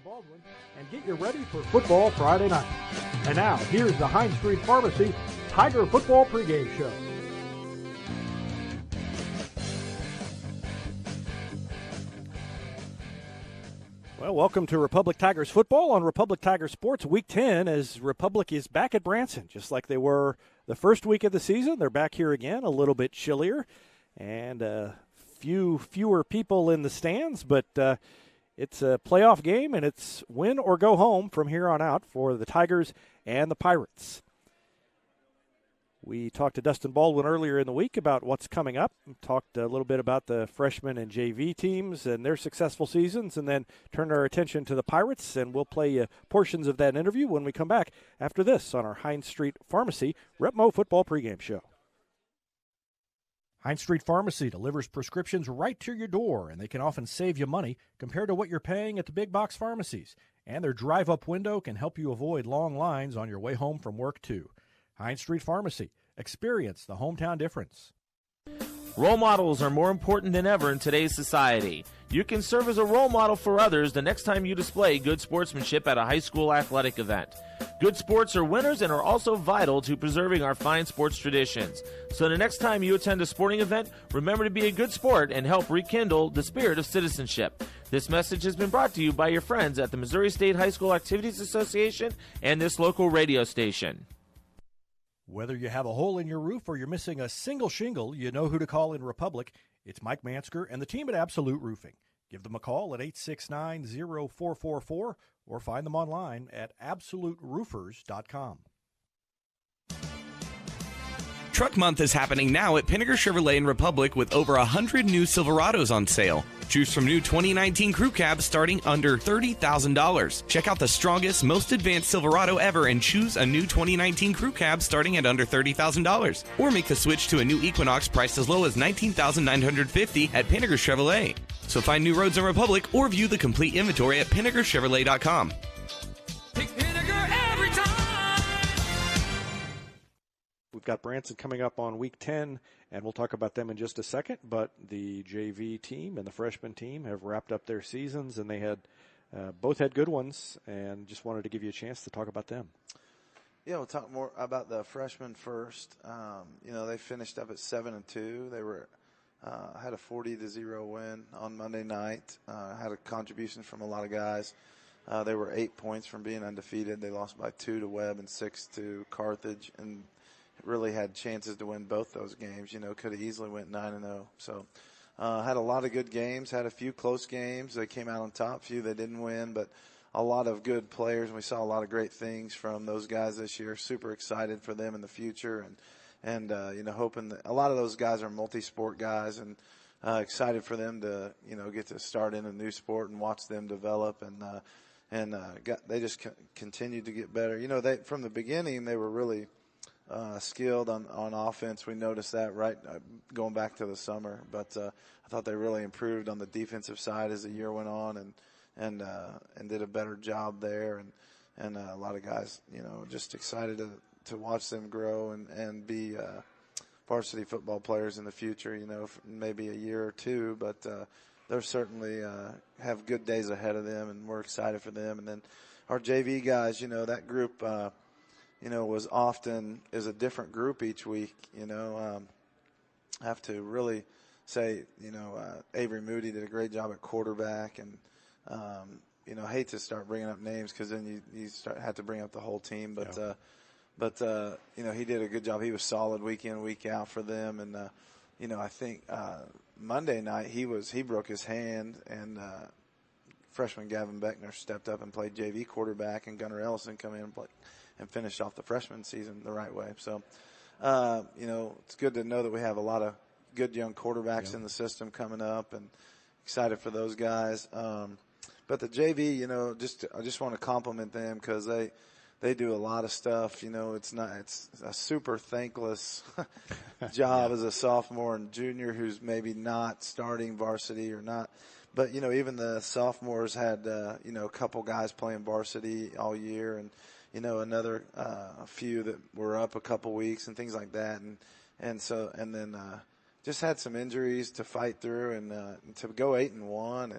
Baldwin, and get you ready for football Friday night. And now, here's the Hines Street Pharmacy Tiger Football Pregame Show. Well, welcome to Republic Tigers football on Republic Tigers Sports Week 10 as Republic is back at Branson, just like they were the first week of the season. They're back here again, a little bit chillier, and fewer people in the stands, but it's a playoff game, and it's win or go home from here on out for the Tigers and the Pirates. We talked to Dustin Baldwin earlier in the week about what's coming up. We talked a little bit about the freshman and JV teams and their successful seasons, and then turned our attention to the Pirates, and we'll play portions of that interview when we come back after this on our Hines Street Pharmacy Repmo Football Pregame Show. Hines Street Pharmacy delivers prescriptions right to your door, and they can often save you money compared to what you're paying at the big box pharmacies. And their drive-up window can help you avoid long lines on your way home from work, too. Hines Street Pharmacy. Experience the hometown difference. Role models are more important than ever in today's society. You can serve as a role model for others the next time you display good sportsmanship at a high school athletic event. Good sports are winners and are also vital to preserving our fine sports traditions. So the next time you attend a sporting event, remember to be a good sport and help rekindle the spirit of citizenship. This message has been brought to you by your friends at the Missouri State High School Activities Association and this local radio station. Whether you have a hole in your roof or you're missing a single shingle, you know who to call in Republic. It's Mike Mansker and the team at Absolute Roofing. Give them a call at 869-0444 or find them online at absoluteroofers.com. Truck Month is happening now at Pinnaker Chevrolet in Republic with over 100 new Silverados on sale. Choose from new 2019 crew cabs starting under $30,000. Check out the strongest, most advanced Silverado ever and choose a new 2019 crew cab starting at under $30,000. Or make the switch to a new Equinox priced as low as $19,950 at Pinnaker Chevrolet. So find new roads in Republic or view the complete inventory at PinnakerChevrolet.com. Pick Pinnaker every time. We've got Branson coming up on Week 10, and we'll talk about them in just a second. But the JV team and the freshman team have wrapped up their seasons, and they had both had good ones, and just wanted to give you a chance to talk about them. Yeah, we'll talk more about the freshmen first. They finished up at 7-2. They were had a 40-0 win on Monday night. Had a contribution from a lot of guys. They were 8 points from being undefeated. They lost by 2 to Webb and 6 to Carthage, and really had chances to win both those games. Could have easily went 9-0. So had a lot of good games, had a few close games. They came out on top, few they didn't win, but a lot of good players. We saw a lot of great things from those guys this year. Super excited for them in the future, and hoping that a lot of those guys are multi-sport guys, and excited for them to get to start in a new sport and watch them develop, and they just continued to get better. They from the beginning they were really skilled on offense. We noticed that right going back to the summer, but I thought they really improved on the defensive side as the year went on, and did a better job there, and a lot of guys just excited to watch them grow and be varsity football players in the future, maybe a year or two, but they're certainly have good days ahead of them, and we're excited for them. And then our JV guys, that group was often is a different group each week. I have to really say, Avery Moody did a great job at quarterback, and I hate to start bringing up names because then you have to bring up the whole team, but he did a good job. He was solid week in, week out for them, and I think Monday night he broke his hand, and freshman Gavin Beckner stepped up and played JV quarterback, and Gunnar Ellison come in and finished off the freshman season the right way. So, it's good to know that we have a lot of good young quarterbacks in the system coming up, and excited for those guys. But the JV, I just want to compliment them because they do a lot of stuff. It's a super thankless job as a sophomore and junior who's maybe not starting varsity or not. But, even the sophomores had, a couple guys playing varsity all year, and, another a few that were up a couple weeks and things like that. And then just had some injuries to fight through, and to go 8-1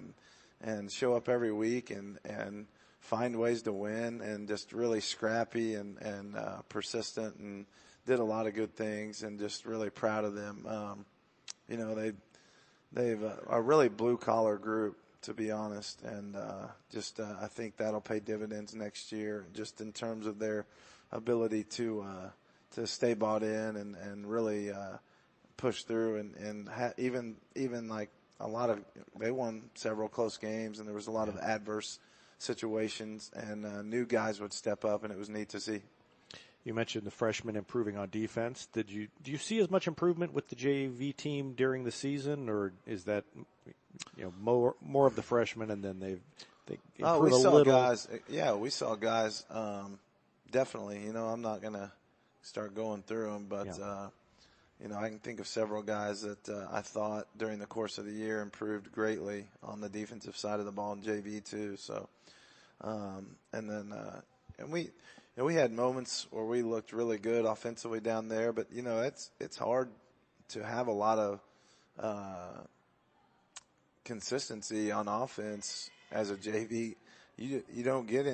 and show up every week and find ways to win, and just really scrappy and persistent, and did a lot of good things, and just really proud of them. They've a really blue collar group, to be honest, and I think that'll pay dividends next year, just in terms of their ability to stay bought in and really push through, and even like a lot of, they won several close games, and there was a lot of adverse situations, and new guys would step up, and it was neat to see. You mentioned the freshmen improving on defense. Do you see as much improvement with the JV team during the season, or is that more of the freshmen, and then they improve a little? Guys. Yeah, we saw guys. Definitely. I'm not gonna start going through them, but I can think of several guys that I thought during the course of the year improved greatly on the defensive side of the ball in JV too. So, we had moments where we looked really good offensively down there, but it's hard to have a lot of consistency on offense as a JV. You don't get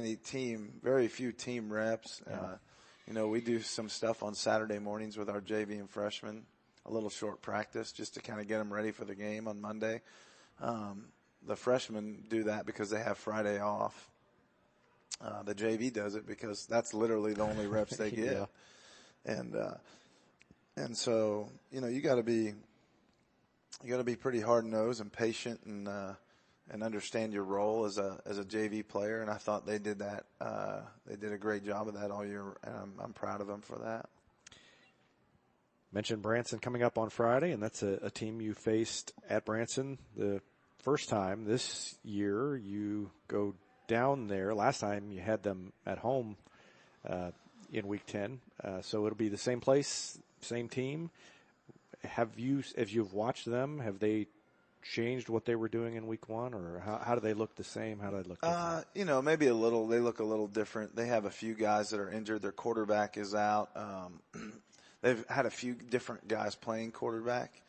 very few team reps. We do some stuff on Saturday mornings with our JV and freshmen, a little short practice just to kind of get them ready for the game on Monday. The freshmen do that because they have Friday off. The JV does it because that's literally the only reps they get. And so, you got to be pretty hard nosed and patient and understand your role as a JV player. And I thought they did that. They did a great job of that all year, and I'm proud of them for that. Mentioned Branson coming up on Friday, and that's a team you faced at Branson the first time this year. You go down there. Last time you had them at home in Week 10, so it'll be the same place, same team. As you've watched them, have they changed what they were doing in Week 1, or how do they look the same? How do they look different? Maybe a little. They look a little different. They have a few guys that are injured. Their quarterback is out. They've had a few different guys playing quarterback.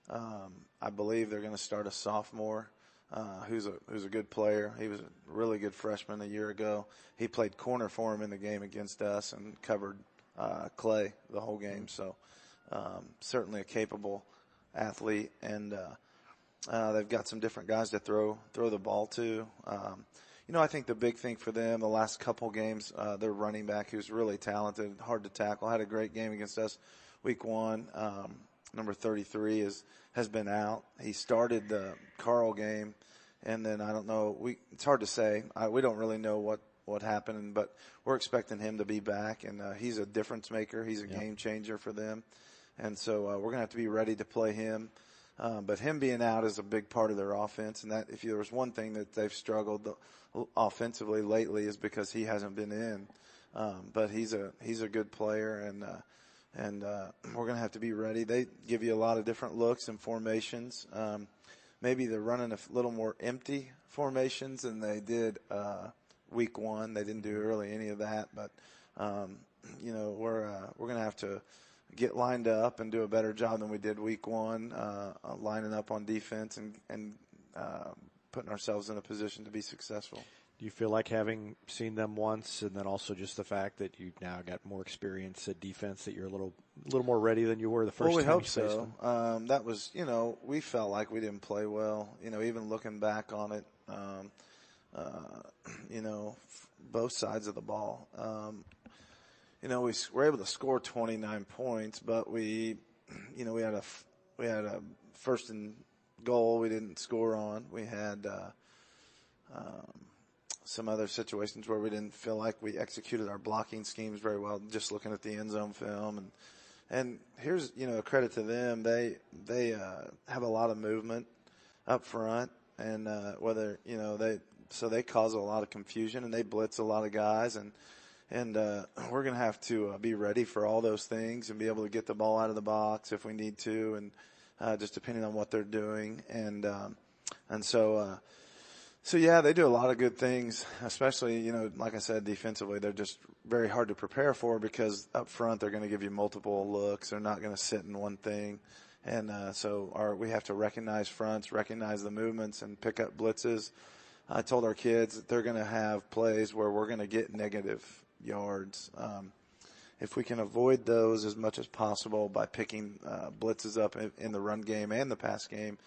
I believe they're going to start a sophomore who's a good player. He was a really good freshman a year ago. He played corner for him in the game against us and covered Clay the whole game. So certainly a capable athlete, and they've got some different guys to throw the ball to. I think the big thing for them the last couple games, their running back, who's really talented, hard to tackle, had a great game against us Week 1. Number 33 has been out. He started the Carl game, and then I don't know. It's hard to say. We don't really know what happened, but we're expecting him to be back, and he's a difference maker. He's a game changer for them, and so we're going to have to be ready to play him. But him being out is a big part of their offense, and that if there was one thing that they've struggled offensively lately is because he hasn't been in. But he's a good player, and we're going to have to be ready. They give you a lot of different looks and formations. Maybe they're running a little more empty formations than they did Week 1. They didn't do really any of that, but we're going to have to get lined up and do a better job than we did Week 1, lining up on defense and putting ourselves in a position to be successful. Do you feel like, having seen them once, and then also just the fact that you've now got more experience at defense, that you're a little more ready than you were the first time? Well, we hope so. That was, we felt like we didn't play well. Even looking back on it, both sides of the ball. We were able to score 29 points, but we had a first and goal we didn't score on. We had some other situations where we didn't feel like we executed our blocking schemes very well. Just looking at the end zone film, and here's a credit to them. They have a lot of movement up front, and they cause a lot of confusion, and they blitz a lot of guys, and we're going to have to be ready for all those things and be able to get the ball out of the box if we need to, and just depending on what they're doing. So yeah, they do a lot of good things, especially, like I said, defensively. They're just very hard to prepare for because up front they're going to give you multiple looks. They're not going to sit in one thing. And so we have to recognize fronts, recognize the movements, and pick up blitzes. I told our kids that they're going to have plays where we're going to get negative yards. If we can avoid those as much as possible by picking blitzes up in the run game and the pass game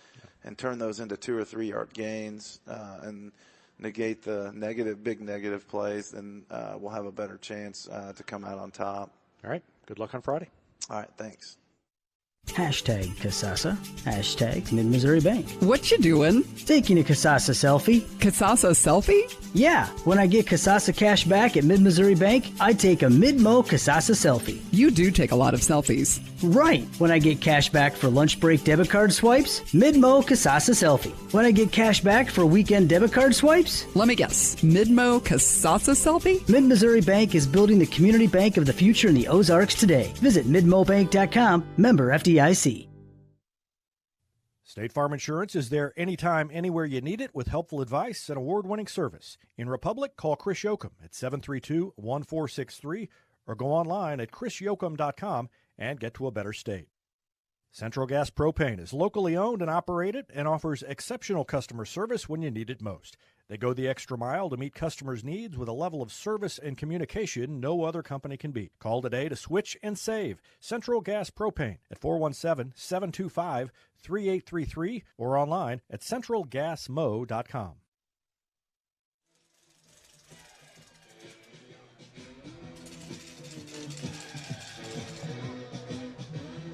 and turn those into 2 or 3 yard gains and negate the big negative plays, then we'll have a better chance to come out on top. All right. Good luck on Friday. All right. Thanks. Hashtag Kasasa. Hashtag Mid-Missouri Bank. What you doing? Taking a Kasasa selfie. Kasasa selfie? Yeah, when I get Kasasa cash back at Mid-Missouri Bank, I take a Mid-Mo Kasasa selfie. You do take a lot of selfies. Right. When I get cash back for lunch break debit card swipes, Mid-Mo Kasasa selfie. When I get cash back for weekend debit card swipes, let me guess, Mid-Mo Kasasa selfie? Mid-Missouri Bank is building the community bank of the future in the Ozarks today. Visit midmobank.com, member FDIC. State Farm Insurance is there anytime, anywhere you need it with helpful advice and award-winning service. In Republic, call Chris Yoakum at 732-1463 or go online at chrisyoakum.com and get to a better state. Central Gas Propane is locally owned and operated and offers exceptional customer service when you need it most. They go the extra mile to meet customers' needs with a level of service and communication no other company can beat. Call today to switch and save. Central Gas Propane at 417-725-3833 or online at centralgasmo.com.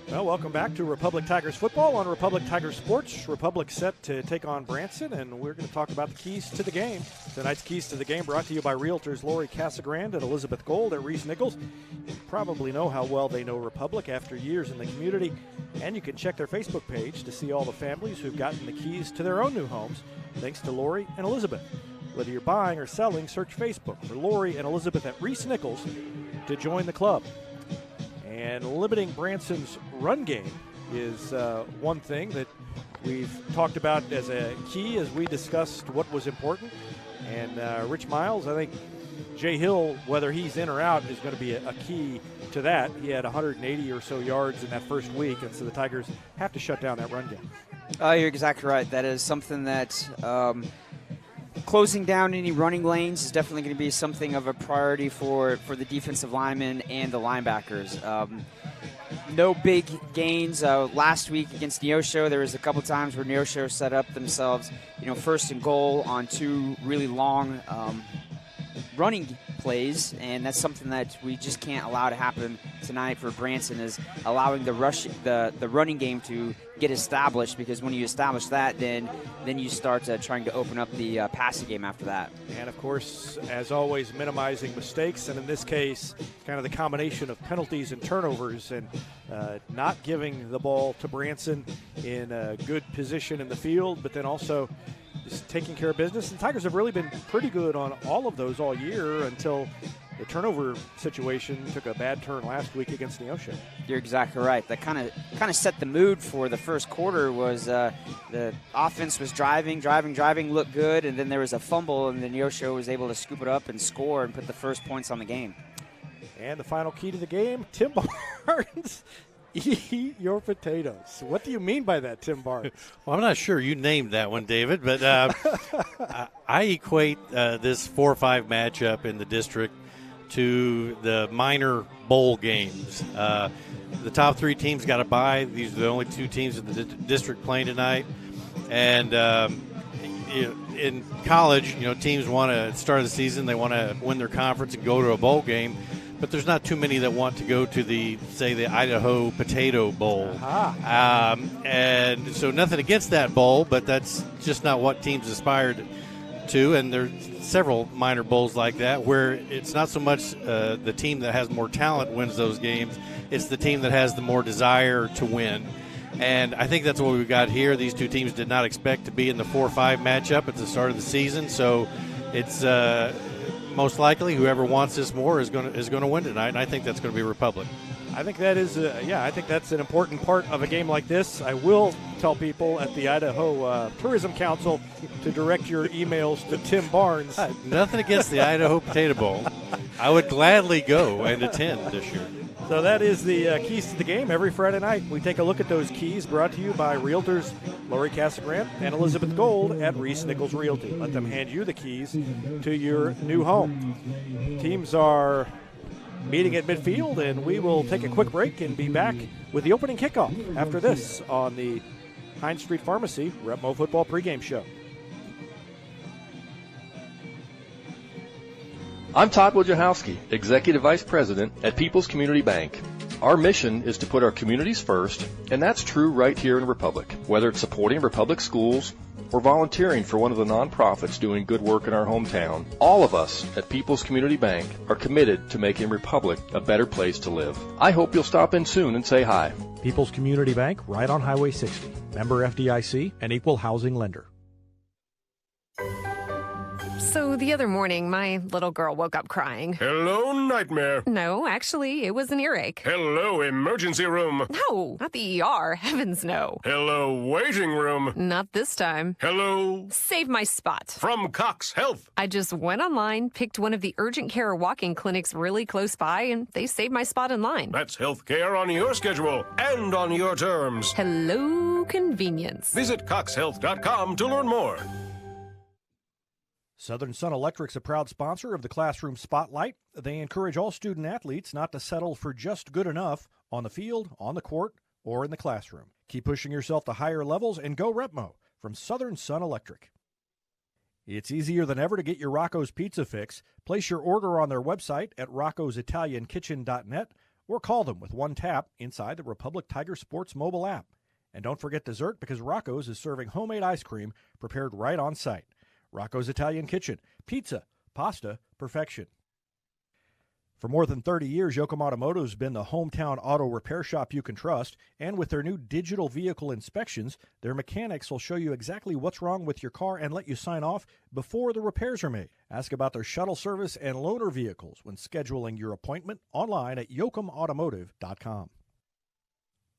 Well, welcome back to Republic Tigers football on Republic Tigers Sports. Republic set to take on Branson, and we're going to talk about the keys to the game. Tonight's keys to the game brought to you by Realtors Lori Casagrande and Elizabeth Gold at Reese Nichols. You probably know how well they know Republic after years in the community, and you can check their Facebook page to see all the families who've gotten the keys to their own new homes, thanks to Lori and Elizabeth. Whether you're buying or selling, search Facebook for Lori and Elizabeth at Reese Nichols to join the club. And limiting Branson's run game is one thing that we've talked about as a key as we discussed what was important. And Rich Miles, I think Jay Hill, whether he's in or out, is going to be a key to that. He had 180 or so yards in that first week, and so the Tigers have to shut down that run game. You're exactly right. That is something that closing down any running lanes is definitely going to be something of a priority for the defensive linemen and the linebackers. No big gains. Last week against Neosho, there was a couple times where Neosho set up themselves, first and goal on 2 really long running plays, and that's something that we just can't allow to happen tonight for Branson, is allowing the running game to get established, because when you establish that, then you start trying to open up the passing game after that. And of course, as always, minimizing mistakes, and in this case, kind of the combination of penalties and turnovers, and not giving the ball to Branson in a good position in the field, but then also just taking care of business. The Tigers have really been pretty good on all of those all year until the turnover situation took a bad turn last week against Neosho. You're exactly right. That kind of set the mood for the first quarter. Was the offense was driving, looked good, and then there was a fumble, and then Neosho was able to scoop it up and score and put the first points on the game. And the final key to the game, Tim Barnes. Eat your potatoes. What do you mean by that, Tim Barnes? Well, I'm not sure you named that one, David, but I equate this 4-5 matchup in the district to the minor bowl games. The top 3 teams got a bye. These are the only 2 teams in the district playing tonight. And in college, teams want to start the season, they want to win their conference and go to a bowl game. But there's not too many that want to go to the Idaho Potato Bowl. And so nothing against that bowl, but that's just not what teams aspired to. And there's several minor bowls like that where it's not so much the team that has more talent wins those games. It's the team that has the more desire to win. And I think that's what we've got here. These 2 teams did not expect to be in the 4-5 matchup at the start of the season. So it's most likely whoever wants this more is going to win tonight, and I think that's going to be Republic. I think that is, I think that's an important part of a game like this. I will tell people at the Idaho Tourism Council to direct your emails to Tim Barnes. Nothing against the Idaho Potato Bowl. I would gladly go and attend this year. So that is the keys to the game. Every Friday night, we take a look at those keys, brought to you by Realtors Lori Casagrant, and Elizabeth Gold at Reese Nichols Realty. Let them hand you the keys to your new home. Teams are meeting at midfield, and we will take a quick break and be back with the opening kickoff after this on the Hines Street Pharmacy Repmo Football pregame show. I'm Todd Wojciechowski, Executive Vice President at People's Community Bank. Our mission is to put our communities first, and that's true right here in Republic. Whether it's supporting Republic schools or volunteering for one of the nonprofits doing good work in our hometown, all of us at People's Community Bank are committed to making Republic a better place to live. I hope you'll stop in soon and say hi. People's Community Bank, right on Highway 60. Member FDIC, an equal housing lender. So the other morning, my little girl woke up crying. Hello, nightmare. No, actually, it was an earache. Hello, emergency room. No, not the ER. Heavens, no. Hello, waiting room. Not this time. Hello. Save my spot. From Cox Health. I just went online, picked one of the urgent care walk-in clinics really close by, and they saved my spot in line. That's health care on your schedule and on your terms. Hello, convenience. Visit coxhealth.com to learn more. Southern Sun Electric's a proud sponsor of the Classroom Spotlight. They encourage all student athletes not to settle for just good enough on the field, on the court, or in the classroom. Keep pushing yourself to higher levels and go Repmo from Southern Sun Electric. It's easier than ever to get your Rocco's Pizza fix. Place your order on their website at roccositaliankitchen.net or call them with one tap inside the Republic Tiger Sports mobile app. And don't forget dessert, because Rocco's is serving homemade ice cream prepared right on site. Rocco's Italian Kitchen. Pizza, pasta, perfection. For more than 30 years, Yoakum Automotive has been the hometown auto repair shop you can trust. And with their new digital vehicle inspections, their mechanics will show you exactly what's wrong with your car and let you sign off before the repairs are made. Ask about their shuttle service and loaner vehicles when scheduling your appointment online at yoakumautomotive.com.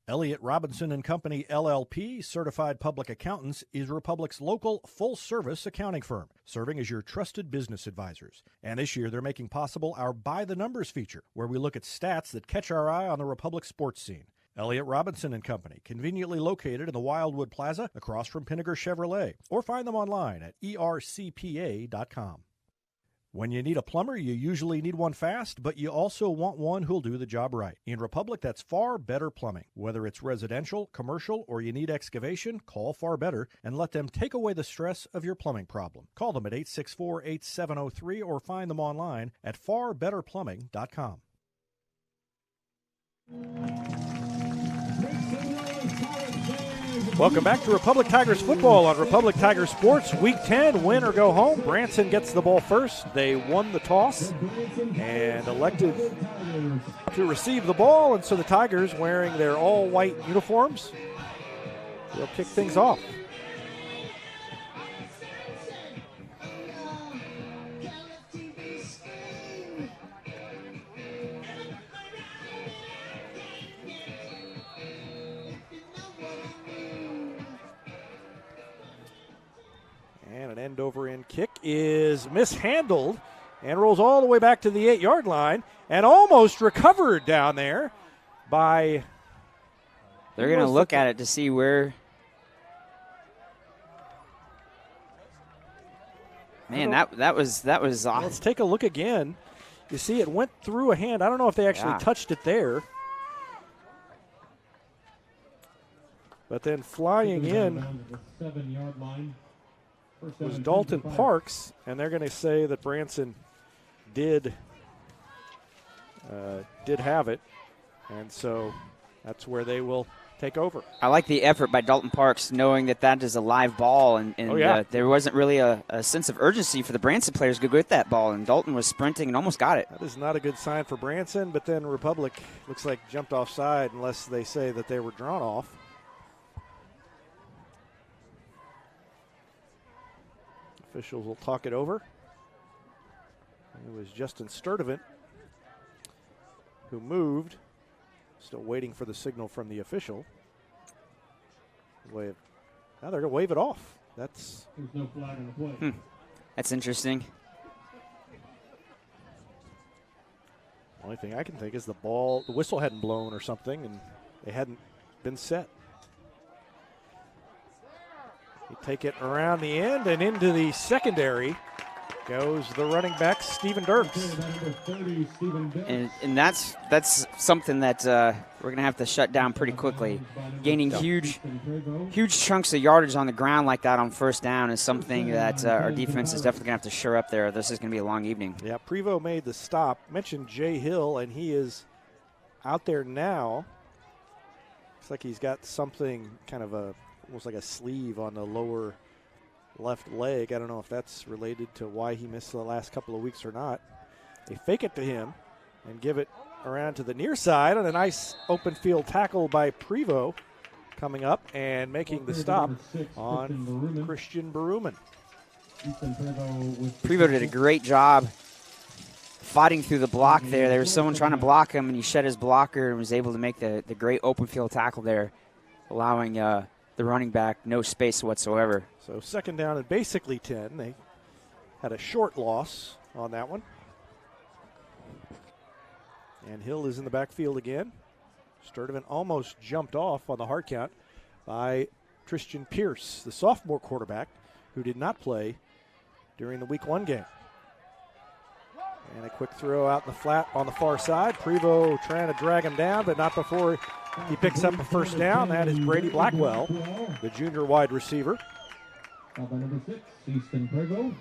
Elliott Robinson and Company, LLP, Certified Public Accountants, is Republic's local full-service accounting firm, serving as your trusted business advisors. And this year, they're making possible our By the Numbers feature, where we look at stats that catch our eye on the Republic sports scene. Elliott Robinson and Company, conveniently located in the Wildwood Plaza across from Pinnaker Chevrolet, or find them online at ercpa.com. When you need a plumber, you usually need one fast, but you also want one who'll do the job right. In Republic, that's Far Better Plumbing. Whether it's residential, commercial, or you need excavation, call Far Better and let them take away the stress of your plumbing problem. Call them at 864-8703 or find them online at farbetterplumbing.com. Welcome back to Republic Tigers football on Republic Tigers Sports. Week 10, win or go home. Branson gets the ball first. They won the toss and elected to receive the ball, and so the Tigers, wearing their all-white uniforms, will kick things off. And an end-over-end kick is mishandled and rolls all the way back to the 8-yard line and almost recovered down there by... They're going to look at it to see where... Man, that was off. Let's take a look again. You see it went through a hand. I don't know if they actually touched it there. But then flying in was Dalton Parks, and they're going to say that Branson did have it, and so that's where they will take over. I like the effort by Dalton Parks, knowing that is a live ball, and there wasn't really a sense of urgency for the Branson players to go get that ball, and Dalton was sprinting and almost got it. That is not a good sign for Branson, but then Republic looks like jumped offside unless they say that they were drawn off. Officials will talk it over. It was Justin Sturdivant who moved. Still waiting for the signal from the official. Now they're going to wave it off. There's no flag on the play. That's interesting. Only thing I can think is the whistle hadn't blown or something, and they hadn't been set. They take it around the end and into the secondary goes the running back, Steven Dirks. And that's something that we're going to have to shut down pretty quickly. Gaining huge chunks of yardage on the ground like that on first down is something that our defense is definitely going to have to shore up there. This is going to be a long evening. Yeah, Prevost made the stop. Mentioned Jay Hill, and he is out there now. Looks like he's got something kind of almost like a sleeve on the lower left leg. I don't know if that's related to why he missed the last couple of weeks or not. They fake it to him and give it around to the near side, and a nice open field tackle by Prevost coming up and making the stop on Christian Baruman. Prevost did a great job fighting through the block there. There was someone trying to block him, and he shed his blocker and was able to make the great open field tackle there, allowing the running back no space whatsoever. So second down and basically 10. They had a short loss on that one. And Hill is in the backfield again. Sturdivant almost jumped off on the hard count by Christian Pierce, the sophomore quarterback who did not play during the Week 1 game. And a quick throw out in the flat on the far side. Prevost trying to drag him down, but not before he picks up a first down. That is Brady Blackwell, the junior wide receiver. Number 6, Easton Prevost.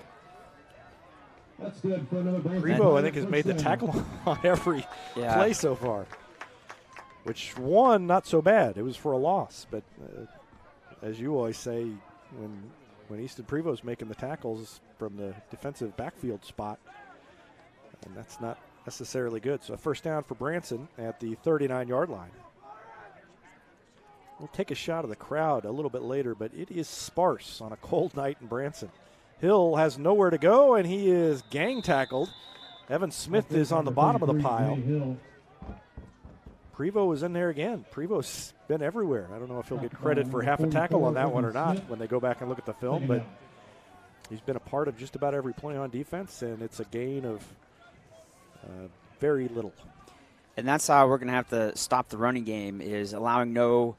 That's good for another Prevost, I think, has made the tackle on every play so far. Which one, not so bad. It was for a loss, but as you always say, when Easton Prevost making the tackles from the defensive backfield spot, and that's not necessarily good. So a first down for Branson at the 39-yard line. We'll take a shot of the crowd a little bit later, but it is sparse on a cold night in Branson. Hill has nowhere to go, and he is gang tackled. Evan Smith is on the bottom of the pile. Prevost is in there again. Prevost's been everywhere. I don't know if he'll get credit for half a tackle on that one or not when they go back and look at the film, but he's been a part of just about every play on defense, and it's a gain of very little. And that's how we're going to have to stop the running game, is allowing no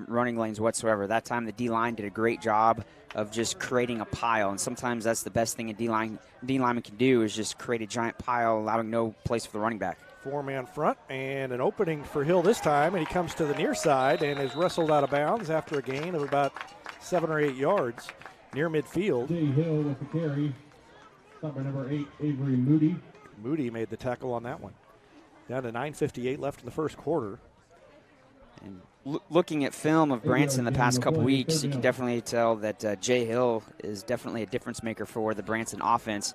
running lanes whatsoever. That time the D-line did a great job of just creating a pile, and sometimes that's the best thing a D-lineman can do, is just create a giant pile, allowing no place for the running back. Four-man front and an opening for Hill this time, and he comes to the near side and is wrestled out of bounds after a gain of about 7 or 8 yards near midfield. Jay Hill with the carry. Stop by number 8, Avery Moody. Moody made the tackle on that one. Down to 9:58 left in the first quarter. And looking at film of Branson the past couple weeks, you can definitely tell that Jay Hill is definitely a difference maker for the Branson offense.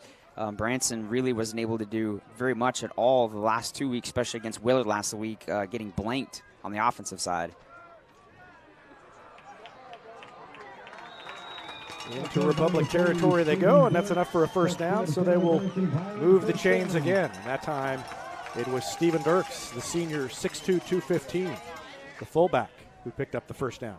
Branson really wasn't able to do very much at all the last 2 weeks, especially against Willard last week, getting blanked on the offensive side. Into Republic territory they go, and that's enough for a first down, so they will move the chains again. And that time it was Steven Dirks, the senior, 6'2", 215, the fullback, who picked up the first down.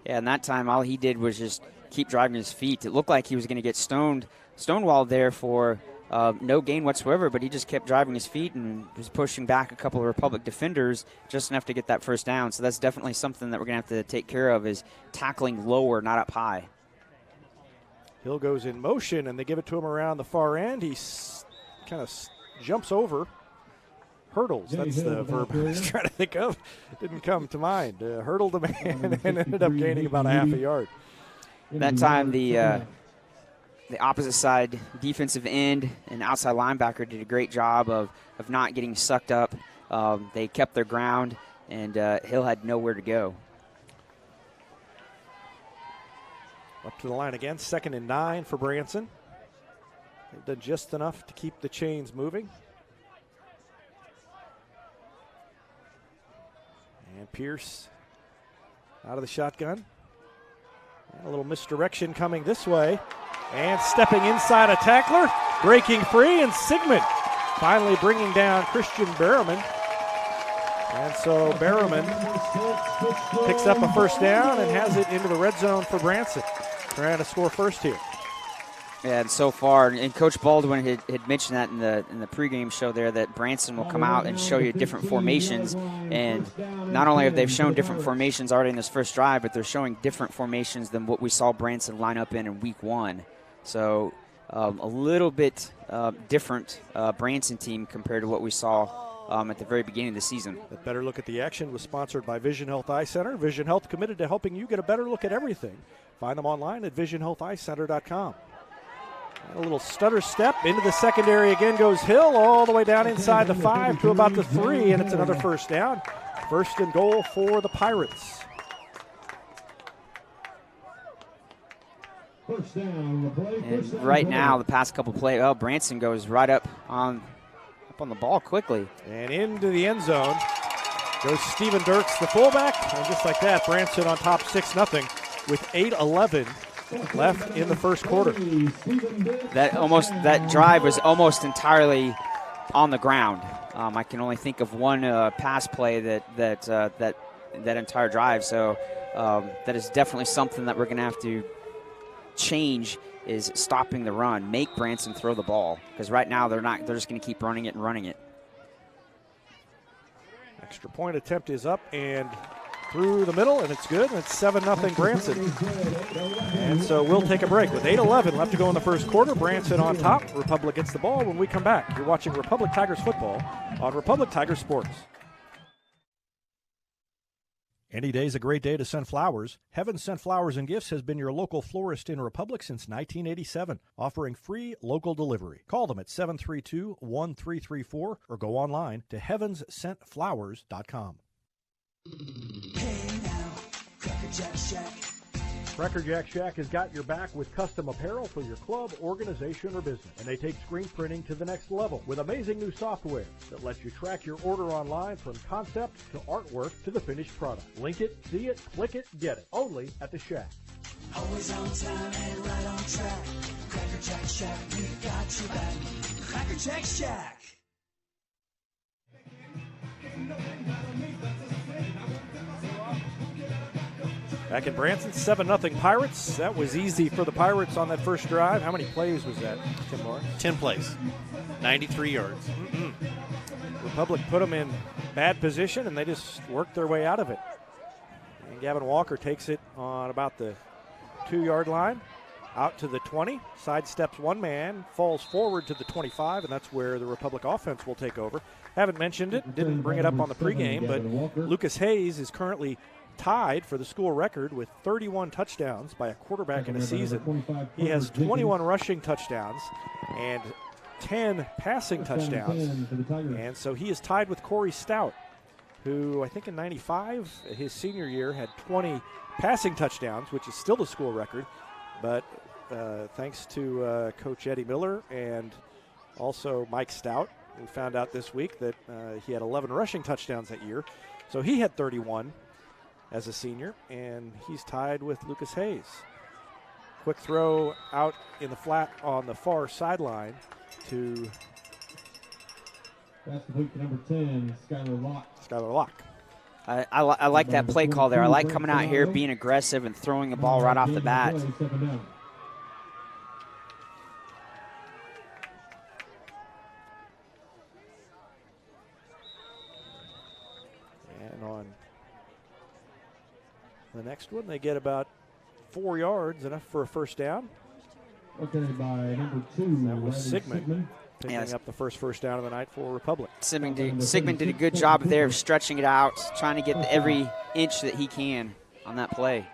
Yeah, and that time all he did was just keep driving his feet. It looked like he was going to get stonewalled there for no gain whatsoever, but he just kept driving his feet and was pushing back a couple of Republic defenders just enough to get that first down. So that's definitely something that we're going to have to take care of, is tackling lower, not up high. Hill goes in motion, and they give it to him around the far end. He kind of jumps over. Hurdles, that's the verb I was trying to think of. Didn't come to mind. Hurdled a man and ended up gaining about a half a yard. That time the opposite side defensive end and outside linebacker did a great job of not getting sucked up. They kept their ground, and Hill had nowhere to go. Up to the line again, 2nd and 9 for Branson. They've done just enough to keep the chains moving. And Pierce out of the shotgun. And a little misdirection coming this way. And stepping inside a tackler, breaking free, and Sigmund finally bringing down Christian Barrowman. And so Barrowman picks up a first down and has it into the red zone for Branson. Trying to score first here. And so far, and Coach Baldwin had mentioned that in the pregame show there, that Branson will come out and show you different formations. And not only have they shown different formations already in this first drive, but they're showing different formations than what we saw Branson line up in week 1. So a little bit different Branson team compared to what we saw at the very beginning of the season. A better look at the action was sponsored by Vision Health Eye Center. Vision Health committed to helping you get a better look at everything. Find them online at visionhealtheyecenter.com. A little stutter step into the secondary again goes Hill all the way down inside the 5 to about the 3, and it's another first down. First and goal for the Pirates. And right now, the past couple plays, Branson goes right up on the ball quickly. And into the end zone goes Steven Dirks, the fullback, and just like that, Branson on top 6-0 with 8:11 left in the first quarter. That drive was almost entirely on the ground. I can only think of one pass play that entire drive. So that is definitely something that we're going to have to change, is stopping the run. Make Branson throw the ball, because right now they're just going to keep running it and running it. Extra point attempt is up and through the middle, and it's good, and it's 7-0 Branson. And so we'll take a break with 8:11 left to go in the first quarter. Branson on top. Republic gets the ball when we come back. You're watching Republic Tigers football on Republic Tigers Sports. Any day's a great day to send flowers. Heaven Sent Flowers and Gifts has been your local florist in Republic since 1987, offering free local delivery. Call them at 732-1334 or go online to heavenssentflowers.com. Hey now, Cracker Jack Shack. Cracker Jack Shack has got your back with custom apparel for your club, organization, or business. And they take screen printing to the next level with amazing new software that lets you track your order online from concept to artwork to the finished product. Link it, see it, click it, get it. Only at the Shack. Always on time and right on track. Cracker Jack Shack, we got your back. Cracker Jack Shack. Back in Branson, 7-0 Pirates. That was easy for the Pirates on that first drive. How many plays was that, Tim Lawrence? 10 plays, 93 yards. Republic put them in bad position, and they just worked their way out of it. And Gavin Walker takes it on about the 2-yard line, out to the 20, sidesteps one man, falls forward to the 25, and that's where the Republic offense will take over. Haven't mentioned it, didn't bring it up on the pregame, but Lucas Hayes is currently tied for the school record with 31 touchdowns by a quarterback in a season. He has 21 rushing touchdowns and 10 passing touchdowns. And so he is tied with Corey Stout, who I think in 95, his senior year, had 20 passing touchdowns, which is still the school record. But thanks to Coach Eddie Miller and also Mike Stout, we found out this week that he had 11 rushing touchdowns that year. So he had 31 as a senior, and he's tied with Lucas Hayes. Quick throw out in the flat on the far sideline to That's complete to number 10, Skylar Locke. Skylar Locke. I like that play call there. I like coming out here, being aggressive, and throwing the ball right off the bat. And on the next one, they get about 4 yards, enough for a first down. Okay, by number 2. That was Sigmund picking up the first down of the night for Republic. Sigmund did a good job there of stretching it out, trying to get every inch that he can on that play.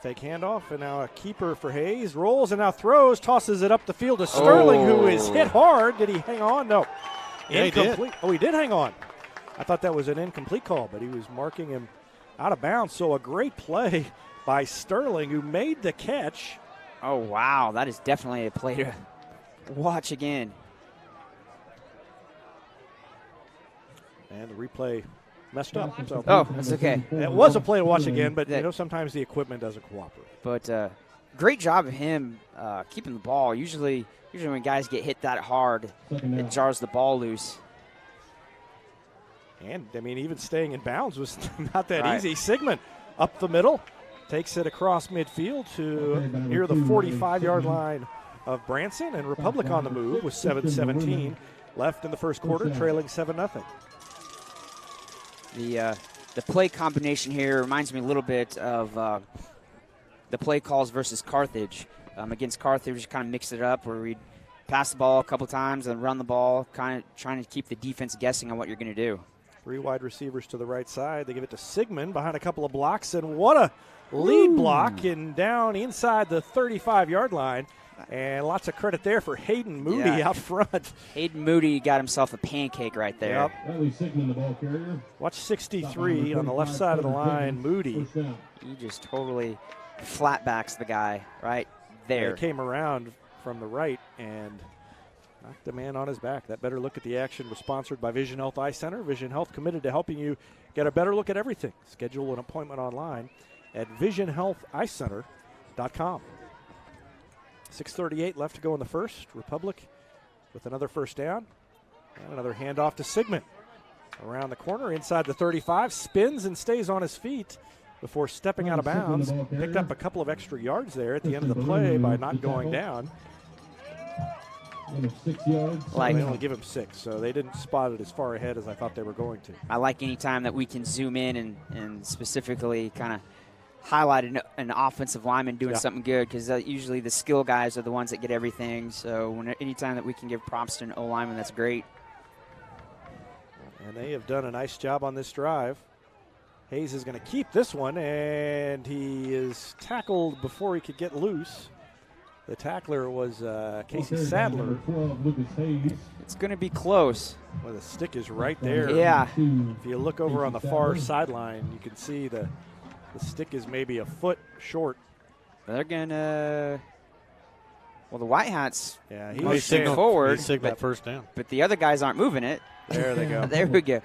Fake handoff, and now a keeper for Hayes. Rolls and now throws, tosses it up the field to Sterling, who is hit hard. Did he hang on? No. Yeah, incomplete. he did. Oh, he did hang on. I thought that was an incomplete call, but he was marking him out of bounds. So a great play by Sterling, who made the catch. Oh, wow. That is definitely a play to watch again. And the replay messed up. So oh, that's okay. It was a play to watch again, but you know, sometimes the equipment doesn't cooperate. But great job of him keeping the ball. Usually when guys get hit that hard, it jars the ball loose. And, I mean, even staying in bounds was not that easy. Sigmund up the middle, takes it across midfield to near the 45-yard line of Branson, and Republic on the move with 7:17 left in the first quarter, trailing 7-0. The play combination here reminds me a little bit of the play calls versus Carthage. Against Carthage, we kind of mixed it up where we'd pass the ball a couple times and run the ball, kind of trying to keep the defense guessing on what you're going to do. 3 wide receivers to the right side. They give it to Sigmund behind a couple of blocks, and what a lead block and down inside the 35-yard line. And lots of credit there for Hayden Moody out front. Hayden Moody got himself a pancake right there. Yep. Watch 63 on the left side of the line. Moody. He just totally flatbacks the guy right there. He came around from the right and knocked the man on his back. That better look at the action was sponsored by Vision Health Eye Center. Vision Health committed to helping you get a better look at everything. Schedule an appointment online at visionhealtheyecenter.com. 6:38 left to go in the first. Republic with another first down. And another handoff to Sigmund. Around the corner, inside the 35, spins and stays on his feet before stepping out of bounds. Picked up a couple of extra yards there at the end of the play by not going down. 6 yards. They only give him 6, so they didn't spot it as far ahead as I thought they were going to. I like any time that we can zoom in and specifically kind of highlight an offensive lineman doing something good, because usually the skill guys are the ones that get everything. So anytime that we can give props to an O-lineman, that's great. And they have done a nice job on this drive. Hayes is going to keep this one, and he is tackled before he could get loose. The tackler was Casey Sadler. It's going to be close. Well, the stick is right there. Yeah. If you look over on the far sideline, you can see the stick is maybe a foot short. They're going to – well, the White Hats he's forward. He signaled first down. But the other guys aren't moving it. There they go. There we go.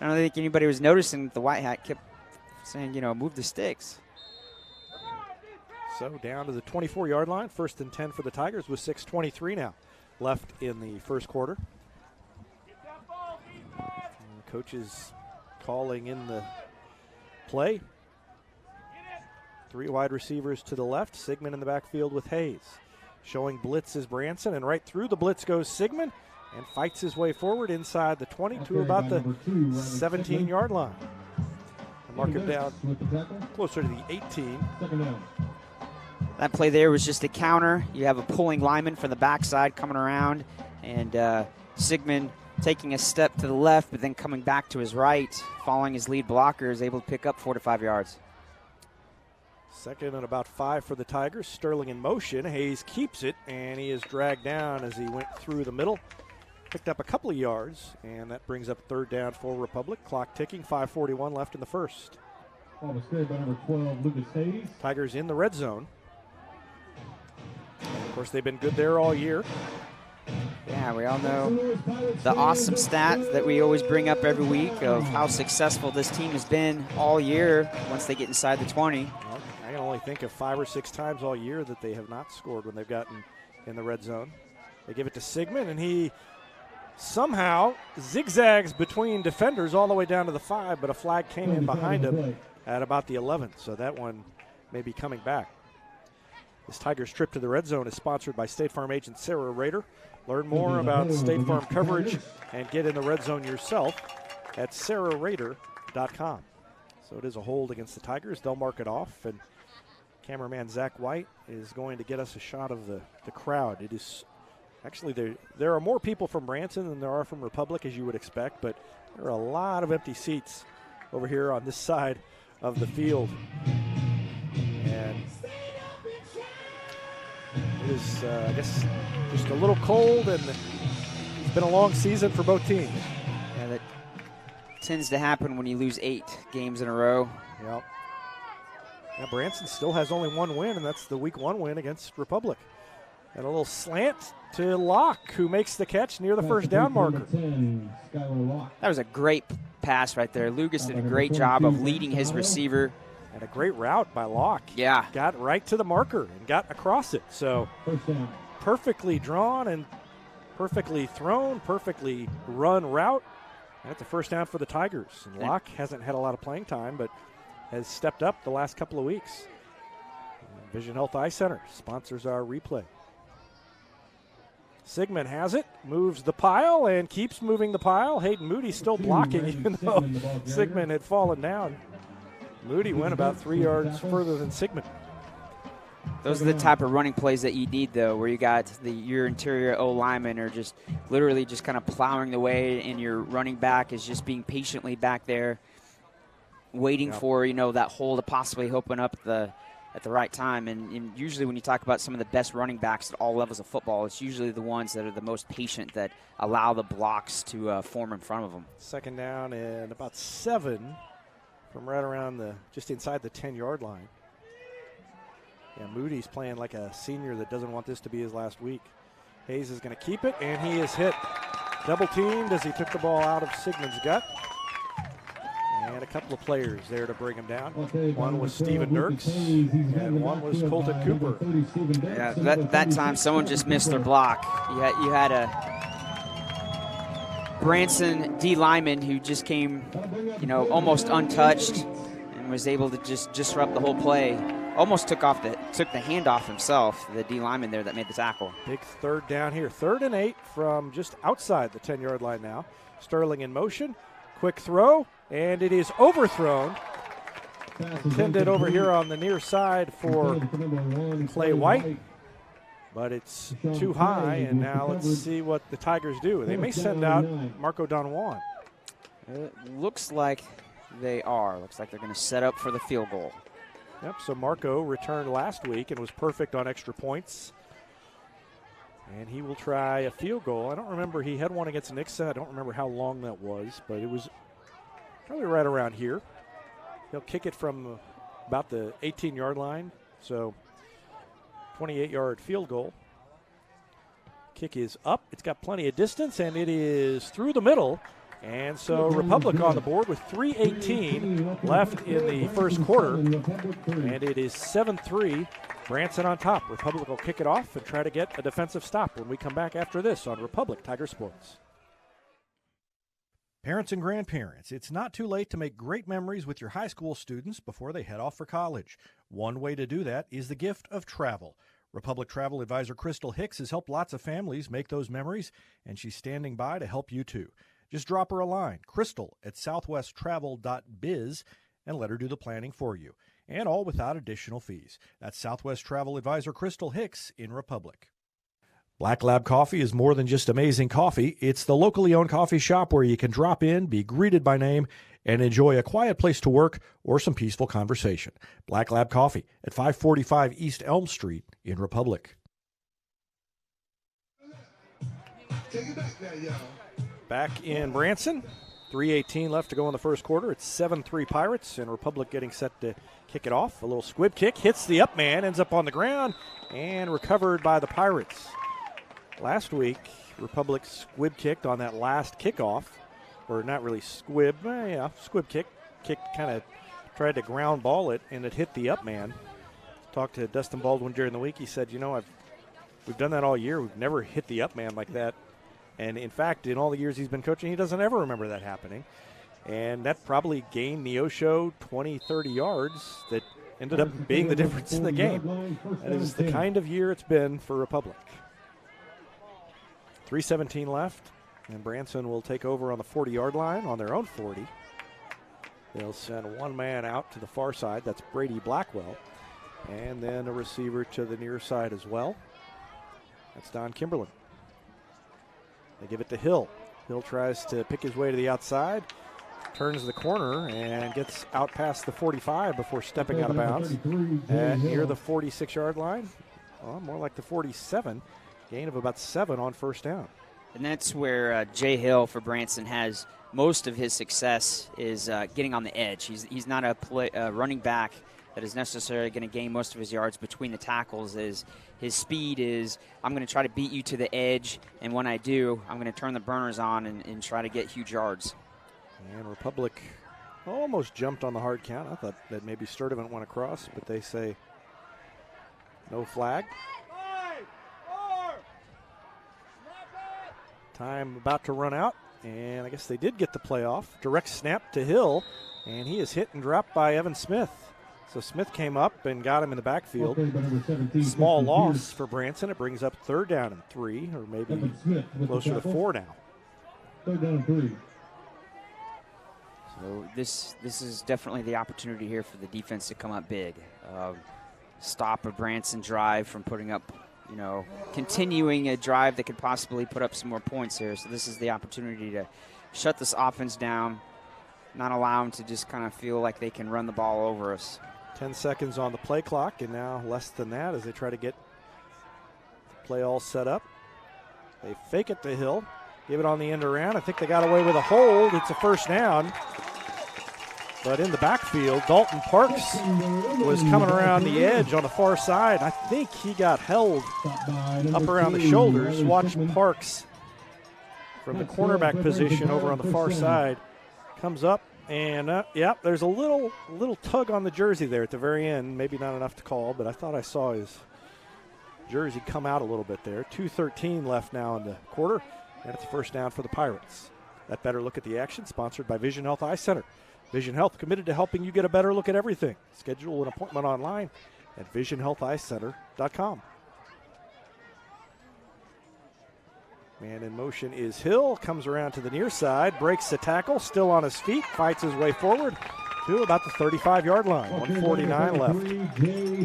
I don't think anybody was noticing that the White Hat kept saying, move the sticks. So down to the 24-yard line, 1st and 10 for the Tigers with 6:23 now left in the first quarter. And the coach is calling in the play. 3 wide receivers to the left, Sigmund in the backfield with Hayes. Showing blitz is Branson, and right through the blitz goes Sigmund and fights his way forward inside the 20 to about the 17-yard line. And mark him down closer to the 18. That play there was just a counter. You have a pulling lineman from the backside coming around, and Sigmund taking a step to the left, but then coming back to his right, following his lead blocker, is able to pick up 4 to 5 yards. 2nd and about 5 for the Tigers. Sterling in motion. Hayes keeps it, and he is dragged down as he went through the middle. Picked up a couple of yards, and that brings up 3rd down for Republic. Clock ticking, 5:41 left in the first. Tigers in the red zone. And of course, they've been good there all year. Yeah, we all know the awesome stats that we always bring up every week of how successful this team has been all year once they get inside the 20. Well, I can only think of 5 or 6 times all year that they have not scored when they've gotten in the red zone. They give it to Sigmund, and he somehow zigzags between defenders all the way down to the 5, but a flag came in behind him at about the 11th, so that one may be coming back. This Tigers trip to the red zone is sponsored by State Farm agent Sarah Rader. Learn more about State Farm coverage and get in the red zone yourself at sarahrader.com. So it is a hold against the Tigers. They'll mark it off, and cameraman Zach White is going to get us a shot of the crowd. It is actually there are more people from Branson than there are from Republic, as you would expect, but there are a lot of empty seats over here on this side of the field. And it is, I guess, just a little cold, and it's been a long season for both teams. Yeah, that tends to happen when you lose 8 games in a row. Yep. Now Branson still has only 1 win, and that's the Week 1 win against Republic. And a little slant to Locke, who makes the catch near the first down marker. That was a great pass right there. Lucas did a great job of leading his receiver. And a great route by Locke. Yeah. Got right to the marker and got across it. So perfectly drawn and perfectly thrown, perfectly run route. That's the first down for the Tigers. And Locke hasn't had a lot of playing time, but has stepped up the last couple of weeks. Vision Health Eye Center sponsors our replay. Sigmund has it, moves the pile, and keeps moving the pile. Hayden Moody still blocking, even though Sigmund had fallen down. Moody went about 3 yards further than Sigmund. Those are the type of running plays that you need, though, where you got your interior O linemen are just literally just kind of plowing the way, and your running back is just being patiently back there, waiting for that hole to possibly open up at the right time. And usually when you talk about some of the best running backs at all levels of football, it's usually the ones that are the most patient, that allow the blocks to form in front of them. Second down and about 7 from right around just inside the 10-yard line. Yeah, Moody's playing like a senior that doesn't want this to be his last week. Hayes is going to keep it, and he is hit. Double teamed as he took the ball out of Sigmund's gut. And a couple of players there to bring him down. One was Steven Dirks, and one was Colton Cooper. Yeah, that time someone just missed their block. You had a Branson D lineman who just came, almost untouched and was able to just disrupt the whole play. Almost took the handoff himself, the D lineman there that made the tackle. Big third down here. 3rd and 8 from just outside the 10-yard line now. Sterling in motion. Quick throw, and it is overthrown. Intended over here on the near side for Clay White, but it's too high, and now let's see what the Tigers do. They may send out Marco Donwan. It looks like they are. Looks like they're going to set up for the field goal. Yep, so Marco returned last week and was perfect on extra points. And he will try a field goal. I don't remember. He had one against Nixa. I don't remember how long that was, but it was probably right around here. He'll kick it from about the 18-yard line, so 28-yard field goal. Kick is up. It's got plenty of distance, and it is through the middle. And so Republic on the board with 3:18 left in the first quarter, and it is 7-3. Branson on top. Republic will kick it off and try to get a defensive stop when we come back after this on Republic Tiger Sports. Parents and grandparents, it's not too late to make great memories with your high school students before they head off for college. One way to do that is the gift of travel. Republic Travel Advisor Crystal Hicks has helped lots of families make those memories, and she's standing by to help you too. Just drop her a line, crystal@southwesttravel.biz, and let her do the planning for you. And all without additional fees. That's Southwest Travel Advisor Crystal Hicks in Republic. Black Lab Coffee is more than just amazing coffee. It's the locally owned coffee shop where you can drop in, be greeted by name, and enjoy a quiet place to work or some peaceful conversation. Black Lab Coffee at 545 East Elm Street in Republic. Back in Branson, 3:18 left to go in the first quarter. It's 7-3 Pirates, and Republic getting set to kick it off. A little squib kick, hits the up man, ends up on the ground, and recovered by the Pirates. Last week, Republic squib kicked on that last kickoff, or not really squib, squib kick. Kicked, kind of tried to ground ball it, and it hit the up man. Talked to Dustin Baldwin during the week. He said, we've done that all year. We've never hit the up man like that. And, in fact, in all the years he's been coaching, he doesn't ever remember that happening. And that probably gained Neosho 20, 30 yards that ended up being the difference in the game. That is the kind of year it's been for Republic. 3:17 left, and Branson will take over on the 40-yard line on their own 40. They'll send one man out to the far side. That's Brady Blackwell. And then a receiver to the near side as well. That's Don Kimberlin. They give it to Hill. Hill tries to pick his way to the outside, turns the corner, and gets out past the 45 before stepping out of bounds. Near the 46-yard line, more like the 47, gain of about 7 on first down. And that's where Jay Hill for Branson has most of his success, is getting on the edge. He's not a running back that is necessarily going to gain most of his yards between the tackles. His speed is, I'm going to try to beat you to the edge, and when I do, I'm going to turn the burners on and try to get huge yards. And Republic almost jumped on the hard count. I thought that maybe Sturdivant went across, but they say no flag. Time about to run out, and I guess they did get the play off. Direct snap to Hill, and he is hit and dropped by Evan Smith. So Smith came up and got him in the backfield. Okay, by number 17, Small Christian loss Pierce. for Branson. It brings up 3rd down and 3, or maybe Evan Smith with the closer to tackle. 4 now. 3rd down and 3. So this is definitely the opportunity here for the defense to come up big. Stop a Branson drive from putting up, continuing a drive that could possibly put up some more points here. So this is the opportunity to shut this offense down, not allow them to just kind of feel like they can run the ball over us. 10 seconds on the play clock, and now less than that as they try to get the play all set up. They fake it to Hill, give it on the end around. I think they got away with a hold. It's a 1st down. But in the backfield, Dalton Parks was coming around the edge on the far side. I think he got held up around the shoulders. Watch Parks from the cornerback position over on the far side. Comes up, and there's a little tug on the jersey there at the very end. Maybe not enough to call, but I thought I saw his jersey come out a little bit there. 2:13 left now in the quarter, and it's a 1st down for the Pirates. That better look at the action, sponsored by Vision Health Eye Center. Vision Health, committed to helping you get a better look at everything. Schedule an appointment online at visionhealtheyecenter.com. Man in motion is Hill, comes around to the near side, breaks the tackle, still on his feet, fights his way forward to about the 35-yard line. 1:49 left.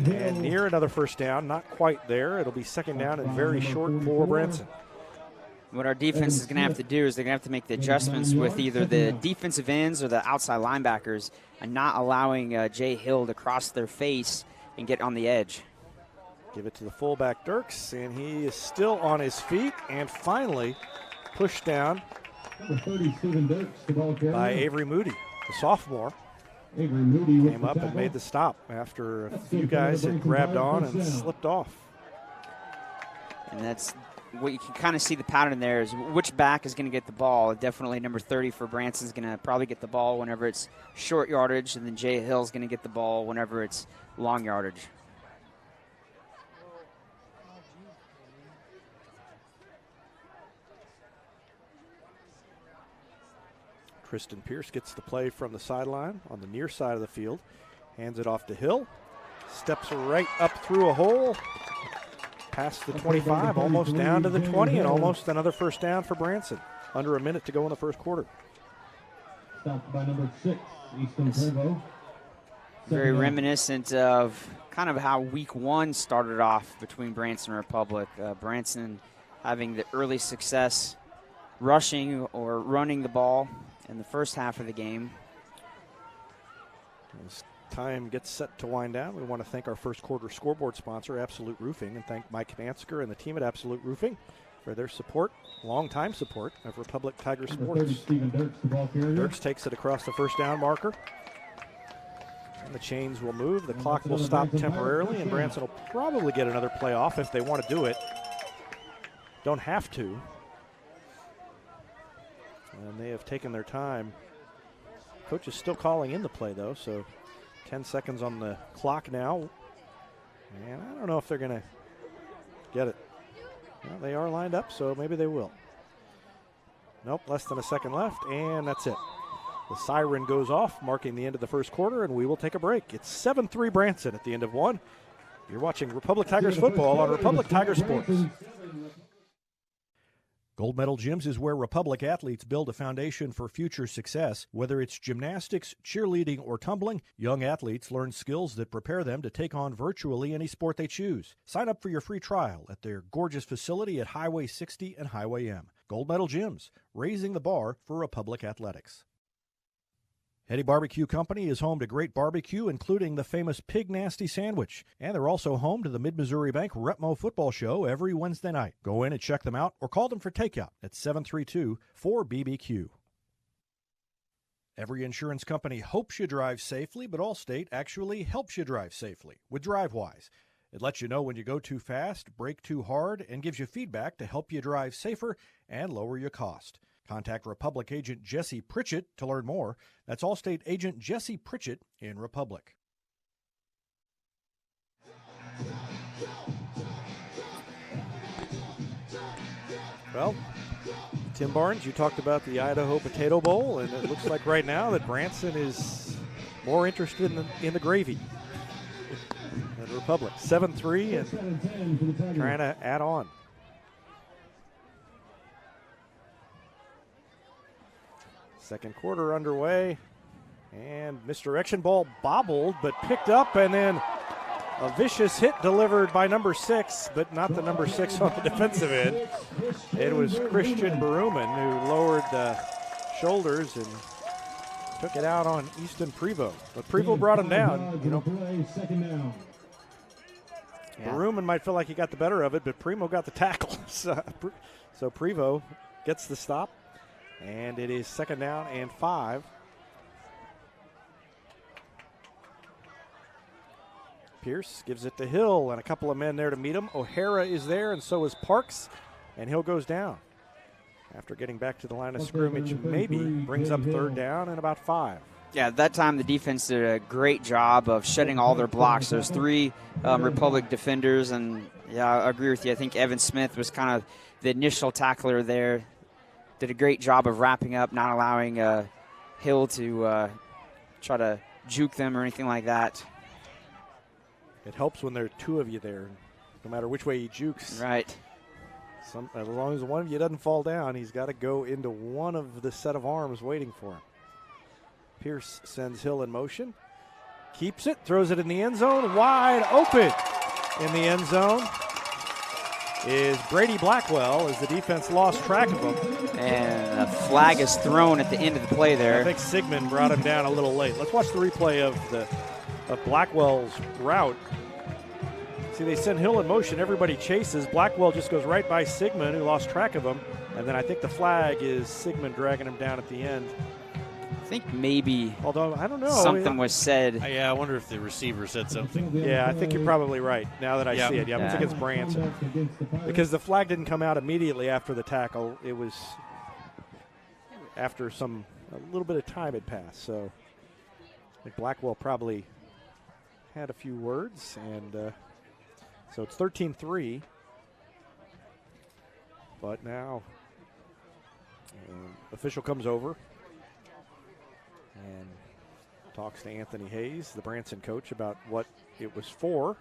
And near another 1st down, not quite there. It'll be 2nd down and very short for Branson. What our defense is going to have to do is they're going to have to make the adjustments with either the defensive ends or the outside linebackers and not allowing Jay Hill to cross their face and get on the edge. Give it to the fullback, Dirks, and he is still on his feet and finally pushed down by Avery Moody, the sophomore. Avery Moody came up and made the stop after a few guys had grabbed on and slipped off. And that's what you can kind of see the pattern there is which back is going to get the ball. Definitely number 30 for Branson is going to probably get the ball whenever it's short yardage, and then Jay Hill's going to get the ball whenever it's long yardage. Tristan Pierce gets the play from the sideline on the near side of the field, hands it off to Hill, steps right up through a hole, past the 25, almost down to the 20, and almost another 1st down for Branson. Under a minute to go in the 1st quarter. Stopped by number 6, Easton Prevo. Very reminiscent of kind of how week 1 started off between Branson and Republic. Branson having the early success rushing or running the ball in the first half of the game. As time gets set to wind down, we want to thank our 1st quarter scoreboard sponsor, Absolute Roofing, and thank Mike Mansker and the team at Absolute Roofing for their support, long-time support of Republic Tiger Sports. Dirks takes it across the 1st down marker. And the chains will move. The clock will stop temporarily, and Branson will probably get another play off if they want to do it. Don't have to. And they have taken their time. Coach is still calling in the play, though, so 10 seconds on the clock now. And I don't know if they're going to get it. Well, they are lined up, so maybe they will. Nope, less than a second left, and that's it. The siren goes off, marking the end of the 1st quarter, and we will take a break. It's 7-3 Branson at the end of 1. You're watching Republic Tigers football on Republic Tiger Sports. Gold Medal Gyms is where Republic athletes build a foundation for future success. Whether it's gymnastics, cheerleading, or tumbling, young athletes learn skills that prepare them to take on virtually any sport they choose. Sign up for your free trial at their gorgeous facility at Highway 60 and Highway M. Gold Medal Gyms, raising the bar for Republic athletics. Eddie Barbecue Company is home to great barbecue, including the famous Pig Nasty Sandwich. And they're also home to the Mid-Missouri Bank Retmo Football Show every Wednesday night. Go in and check them out or call them for takeout at 732-4BBQ. Every insurance company hopes you drive safely, but Allstate actually helps you drive safely with DriveWise. It lets you know when you go too fast, brake too hard, and gives you feedback to help you drive safer and lower your cost. Contact Republic agent Jesse Pritchett to learn more. That's Allstate agent Jesse Pritchett in Republic. Well, Tim Barnes, you talked about the Idaho Potato Bowl, and it looks like right now that Branson is more interested in the gravy. And Republic 7-3 and trying to add on. Second quarter underway, and misdirection ball bobbled, but picked up, and then a vicious hit delivered by number 6, but not the number 6 on the defensive end. It was Christian Baruman who lowered the shoulders and took it out on Easton Prevost. But Prevost brought him down. You know, Baruman might feel like he got the better of it, but Primo got the tackle. So Prevost gets the stop, and it is 2nd down and 5. Pierce gives it to Hill, and a couple of men there to meet him. O'Hara is there, and so is Parks, and Hill goes down. After getting back to the line of scrimmage, maybe brings up 3rd down and about 5. Yeah, at that time the defense did a great job of shutting all their blocks. There's 3 Republic defenders, and yeah, I agree with you. I think Evan Smith was kind of the initial tackler there. Did a great job of wrapping up, not allowing Hill to try to juke them or anything like that. It helps when there are 2 of you there, no matter which way he jukes. Right. As long as one of you doesn't fall down, he's got to go into one of the set of arms waiting for him. Pierce sends Hill in motion, keeps it, throws it in the end zone, wide open in the end zone is Brady Blackwell as the defense lost track of him. And a flag is thrown at the end of the play there. I think Sigmund brought him down a little late. Let's watch the replay of Blackwell's route. See, they send Hill in motion. Everybody chases. Blackwell just goes right by Sigmund, who lost track of him. And then I think the flag is Sigmund dragging him down at the end. I think maybe, although I don't know, something was said. Yeah, I wonder if the receiver said something. Yeah, I think you're probably right now that I see it. Yeah, it's against Branson. Because the flag didn't come out immediately after the tackle. It was after a little bit of time had passed. So I think Blackwell probably had a few words, and so it's 13-3. But now official comes over and talks to Anthony Hayes, the Branson coach, about what it was for.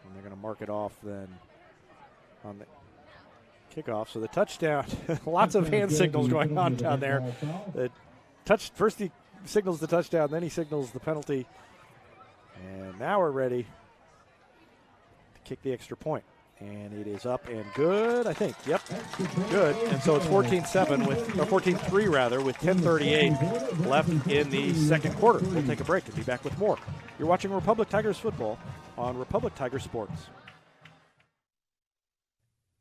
And they're going to mark it off then on the kickoff. So the touchdown, lots of hand signals going on down there. First he signals the touchdown, then he signals the penalty. And now we're ready to kick the extra point. And it is up and good, I think. Yep, good. And so it's 14-7 or 14-3 rather, with 10:38 left in the second quarter. We'll take a break and be back with more. You're watching Republic Tigers football on Republic Tiger Sports.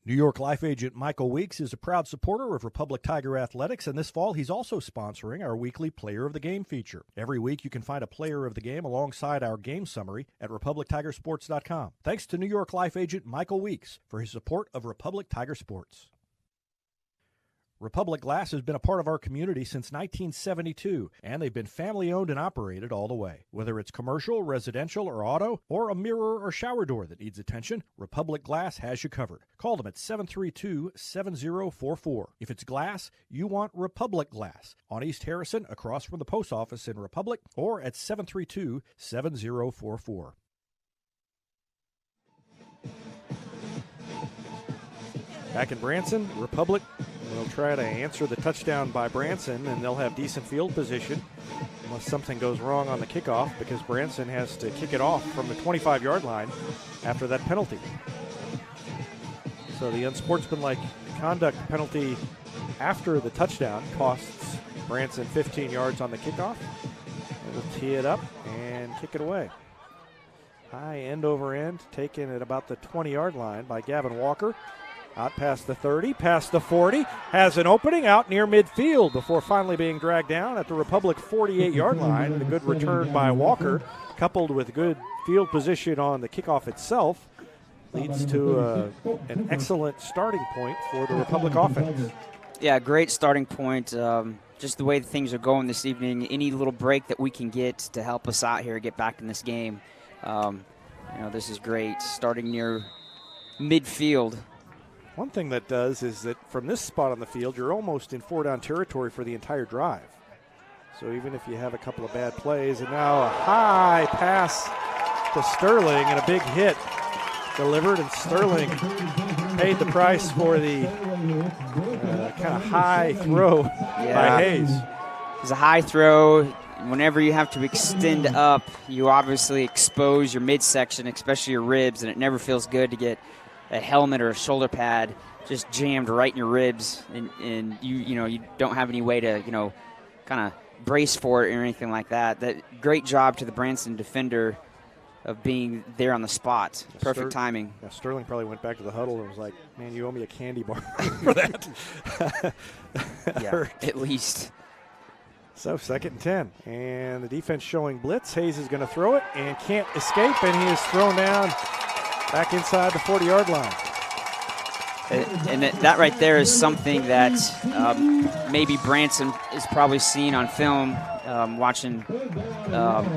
New York Life agent Michael Weeks is a proud supporter of Republic Tiger Athletics, and this fall he's also sponsoring our weekly Player of the Game feature. Every week you can find a Player of the Game alongside our game summary at RepublicTigerSports.com. Thanks to New York Life agent Michael Weeks for his support of Republic Tiger Sports. Republic Glass has been a part of our community since 1972, and they've been family-owned and operated all the way. Whether it's commercial, residential, or auto, or a mirror or shower door that needs attention, Republic Glass has you covered. Call them at 732-7044. If it's glass, you want Republic Glass on East Harrison, across from the post office in Republic, or at 732-7044. Back in Branson, Republic will try to answer the touchdown by Branson, and they'll have decent field position unless something goes wrong on the kickoff, because Branson has to kick it off from the 25-yard line after that penalty. So the unsportsmanlike conduct penalty after the touchdown costs Branson 15 yards on the kickoff. They'll tee it up and kick it away. High end over end, taken at about the 20-yard line by Gavin Walker. Out past the 30, past the 40, has an opening out near midfield before finally being dragged down at the Republic 48-yard line. And a good return by Walker, coupled with good field position on the kickoff itself, leads to an excellent starting point for the Republic offense. Yeah, great starting point. Just the way things are going this evening, any little break that we can get to help us out here get back in this game. This is great, starting near midfield. One thing that does is that from this spot on the field, you're almost in four-down territory for the entire drive. So even if you have a couple of bad plays, and now a high pass to Sterling and a big hit delivered, and Sterling paid the price for the kind of high throw by Hayes. It's a high throw. Whenever you have to extend up, you obviously expose your midsection, especially your ribs, and it never feels good to get a helmet or a shoulder pad just jammed right in your ribs, and you don't have any way to kind of brace for it or anything like that. That great job to the Branson defender of being there on the spot. Perfect timing. Yeah, Sterling probably went back to the huddle and was like, "Man, you owe me a candy bar for that." Yeah, at least. So 2nd and 10, and the defense showing blitz. Hayes is going to throw it and can't escape, and he is thrown down back inside the 40-yard line. And that right there is something that maybe Branson is probably seen on film, watching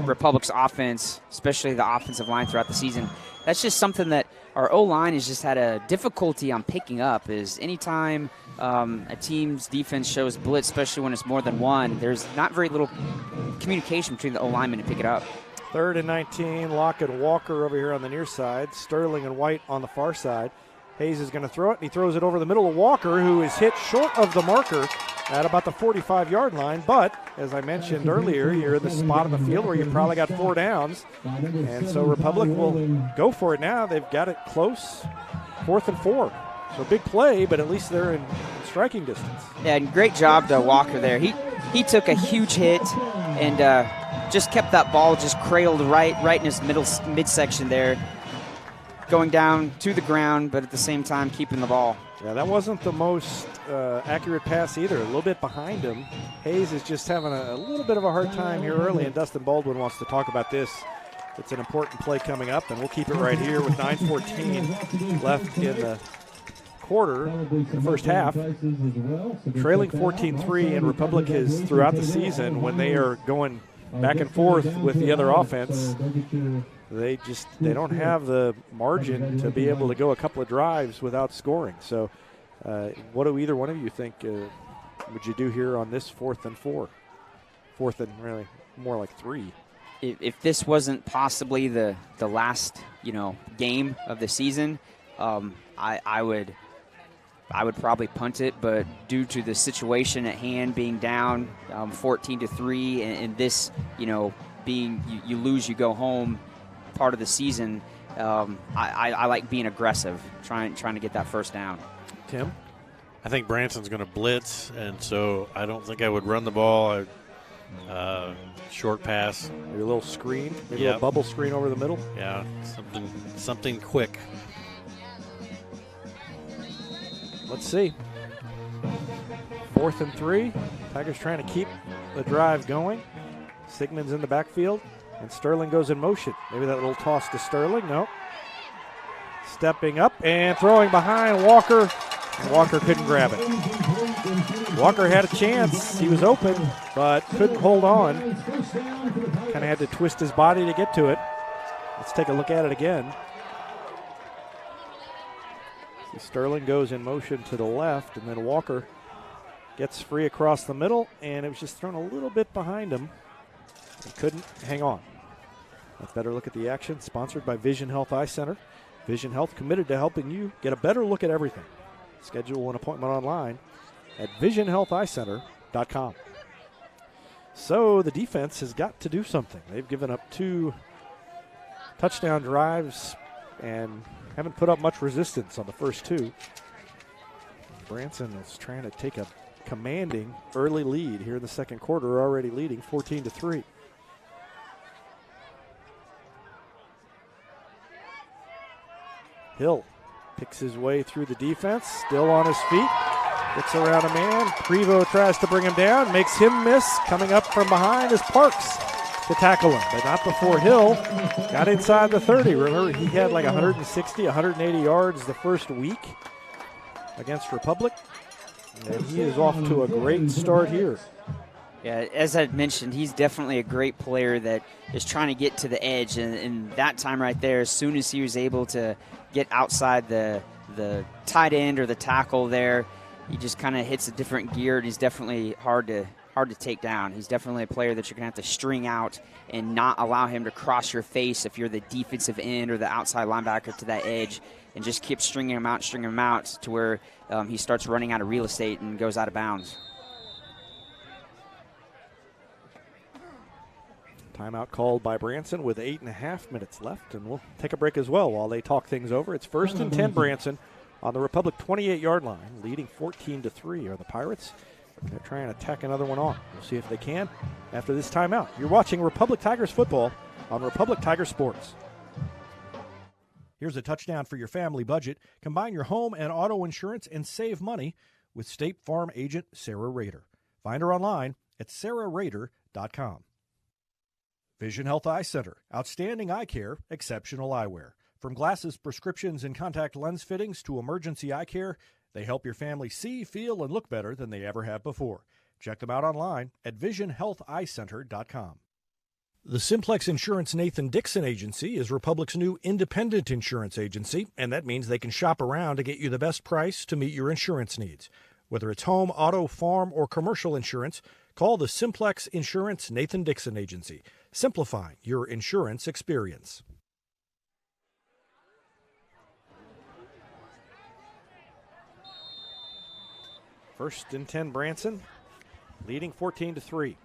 Republic's offense, especially the offensive line throughout the season. That's just something that our O-line has just had a difficulty on picking up, is anytime a team's defense shows blitz, especially when it's more than one, there's not very little communication between the O-linemen to pick it up. 3rd and 19, Locke and Walker over here on the near side, Sterling and White on the far side. Hayes is going to throw it, and he throws it over the middle of Walker, who is hit short of the marker at about the 45-yard line. But, as I mentioned earlier, you're in the spot of the field where you probably got 4 downs. And so Republic will go for it now. They've got it close, 4th and 4. So big play, but at least they're in striking distance. Yeah, and great job to Walker there. He took a huge hit and just kept that ball just cradled right in his midsection there, going down to the ground, but at the same time keeping the ball. Yeah, that wasn't the most accurate pass either. A little bit behind him. Hayes is just having a little bit of a hard time here early, and Dustin Baldwin wants to talk about this. It's an important play coming up, and we'll keep it right here with 9:14 left in the quarter, the first half. Trailing 14-3, and Republic has, throughout the season, when they are going back and forth with the other offense, they don't have the margin to be able to go a couple of drives without scoring. So what do either one of you think would you do here on this 4th and 4? 4th and really more like 3. If this wasn't possibly the last game of the season, I would probably punt it, but due to the situation at hand, being down 14-3, and this being you lose, you go home part of the season, I like being aggressive, trying to get that first down. Tim? I think Branson's going to blitz, and so I don't think I would run the ball. Short pass. Maybe a little screen, maybe a little bubble screen over the middle. Yeah, something quick. Let's see. 4th and 3. Tigers trying to keep the drive going. Sigmund's in the backfield, and Sterling goes in motion. Maybe that little toss to Sterling. No. Stepping up and throwing behind Walker. Walker couldn't grab it. Walker had a chance. He was open, but couldn't hold on. Kind of had to twist his body to get to it. Let's take a look at it again. See, Sterling goes in motion to the left, and then Walker gets free across the middle, and it was just thrown a little bit behind him. He couldn't hang on. A better look at the action, sponsored by Vision Health Eye Center. Vision Health, committed to helping you get a better look at everything. Schedule an appointment online at visionhealtheyecenter.com. So the defense has got to do something. They've given up 2 touchdown drives and haven't put up much resistance on the first 2. Branson is trying to take a commanding early lead here in the second quarter, already leading 14-3. Hill picks his way through the defense, still on his feet, gets around a man. Prevost tries to bring him down, makes him miss. Coming up from behind is Parks to tackle him, but not before Hill got inside the 30. Remember, he had like 160, 180 yards the first week against Republic, and he is off to a great start here. Yeah, as I mentioned, he's definitely a great player that is trying to get to the edge, and that time right there, as soon as he was able to get outside the tight end or the tackle there, he just kind of hits a different gear, and he's definitely hard to hard to take down. He's definitely a player that you're going to have to string out and not allow him to cross your face if you're the defensive end or the outside linebacker to that edge, and just keep stringing him out to where he starts running out of real estate and goes out of bounds. Timeout called by Branson with 8.5 minutes left, and we'll take a break as well while they talk things over. It's 1st and 10 Branson on the Republic 28-yard line, leading 14-3 are the Pirates. They're trying to tack another one on. We'll see if they can after this timeout. You're watching Republic Tigers football on Republic Tiger Sports. Here's a touchdown for your family budget. Combine your home and auto insurance and save money with State Farm agent Sarah Rader. Find her online at sarahrader.com. Vision Health Eye Center. Outstanding eye care, exceptional eyewear. From glasses, prescriptions, and contact lens fittings to emergency eye care, they help your family see, feel, and look better than they ever have before. Check them out online at visionhealtheyecenter.com. The Simplex Insurance Nathan Dixon Agency is Republic's new independent insurance agency, and that means they can shop around to get you the best price to meet your insurance needs. Whether it's home, auto, farm, or commercial insurance, call the Simplex Insurance Nathan Dixon Agency, simplifying your insurance experience. First and 10 Branson, leading 14-3.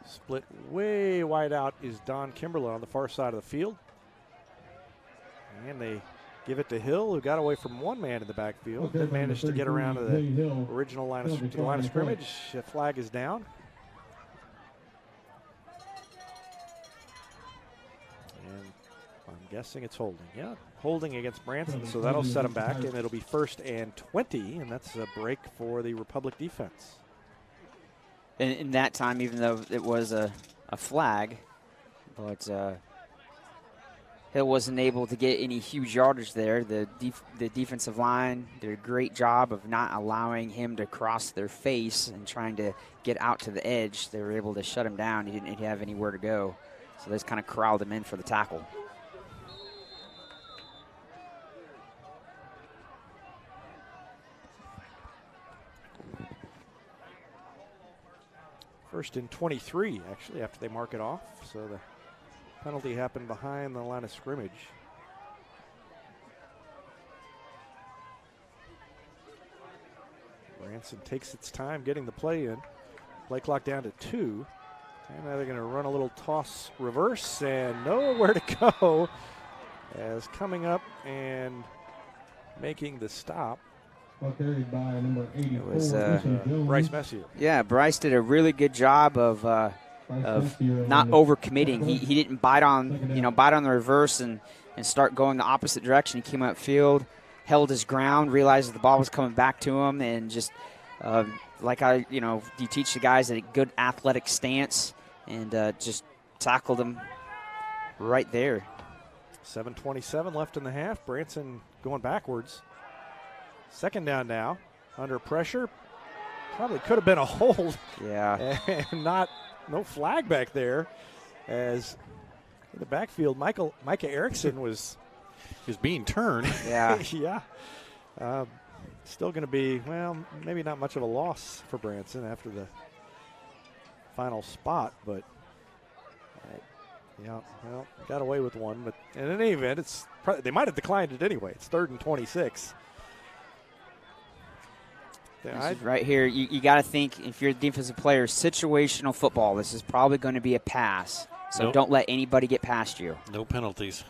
Split way wide out is Don Kimberlin on the far side of the field. And they give it to Hill, who got away from one man in the backfield. Then managed to get around to the original line of scrimmage. The flag is down. And I'm guessing it's holding. Yeah, holding against Branson, so that'll set him back, and it'll be 1st and 20, and that's a break for the Republic defense. And in that time, even though it was a flag, but Hill wasn't able to get any huge yardage there. The defensive line did a great job of not allowing him to cross their face and trying to get out to the edge. They were able to shut him down. He didn't have anywhere to go, so they just kind of corralled him in for the tackle. First and 23, actually, after they mark it off. So the penalty happened behind the line of scrimmage. Branson takes its time getting the play in. Play clock down to 2. And now they're going to run a little toss reverse and nowhere to go. As coming up and making the stop. Carried by number 84, it was Bryce Messier. Yeah, Bryce did a really good job of not overcommitting. He didn't bite on the reverse and start going the opposite direction. He came upfield, held his ground, realized that the ball was coming back to him, and just you teach the guys a good athletic stance, and just tackled him right there. 7:27 left in the half. Branson going backwards. Second down now, under pressure. Probably could have been a hold. Yeah. And no flag back there, as in the backfield, Micah Erickson was being turned. Yeah. Yeah. Still going to be, well, maybe not much of a loss for Branson after the final spot, but got away with one. But in any event, they might have declined it anyway. It's 3rd and 26. Right here, you got to think, if you're a defensive player, situational football. This is probably going to be a pass, so don't let anybody get past you. No penalties.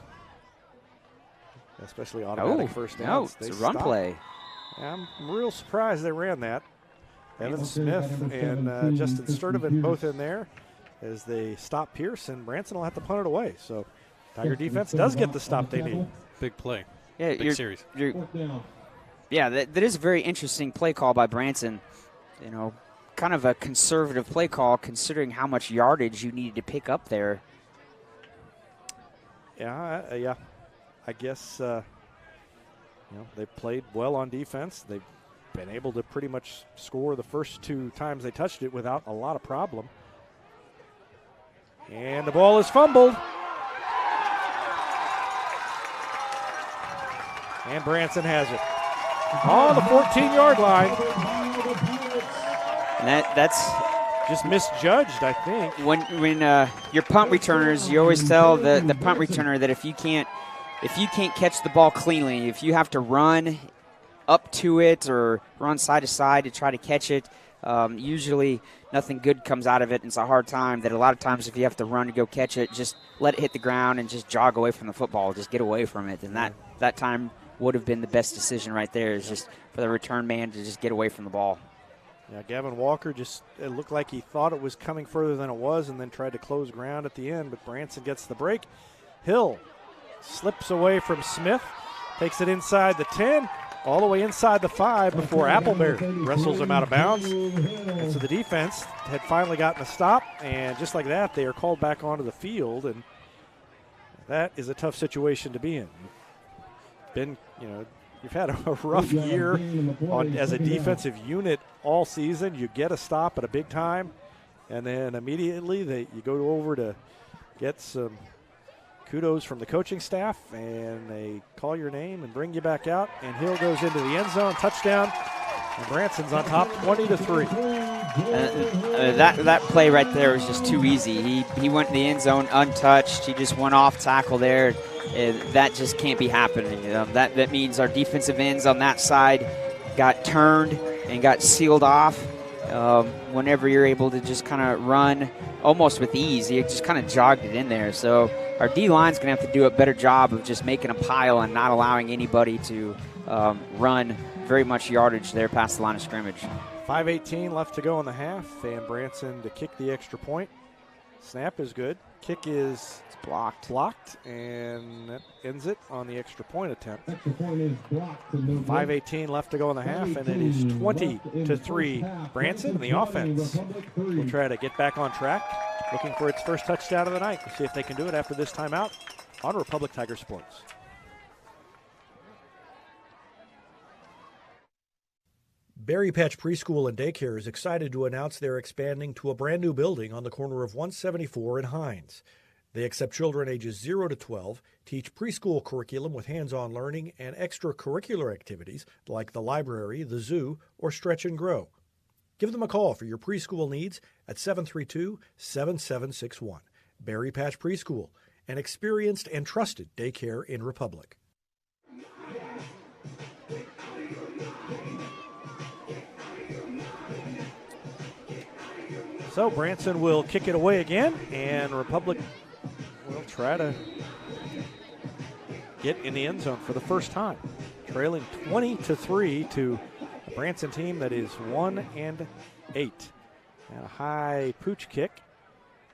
Especially automatic first downs. No, it's a run play. I'm real surprised they ran that. Evan Smith and Justin Sturdivant both in there as they stop Pierce, and Branson will have to punt it away. So Tiger defense does get the stop they need. Big play. Yeah, big series. Yeah, that is a very interesting play call by Branson. Kind of a conservative play call considering how much yardage you needed to pick up there. Yeah. I guess they played well on defense. They've been able to pretty much score the first 2 times they touched it without a lot of problem. And the ball is fumbled. And Branson has it. On the 14-yard line. And that's just misjudged, I think. When your punt returners, you always tell the punt returner that if you can't catch the ball cleanly, if you have to run up to it or run side to side to try to catch it, usually nothing good comes out of it. It's a hard time that a lot of times if you have to run to go catch it, just let it hit the ground and just jog away from the football, just get away from it. And that time would have been the best decision right there, is just for the return man to just get away from the ball. Yeah, Gavin Walker it looked like he thought it was coming further than it was and then tried to close ground at the end, but Branson gets the break. Hill slips away from Smith, takes it inside the 10, all the way inside the 5 before Appleberry wrestles him out of bounds. And so the defense had finally gotten a stop, and just like that, they are called back onto the field, and that is a tough situation to be in. You've had a rough year as a defensive unit all season. You get a stop at a big time, and then immediately you go over to get some kudos from the coaching staff, and they call your name and bring you back out, and Hill goes into the end zone, touchdown, and Branson's on top 20-3. That play right there was just too easy. He went in the end zone untouched. He just went off tackle there. That just can't be happening. That means our defensive ends on that side got turned and got sealed off. Whenever you're able to just kind of run almost with ease, you just kind of jogged it in there. So our D-line's going to have to do a better job of just making a pile and not allowing anybody to run very much yardage there past the line of scrimmage. 5:18 left to go in the half, and Branson to kick the extra point. Snap is good. Kick is blocked, and that ends it on the extra point attempt. 5:18 left to go in the half, and it is 20-3 Branson, and the offense will try to get back on track, looking for its first touchdown of the night. We'll see if they can do it after this timeout on Republic Tiger Sports. Berry Patch Preschool and Daycare is excited to announce they're expanding to a brand new building on the corner of 174 and Hines. They accept children ages 0 to 12, teach preschool curriculum with hands-on learning and extracurricular activities like the library, the zoo, or Stretch and Grow. Give them a call for your preschool needs at 732-7761. Berry Patch Preschool, an experienced and trusted daycare in Republic. So Branson will kick it away again, and Republic will try to get in the end zone for the first time, trailing 20-3 to a Branson team that is 1-8. And a high pooch kick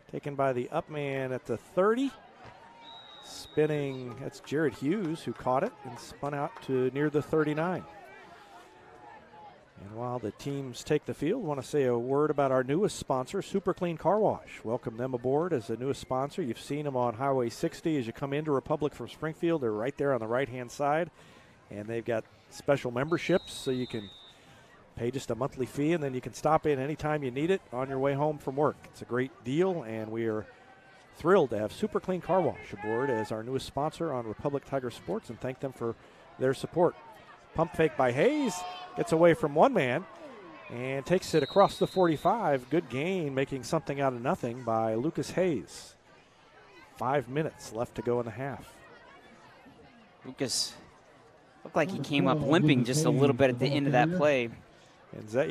taken by the up man at the 30. Spinning, that's Jared Hughes who caught it and spun out to near the 39. And while the teams take the field, I want to say a word about our newest sponsor, Super Clean Car Wash. Welcome them aboard as the newest sponsor. You've seen them on Highway 60 as you come into Republic from Springfield. They're right there on the right-hand side. And they've got special memberships, so you can pay just a monthly fee, and then you can stop in anytime you need it on your way home from work. It's a great deal, and we are thrilled to have Super Clean Car Wash aboard as our newest sponsor on Republic Tiger Sports, and thank them for their support. Pump fake by Hayes. Gets away from one man and takes it across the 45. Good gain, making something out of nothing by Lucas Hayes. 5 minutes left to go in the half. Lucas looked like he came up limping just a little bit at the end of that play. And Zach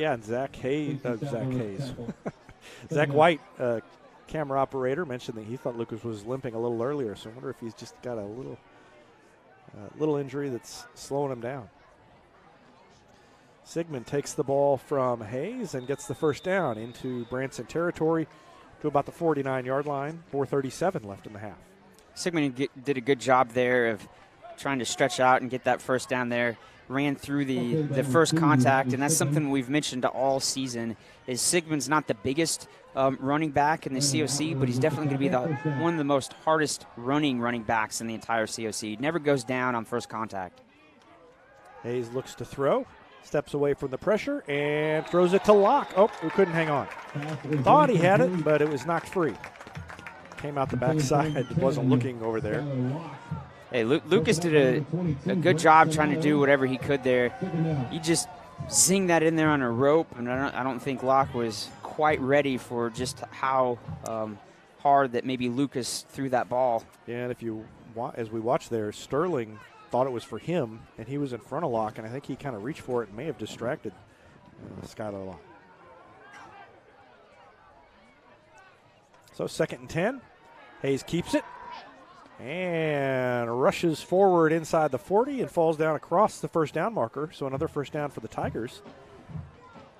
White, camera operator, mentioned that he thought Lucas was limping a little earlier. So I wonder if he's just got a little injury that's slowing him down. Sigmund takes the ball from Hayes and gets the first down into Branson territory to about the 49-yard line. 4:37 left in the half. Sigmund did a good job there of trying to stretch out and get that first down there. Ran through the first contact, and that's something we've mentioned all season, is Sigmund's not the biggest running back in the COC, but he's definitely going to be one of the most hardest running backs in the entire COC. He never goes down on first contact. Hayes looks to throw. Steps away from the pressure and throws it to Locke. Oh, we couldn't hang on. Thought he had it, but it was knocked free. Came out the backside. Wasn't looking over there. Hey, Lucas did a good job trying to do whatever he could there. zing that in there on a rope, and I don't think Locke was quite ready for just how hard that maybe Lucas threw that ball. Yeah, and as we watch there, Sterling thought it was for him, and he was in front of Locke, and I think he kind of reached for it and may have distracted Skylar Locke. So 2nd and 10. Hayes keeps it and rushes forward inside the 40 and falls down across the first down marker. So another first down for the Tigers.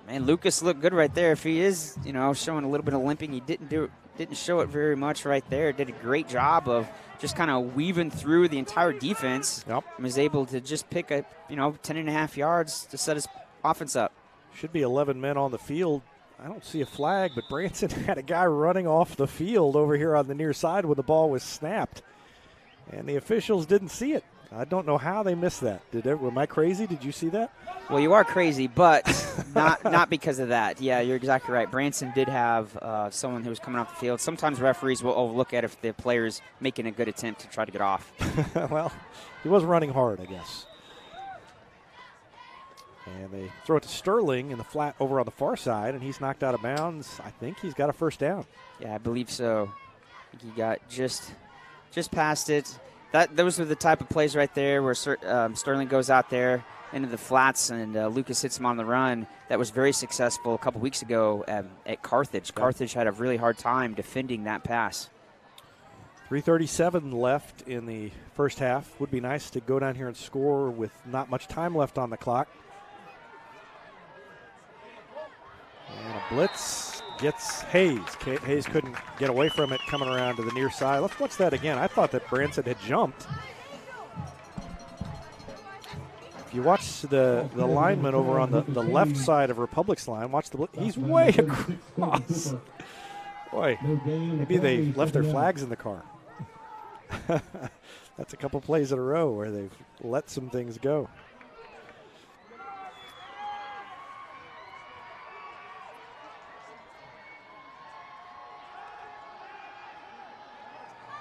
Man, Lucas looked good right there. If he is, showing a little bit of limping, he didn't show it very much right there. Did a great job of just kind of weaving through the entire defense. Yep. And was able to just pick up, 10.5 yards to set his offense up. Should be 11 men on the field. I don't see a flag, but Branson had a guy running off the field over here on the near side when the ball was snapped. And the officials didn't see it. I don't know how they missed that. Am I crazy? Did you see that? Well, you are crazy, but not because of that. Yeah, you're exactly right. Branson did have someone who was coming off the field. Sometimes referees will overlook it if the player's making a good attempt to try to get off. Well, he was running hard, I guess. And they throw it to Sterling in the flat over on the far side, and he's knocked out of bounds. I think he's got a first down. Yeah, I believe so. I think he got just past it. Those are the type of plays right there where Sterling goes out there into the flats and Lucas hits him on the run. That was very successful a couple weeks ago at Carthage. Yep. Carthage had a really hard time defending that pass. 3:37 left in the first half. Would be nice to go down here and score with not much time left on the clock. And a blitz gets Hayes. Hayes couldn't get away from it coming around to the near side. Let's watch that again. I thought that Branson had jumped. If you watch the lineman over on the left side of Republic's line, watch the blitz. He's way across. Boy, maybe they left their flags in the car. That's a couple plays in a row where they've let some things go.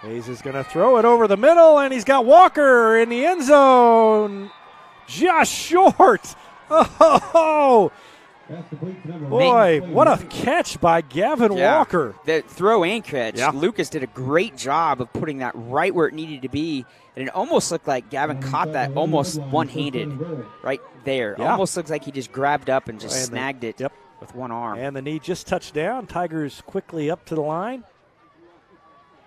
Hayes is going to throw it over the middle, and he's got Walker in the end zone. Just short. Oh, boy, what a catch by Gavin Walker. The throw and catch. Yeah. Lucas did a great job of putting that right where it needed to be, and it almost looked like Gavin caught that almost one-handed right there. Yeah. Almost looks like he just grabbed up and just snagged it with one arm. And the knee just touched down. Tigers quickly up to the line.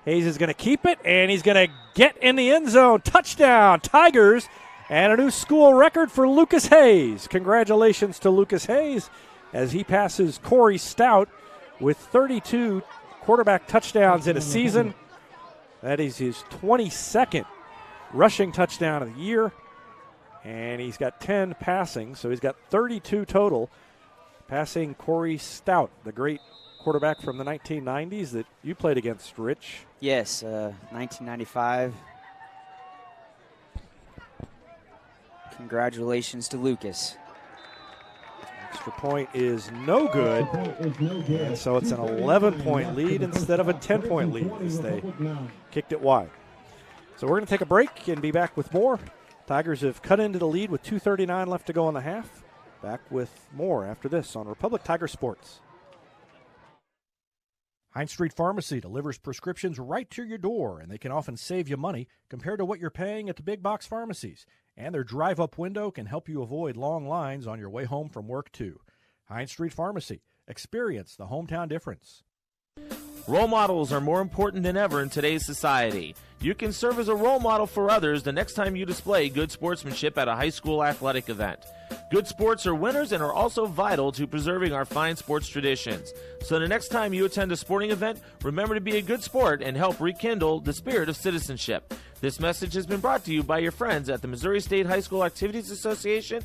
Hayes is going to keep it, and he's going to get in the end zone. Touchdown, Tigers, and a new school record for Lucas Hayes. Congratulations to Lucas Hayes as he passes Corey Stout with 32 quarterback touchdowns in a season. That is his 22nd rushing touchdown of the year, and he's got 10 passing, so he's got 32 total, passing Corey Stout, the great quarterback from the 1990s that you played against, Rich. Yes, 1995. Congratulations to Lucas. Extra point is no good, and so it's an 11-point lead instead of a 10-point lead as they kicked it wide. So we're going to take a break and be back with more. Tigers have cut into the lead with 2:39 left to go in the half. Back with more after this on Republic Tiger Sports. Heinz Street Pharmacy delivers prescriptions right to your door, and they can often save you money compared to what you're paying at the big box pharmacies. And their drive-up window can help you avoid long lines on your way home from work, too. Heinz Street Pharmacy. Experience the hometown difference. Role models are more important than ever in today's society. You can serve as a role model for others the next time you display good sportsmanship at a high school athletic event. Good sports are winners and are also vital to preserving our fine sports traditions. So the next time you attend a sporting event, remember to be a good sport and help rekindle the spirit of citizenship. This message has been brought to you by your friends at the Missouri State High School Activities Association.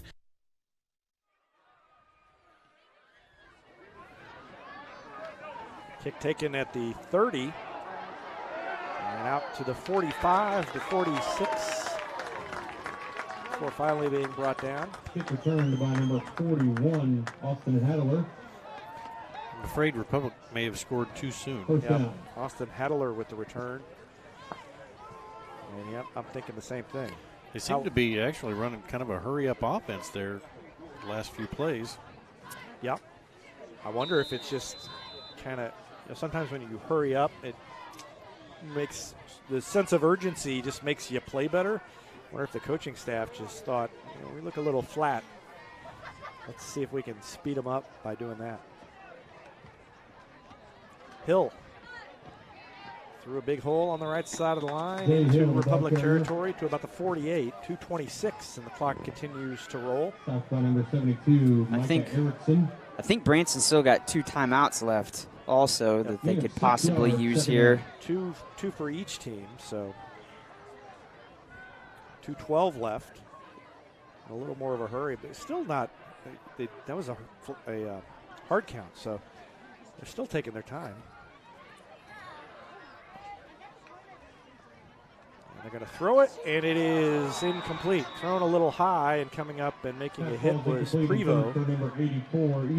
Kick taken at the 30 and out to the 45, the 46 before finally being brought down. Kick returned by number 41, Austin Hadler. I'm afraid Republic may have scored too soon. Yep. Austin Hadler with the return. And yep, I'm thinking the same thing. They seem to be actually running kind of a hurry-up offense there. last few plays. Yep. I wonder if it's just kind of, sometimes when you hurry up, it makes the sense of urgency just makes you play better. I wonder if the coaching staff just thought, we look a little flat. Let's see if we can speed them up by doing that. Hill through a big hole on the right side of the line into Republic territory to about the 48, 2:26, and the clock continues to roll. Number 72, I think Branson still got 2 timeouts left also that they could possibly use here. Two for each team, so 2:12 left. A little more of a hurry, but still not. That was a hard count, so they're still taking their time. And they're going to throw it, and it is incomplete. Thrown a little high, and coming up and making a hit was Prevost.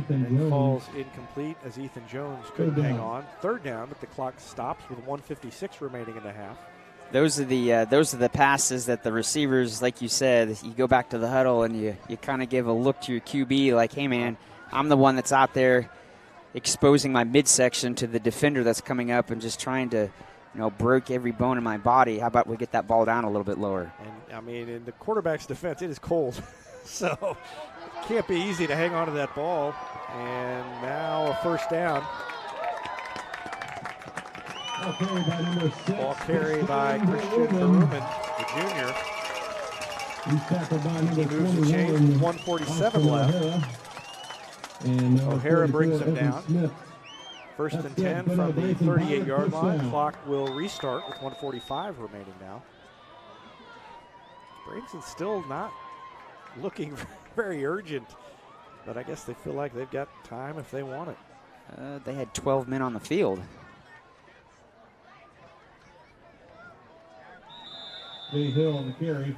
And falls incomplete as Ethan Jones couldn't hang on. Third down, but the clock stops with 1:56 remaining in the half. Those are the passes that the receivers, like you said, you go back to the huddle and you kind of give a look to your QB like, hey, man, I'm the one that's out there exposing my midsection to the defender that's coming up and just trying to, break every bone in my body. How about we get that ball down a little bit lower? And, I mean, in the quarterback's defense, it is cold. So it can't be easy to hang on to that ball. And now a first down. Ball carry by Christian Karuman, the junior. He moves the chain with 1:47 left. O'Hara brings him down. First and 10 from the 38-yard line. Clock will restart with 1:45 remaining now. Branson's still not looking very urgent, but I guess they feel like they've got time if they want it. They had 12 men on the field. Hill on the carry.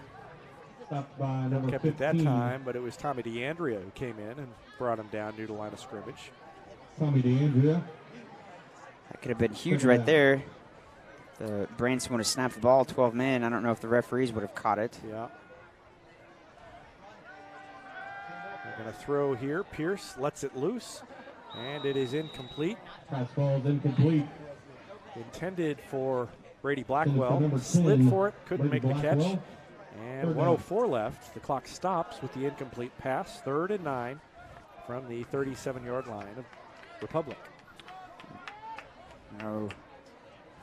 Stopped by number 15. Kept it that time, but it was Tommy DeAndrea who came in and brought him down near the line of scrimmage. Tommy DeAndrea. That could have been huge right there. The Branson would have snapped the ball, 12 men. I don't know if the referees would have caught it. Yeah. They're going to throw here. Pierce lets it loose, and it is incomplete. Pass ball is incomplete. Intended for Brady Blackwell, slid for it, couldn't make the catch. And 1:04 left. The clock stops with the incomplete pass. 3rd and 9 from the 37-yard line of Republic.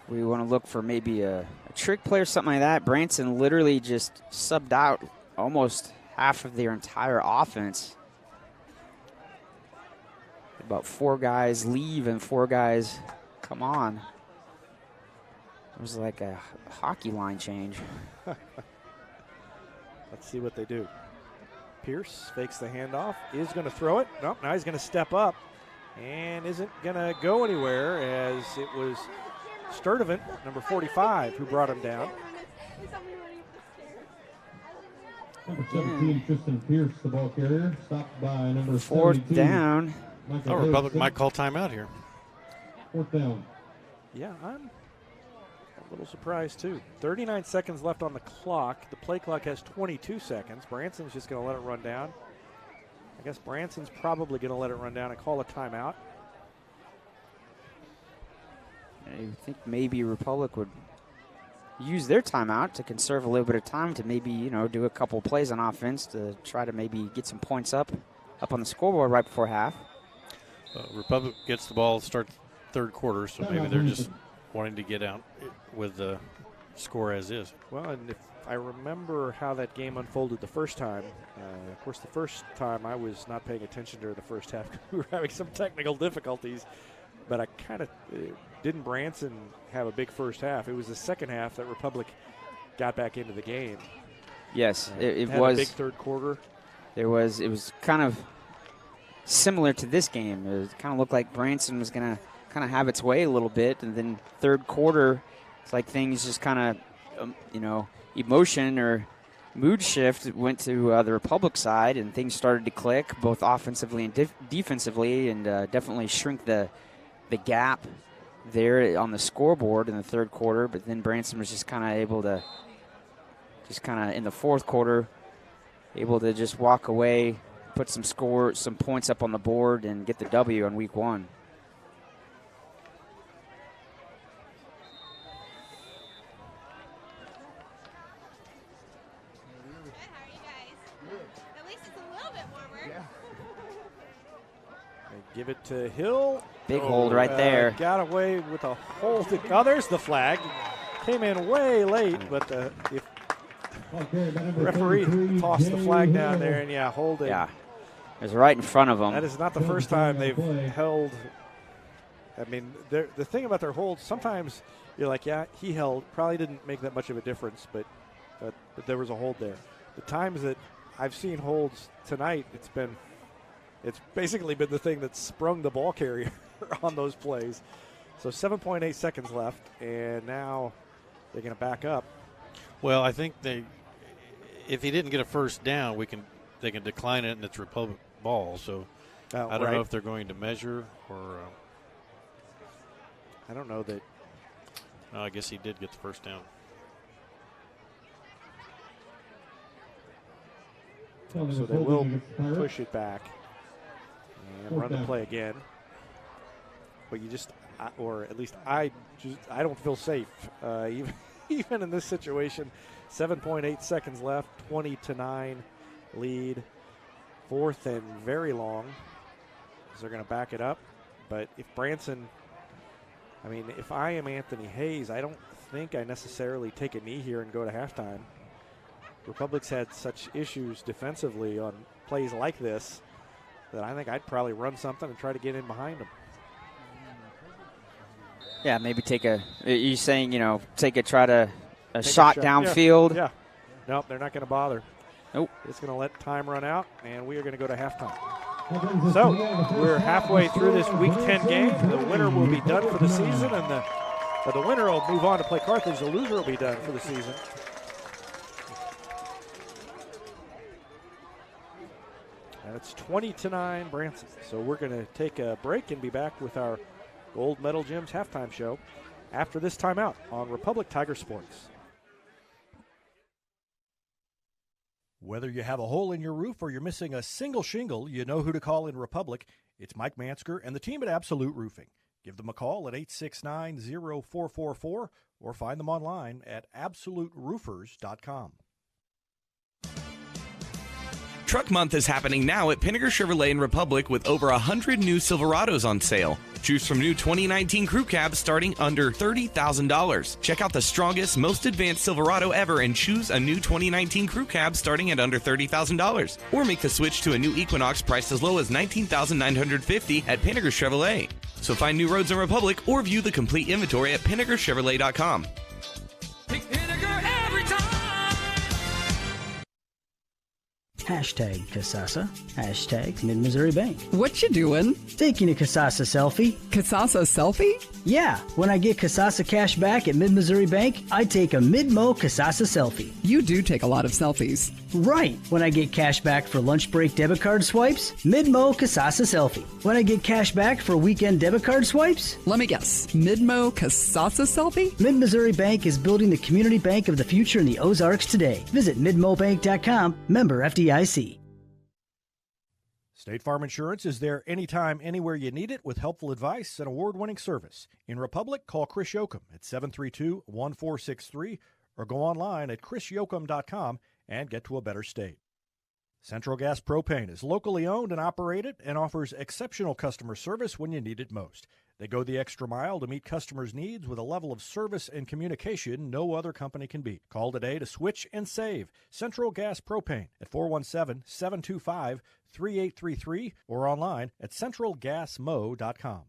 We want to look for maybe a trick play or something like that. Branson literally just subbed out almost half of their entire offense. About 4 guys leave and 4 guys come on. It was like a hockey line change. Let's see what they do. Pierce fakes the handoff, is going to throw it. Nope, now he's going to step up and isn't going to go anywhere as it was Sturdivant, number 45, who brought him down. Number 17, Tristan Pierce, the ball carrier, stopped by number 4th down. Republic might call timeout here. 4th down. Yeah, I'm a little surprised too. 39 seconds left on the clock. The play clock has 22 seconds. Branson's just going to let it run down. I guess Branson's probably going to let it run down and call a timeout. I think maybe Republic would use their timeout to conserve a little bit of time to maybe, do a couple plays on offense to try to maybe get some points up on the scoreboard right before half. Republic gets the ball, starts 3rd quarter, so maybe they're just wanting to get out with the score as is. Well, and if I remember how that game unfolded the first time, of course, the first time I was not paying attention during the first half. We were having some technical difficulties, but I kind of didn't Branson have a big first half. It was the second half that Republic got back into the game. Yes, it had was a big 3rd quarter. It was kind of similar to this game. It kind of looked like Branson was going to kind of have its way a little bit, and then 3rd quarter, it's like things just kind of, emotion or mood shift went to the Republic side, and things started to click both offensively and defensively, and definitely shrink the gap there on the scoreboard in the 3rd quarter. But then Branson was just kind of able to, in the 4th quarter, able to just walk away put some points up on the board and get the W on week 1. Give it to Hill. Big hold right there. Got away with a hold. Oh, there's the flag. Came in way late, but the referee tossed the flag down there, and hold it. Yeah, it was right in front of them. That is not the first time they've held. I mean, the thing about their holds, sometimes you're like, yeah, he held. Probably didn't make that much of a difference, but there was a hold there. The times that I've seen holds tonight, it's basically been the thing that sprung the ball carrier on those plays. So 7.8 seconds left, and now they're going to back up. Well, I think if he didn't get a first down, they can decline it, and it's Republic ball. So I don't know if they're going to measure or. I don't know that. No, I guess he did get the first down. So they will push it back and run the play again. But or at least I don't feel safe, even in this situation. 7.8 seconds left, 20-9 lead. 4th and very long. So they're going to back it up. But if Branson, if I am Anthony Hayes, I don't think I necessarily take a knee here and go to halftime. Republic's had such issues defensively on plays like this that I think I'd probably run something and try to get in behind them. Yeah, maybe take a shot downfield. Yeah. Nope, they're not going to bother. Nope. It's going to let time run out, and we are going to go to halftime. So we're halfway through this Week 10 game. The winner will be done for the season, and the winner will move on to play Carthage. The loser will be done for the season. And it's 20-9 Branson. So we're going to take a break and be back with our Gold Medal Gyms halftime show after this timeout on Republic Tiger Sports. Whether you have a hole in your roof or you're missing a single shingle, you know who to call in Republic. It's Mike Mansker and the team at Absolute Roofing. Give them a call at 869-0444 or find them online at absoluteroofers.com. Truck Month is happening now at Pinnaker Chevrolet in Republic with over 100 new Silverados on sale. Choose from new 2019 crew cabs starting under $30,000. Check out the strongest, most advanced Silverado ever and choose a new 2019 crew cab starting at under $30,000. Or make the switch to a new Equinox priced as low as $19,950 at Pinnaker Chevrolet. So find new roads in Republic or view the complete inventory at PinnakerChevrolet.com. Pick Pinnaker every time. Hashtag Kasasa. Hashtag Mid-Missouri Bank. What you doing? Taking a Kasasa selfie. Kasasa selfie? Yeah. When I get Kasasa cash back at Mid-Missouri Bank, I take a Mid-Mo Kasasa selfie. You do take a lot of selfies. Right. When I get cash back for lunch break debit card swipes, Mid-Mo Kasasa selfie. When I get cash back for weekend debit card swipes. Let me guess. Mid-Mo Kasasa selfie? Mid-Missouri Bank is building the community bank of the future in the Ozarks today. Visit midmobank.com, member FDIC. State Farm Insurance is there anytime, anywhere you need it with helpful advice and award-winning service. In Republic, call Chris Yoakum at 732-1463 or go online at chrisyoakum.com and get to a better state. Central Gas Propane is locally owned and operated and offers exceptional customer service when you need it most. They go the extra mile to meet customers' needs with a level of service and communication no other company can beat. Call today to switch and save. Central Gas Propane at 417-725-3833 or online at centralgasmo.com.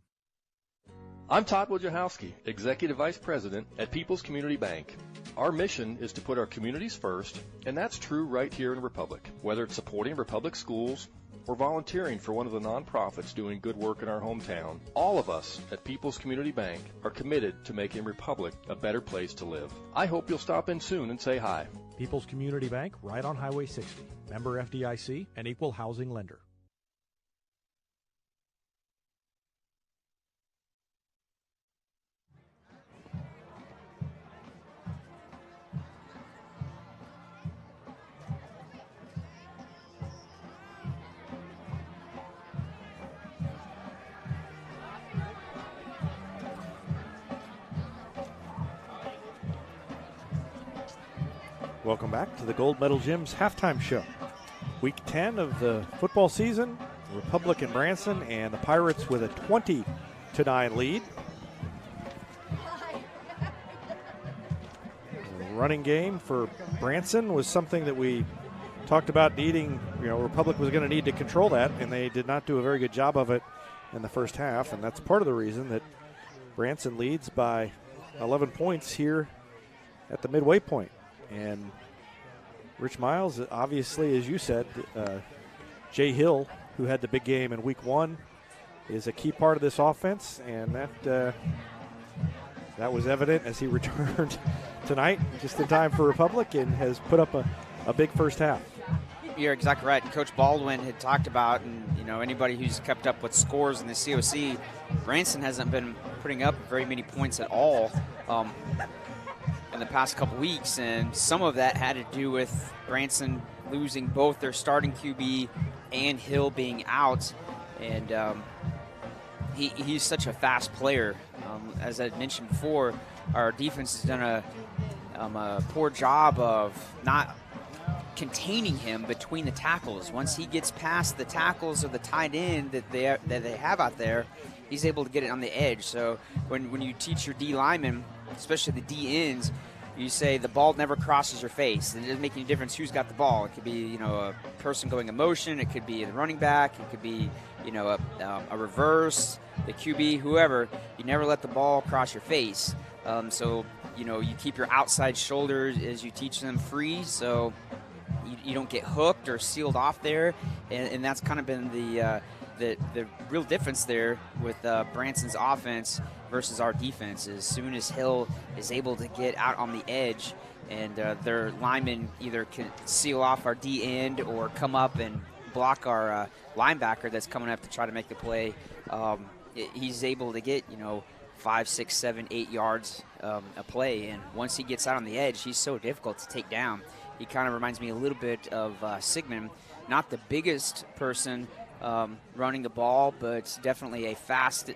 I'm Todd Wojciechowski, Executive Vice President at People's Community Bank. Our mission is to put our communities first, and that's true right here in Republic. Whether it's supporting Republic schools or volunteering for one of the nonprofits doing good work in our hometown, all of us at People's Community Bank are committed to making Republic a better place to live. I hope you'll stop in soon and say hi. People's Community Bank, right on Highway 60. Member FDIC, an equal housing lender. Welcome back to the Gold Medal Gym's halftime show. Week 10 of the football season, Republic and Branson, and the Pirates with a 20-9 lead. The running game for Branson was something that we talked about needing. Republic was going to need to control that, and they did not do a very good job of it in the first half, and that's part of the reason that Branson leads by 11 points here at the midway point. And Rich Miles, obviously, as you said, Jay Hill, who had the big game in week 1, is a key part of this offense, and that was evident as he returned tonight, just in time for Republic, and has put up a big first half. You're exactly right. Coach Baldwin had talked about, and anybody who's kept up with scores in the COC, Branson hasn't been putting up very many points at all in the past couple weeks, and some of that had to do with Branson losing both their starting QB and Hill being out, and he's such a fast player. As I mentioned before, our defense has done a poor job of not containing him between the tackles. Once he gets past the tackles or the tight end that they have out there, he's able to get it on the edge. So when you teach your D linemen, especially the D ends, you say the ball never crosses your face. It doesn't make any difference who's got the ball. It could be a person going in motion. It could be the running back. It could be a reverse, the QB, whoever. You never let the ball cross your face. So you keep your outside shoulders as you teach them free, so you don't get hooked or sealed off there. And that's kind of been the real difference there with Branson's offense versus our defense. As soon as Hill is able to get out on the edge and their linemen either can seal off our D end or come up and block our linebacker that's coming up to try to make the play, he's able to get 5, 6, 7, 8 yards a play. And once he gets out on the edge, he's so difficult to take down. He kind of reminds me a little bit of Sigmund, not the biggest person running the ball, but definitely a fast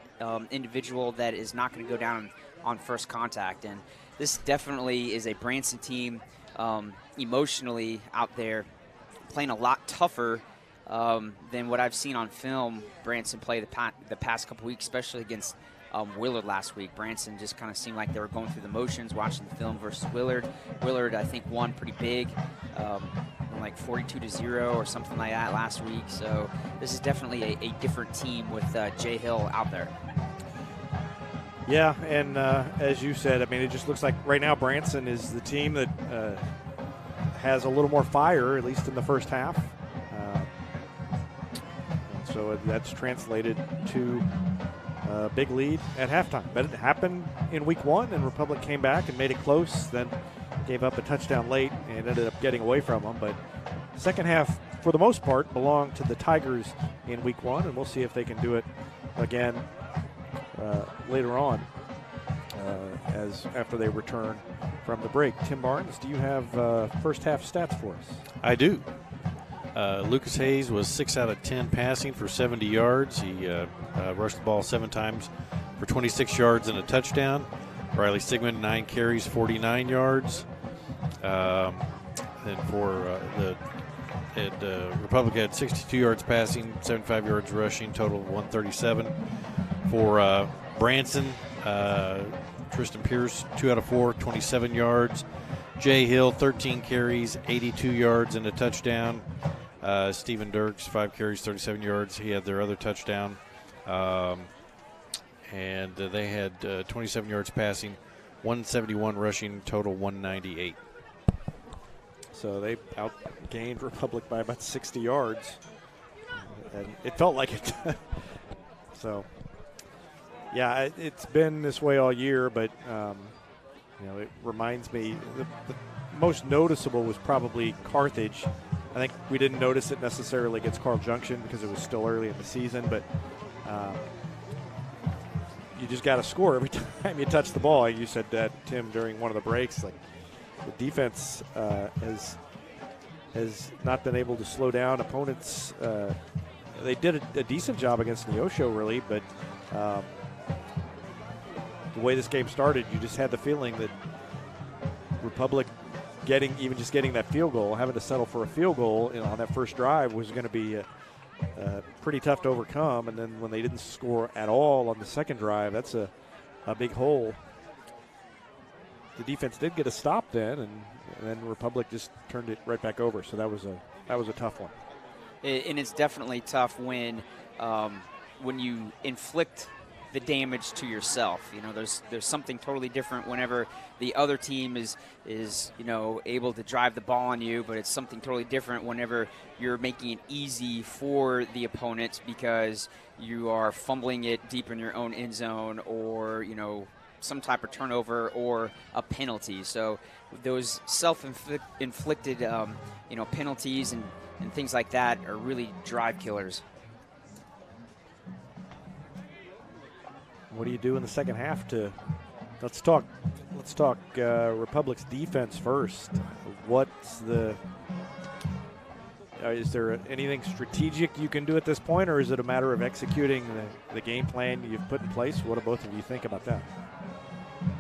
individual that is not going to go down on first contact. And this definitely is a Branson team emotionally out there playing a lot tougher than what I've seen on film Branson play the past couple weeks, especially against Willard last week. Branson just kind of seemed like they were going through the motions watching the film versus Willard. Willard, I think, won pretty big, like 42-0 or something like that last week. So this is definitely a different team with Jay Hill out there. Yeah, and as you said, it just looks like right now Branson is the team that has a little more fire, at least in the first half. And so that's translated to a big lead at halftime. But it happened in week 1, and Republic came back and made it close, then gave up a touchdown late and ended up getting away from them. But second half, for the most part, belonged to the Tigers in week 1, and we'll see if they can do it again later on as after they return from the break. Tim Barnes, do you have first half stats for us? I do. Lucas Hayes was 6 out of 10 passing for 70 yards. He rushed the ball 7 times for 26 yards and a touchdown. Riley Sigmund, 9 carries, 49 yards. And for the Republic had 62 yards passing, 75 yards rushing, total of 137. For Branson, Tristan Pierce, 2 out of 4, 27 yards. Jay Hill, 13 carries, 82 yards and a touchdown. Steven Dirks, 5 carries, 37 yards. He had their other touchdown. And they had 27 yards passing, 171 rushing, total 198. So they outgained Republic by about 60 yards. And it felt like it. So, yeah, it's been this way all year, but, it reminds me, the most noticeable was probably Carthage. I think we didn't notice it necessarily against Carl Junction because it was still early in the season, but you just got to score every time you touch the ball. You said that, Tim, during one of the breaks. Like, the defense has not been able to slow down opponents. They did a decent job against Neosho, really, but the way this game started, you just had the feeling that Republic getting that field goal, having to settle for a field goal on that first drive was going to be pretty tough to overcome. And then when they didn't score at all on the second drive, that's a big hole. The defense did get a stop then, and then Republic just turned it right back over. So that was a tough one. And it's definitely tough when you inflict the damage to yourself. There's something totally different whenever the other team is able to drive the ball on you, but it's something totally different whenever you're making it easy for the opponent because you are fumbling it deep in your own end zone, or some type of turnover or a penalty. So those self-inflicted penalties and things like that are really drive killers. What do you do in the second half let's talk Republic's defense first. Is there anything strategic you can do at this point, or is it a matter of executing the game plan you've put in place? What do both of you think about that?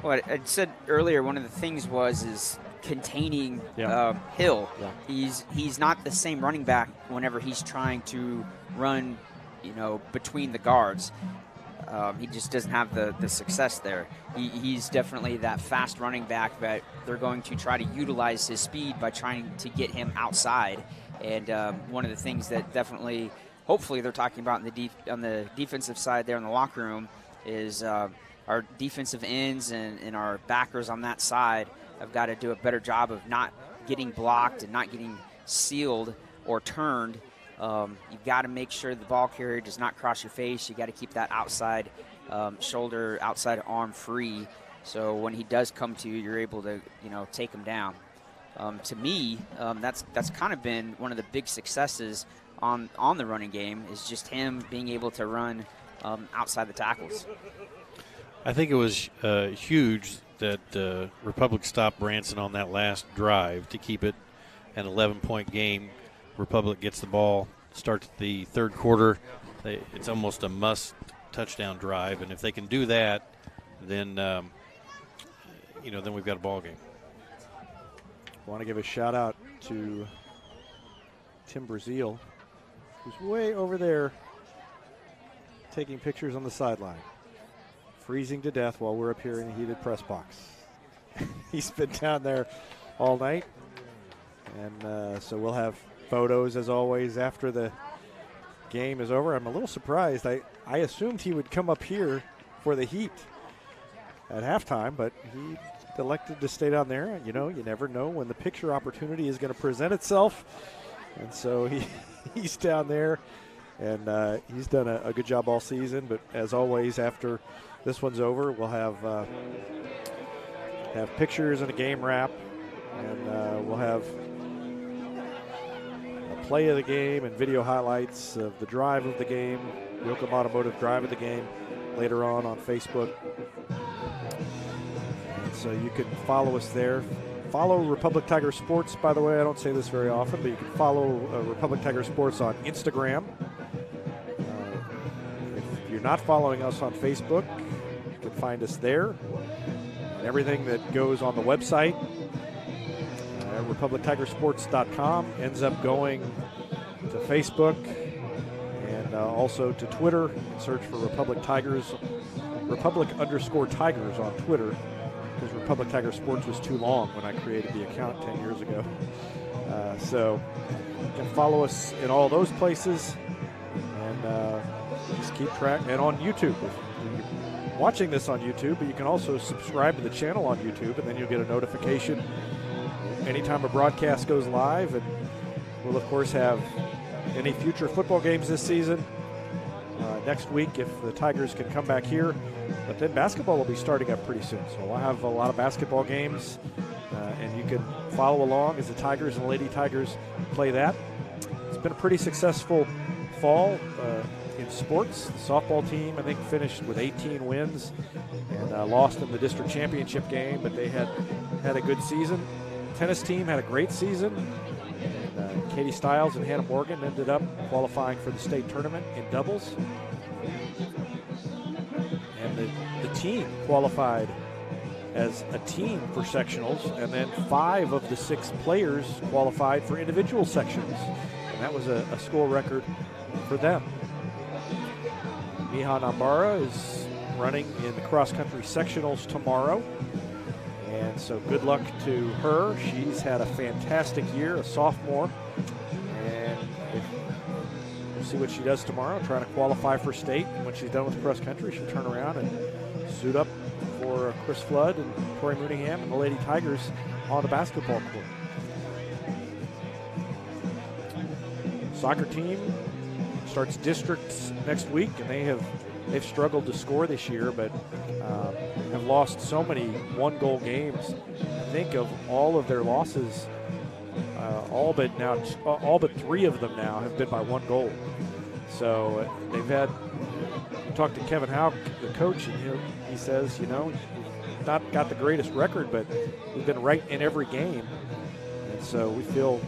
Well, I said earlier, one of the things is containing Hill. Yeah. He's not the same running back whenever he's trying to run, between the guards. He just doesn't have the success there. He's definitely that fast running back that they're going to try to utilize his speed by trying to get him outside. And one of the things that definitely, hopefully, they're talking about on the defensive side there in the locker room is our defensive ends and our backers on that side have got to do a better job of not getting blocked and not getting sealed or turned. You've got to make sure the ball carrier does not cross your face. You got to keep that outside shoulder, outside arm free. So when he does come to you, you're able to, take him down. To me, that's kind of been one of the big successes on the running game, is just him being able to run outside the tackles. I think it was huge that Republic stopped Branson on that last drive to keep it an 11-point game. Republic gets the ball, starts the third quarter. It's almost a must touchdown drive, and if they can do that, then then we've got a ball game. I want to give a shout out to Tim Brazil, who's way over there taking pictures on the sideline, freezing to death while we're up here in a heated press box. He's been down there all night, and so we'll have photos, as always, after the game is over. I'm a little surprised. I assumed he would come up here for the Heat at halftime, but he elected to stay down there. You never know when the picture opportunity is going to present itself, and so he's down there, and he's done a good job all season. But as always, after this one's over, we'll have pictures and a game wrap, and we'll have play of the game and video highlights of the drive of the game, Yoakum Automotive drive of the game, later on Facebook. And so you can follow us there. Follow Republic Tiger Sports, by the way. I don't say this very often, but you can follow Republic Tiger Sports on Instagram. If you're not following us on Facebook, you can find us there. And everything that goes on the website, RepublicTigerSports.com, ends up going to Facebook and also to Twitter. Search for Republic Tigers, Republic_Tigers on Twitter, because Republic Tiger Sports was too long when I created the account 10 years ago. So you can follow us in all those places, and just keep track. And on YouTube, if you're watching this on YouTube, but you can also subscribe to the channel on YouTube, and then you'll get a notification anytime a broadcast goes live. And we'll, of course, have any future football games this season next week if the Tigers can come back here. But then basketball will be starting up pretty soon. So we'll have a lot of basketball games, and you can follow along as the Tigers and Lady Tigers play that. It's been a pretty successful fall in sports. The softball team, I think, finished with 18 wins and lost in the district championship game, but they had a good season. Tennis team had a great season. And, Katie Stiles and Hannah Morgan ended up qualifying for the state tournament in doubles. And the team qualified as a team for sectionals, and then 5 of the 6 players qualified for individual sections. And that was a school record for them. Miha Nambara is running in the cross-country sectionals tomorrow. And so good luck to her. She's had a fantastic year, a sophomore. And we'll see what she does tomorrow, trying to qualify for state. And when she's done with cross-country, she'll turn around and suit up for Chris Flood and Tori Mooneyham and the Lady Tigers on the basketball court. Soccer team starts districts next week, and they've struggled to score this year, but have lost so many one-goal games. I think of all of their losses, all but 3 of them now have been by 1 goal. So they've had. I talked to Kevin Howe, the coach, and he says, we've not got the greatest record, but we've been right in every game, and so we feel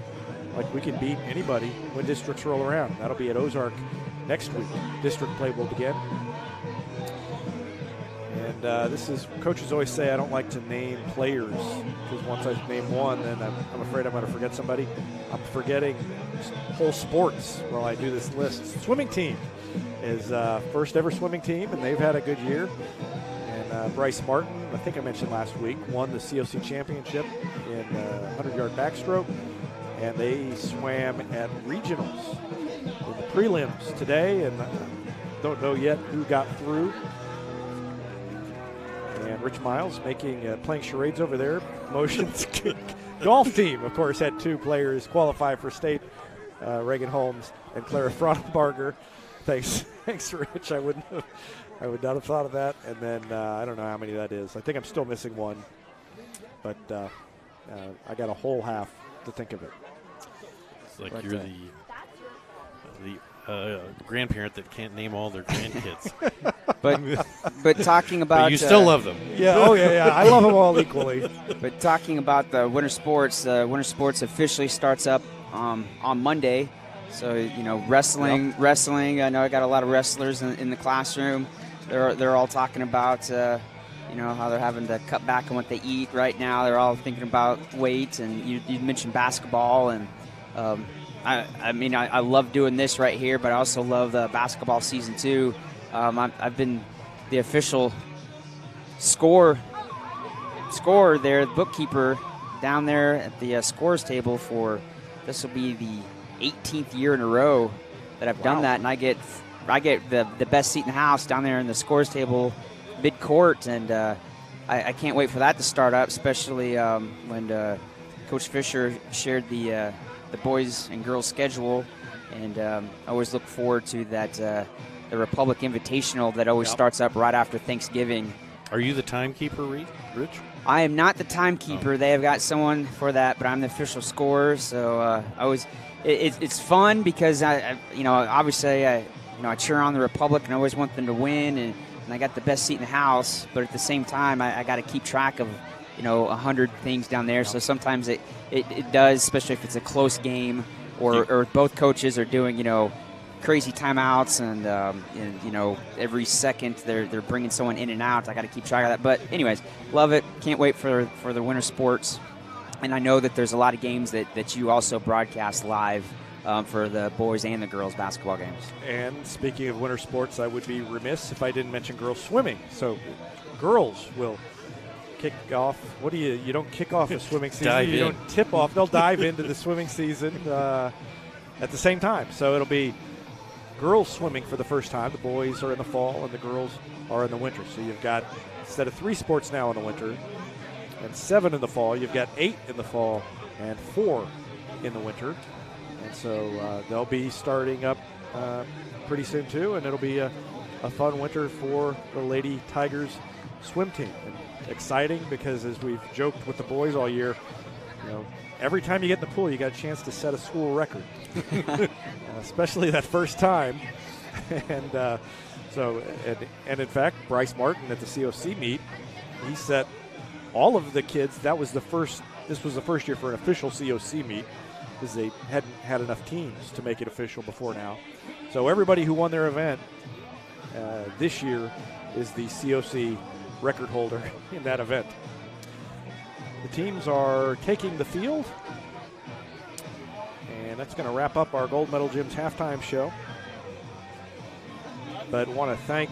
like we can beat anybody when districts roll around. That'll be at Ozark next week. District play will begin. And coaches always say I don't like to name players, because once I name one, then I'm afraid I'm going to forget somebody. I'm forgetting whole sports while I do this list. Swimming team is first ever swimming team, and they've had a good year. And Bryce Martin, I think I mentioned last week, won the COC championship in 100-yard backstroke, and they swam at regionals in the prelims today, and don't know yet who got through. And Rich Miles playing charades over there. Motions. Golf team, of course, had 2 players qualify for state, Reagan Holmes and Clara Frauenbarger. Thanks, Rich. I would not have thought of that. And then I don't know how many that is. I think I'm still missing one, but I got a whole half to think of it. It's like you're the grandparent that can't name all their grandkids. but talking about, but you still love them. Yeah. Oh yeah. I love them all equally. But talking about the winter sports officially starts up on Monday. So wrestling. I know I got a lot of wrestlers in the classroom. They're all talking about how they're having to cut back on what they eat right now. They're all thinking about weight, and you mentioned basketball, and I love doing this right here, but I also love the basketball season too. I've been the official score there, the bookkeeper down there at the scores table for this will be the 18th year in a row that I've done that, and I get the best seat in the house down there in the scores table mid-court, and I can't wait for that to start up, especially when Coach Fisher shared the boys and girls schedule, and I always look forward to that the Republic Invitational that always starts up right after Thanksgiving. Are you the timekeeper, Rich? I am not the timekeeper. They have got someone for that, but I'm the official scorer. So it's fun because obviously I cheer on the Republic and I always want them to win, and I got the best seat in the house. But at the same time, I got to keep track of 100 things down there. So sometimes it does, especially if it's a close game or both coaches are doing crazy timeouts and every second they're bringing someone in and out. I got to keep track of that. But anyways, love it. Can't wait for the winter sports. And I know that there's a lot of games that you also broadcast live for the boys and the girls basketball games. And speaking of winter sports, I would be remiss if I didn't mention girls swimming. So girls will kick off. What do you don't kick off a swimming season. You don't tip off. They'll dive into the swimming season at the same time. So it'll be girls swimming for the first time. The boys are in the fall and the girls are in the winter. So you've got, instead of 3 sports now in the winter and 7 in the fall, you've got 8 in the fall and 4 in the winter. And so they'll be starting up pretty soon too, and it'll be a fun winter for the Lady Tigers swim team. And exciting because, as we've joked with the boys all year, every time you get in the pool, you got a chance to set a school record, especially that first time. And and in fact, Bryce Martin at the COC meet, he set all of the kids. This was the first year for an official COC meet, because they hadn't had enough teams to make it official before now. So everybody who won their event this year is the COC record holder in that event. The teams are taking the field. And that's going to wrap up our Gold Medal Gyms halftime show. But want to thank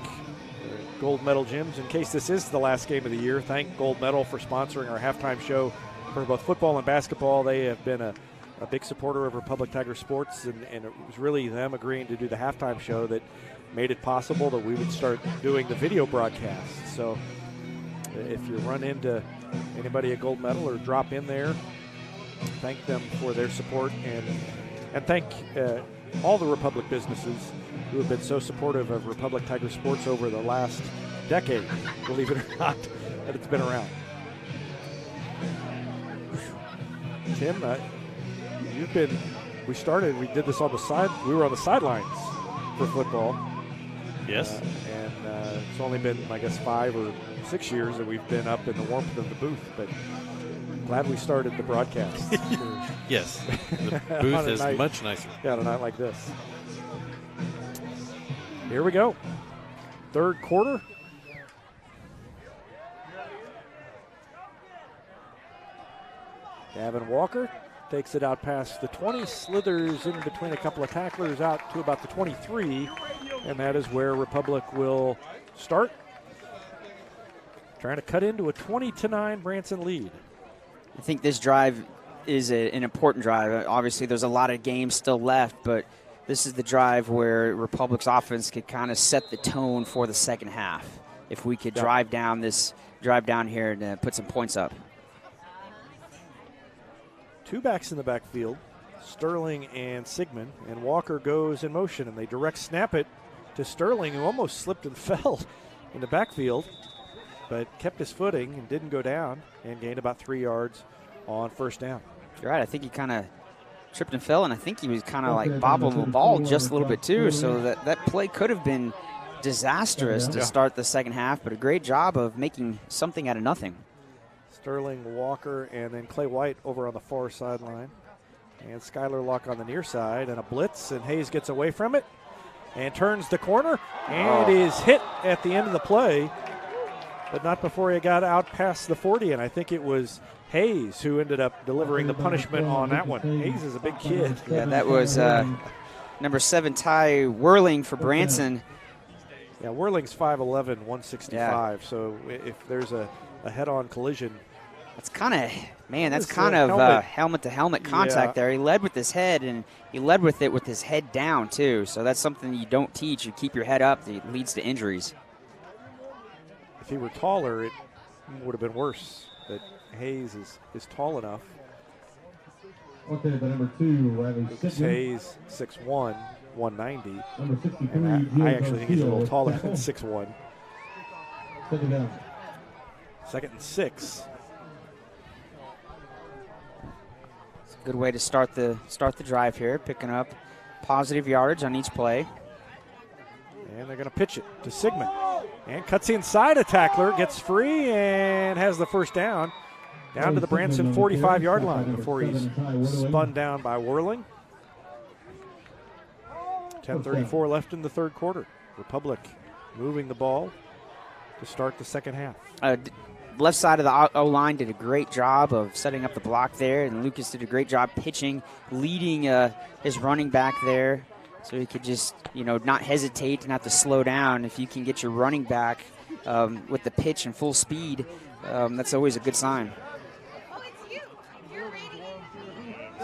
Gold Medal Gyms. In case this is the last game of the year, thank Gold Medal for sponsoring our halftime show for both football and basketball. They have been a big supporter of Republic Tiger Sports, and it was really them agreeing to do the halftime show that made it possible that we would start doing the video broadcast. So if you run into anybody at Gold Medal or drop in there, thank them for their support, and thank all the Republic businesses who have been so supportive of Republic Tiger Sports over the last decade, believe it or not, that it's been around. Tim, we did this on the side, we were on the sidelines for football. Yes. And it's only been, I guess, 5 or 6 years that we've been up in the warmth of the booth, but glad we started the broadcast. Yes, the booth is much nicer. Yeah, on a night like this. Here we go. Third quarter. Gavin Walker takes it out past the 20, slithers in between a couple of tacklers out to about the 23, and that is where Republic will start. Trying to cut into a 20-9 Branson lead. I think this drive is an important drive. Obviously, there's a lot of games still left, but this is the drive where Republic's offense could kind of set the tone for the second half. If we could drive down here and put some points up. Two backs in the backfield, Sterling and Sigmund, and Walker goes in motion, and they direct snap it to Sterling, who almost slipped and fell in the backfield, but kept his footing and didn't go down and gained about 3 yards on first down. You're right. I think he kind of tripped and fell, and I think he was kind of like bobbling the ball just a little bit too, so that play could have been disastrous to start the second half, but a great job of making something out of nothing. Sterling, Walker, and then Clay White over on the far sideline. And Skylar Locke on the near side, and a blitz, and Hayes gets away from it and turns the corner and is hit at the end of the play, but not before he got out past the 40, and I think it was Hayes who ended up delivering the punishment on that one. Hayes is a big kid. Yeah, that was number 7, Ty Whirling for Branson. Yeah, Whirling's 5'11", 165, yeah. So if there's a head-on collision. That's kind of helmet-to-helmet contact there. He led with his head, and he led with it with his head down, too. So that's something you don't teach. You keep your head up. It leads to injuries. If he were taller, it would have been worse. But Hayes is tall enough. Okay, the number 2, Riley Sigmund. Hayes, 6'1", 190. Number 63, and I actually think he's a little taller than 6'1". Second down. 2nd and 6. It's a good way to start the drive here, picking up positive yards on each play. And they're going to pitch it to Sigmund. And cuts inside a tackler, gets free, and has the first down. Down to the Branson 45-yard line before he's spun down by Whirling. 10:34 left in the third quarter. Republic moving the ball to start the second half. Left side of the O-line did a great job of setting up the block there, and Lucas did a great job pitching, leading his running back there, so he could just, not hesitate and have to slow down. If you can get your running back with the pitch and full speed, that's always a good sign.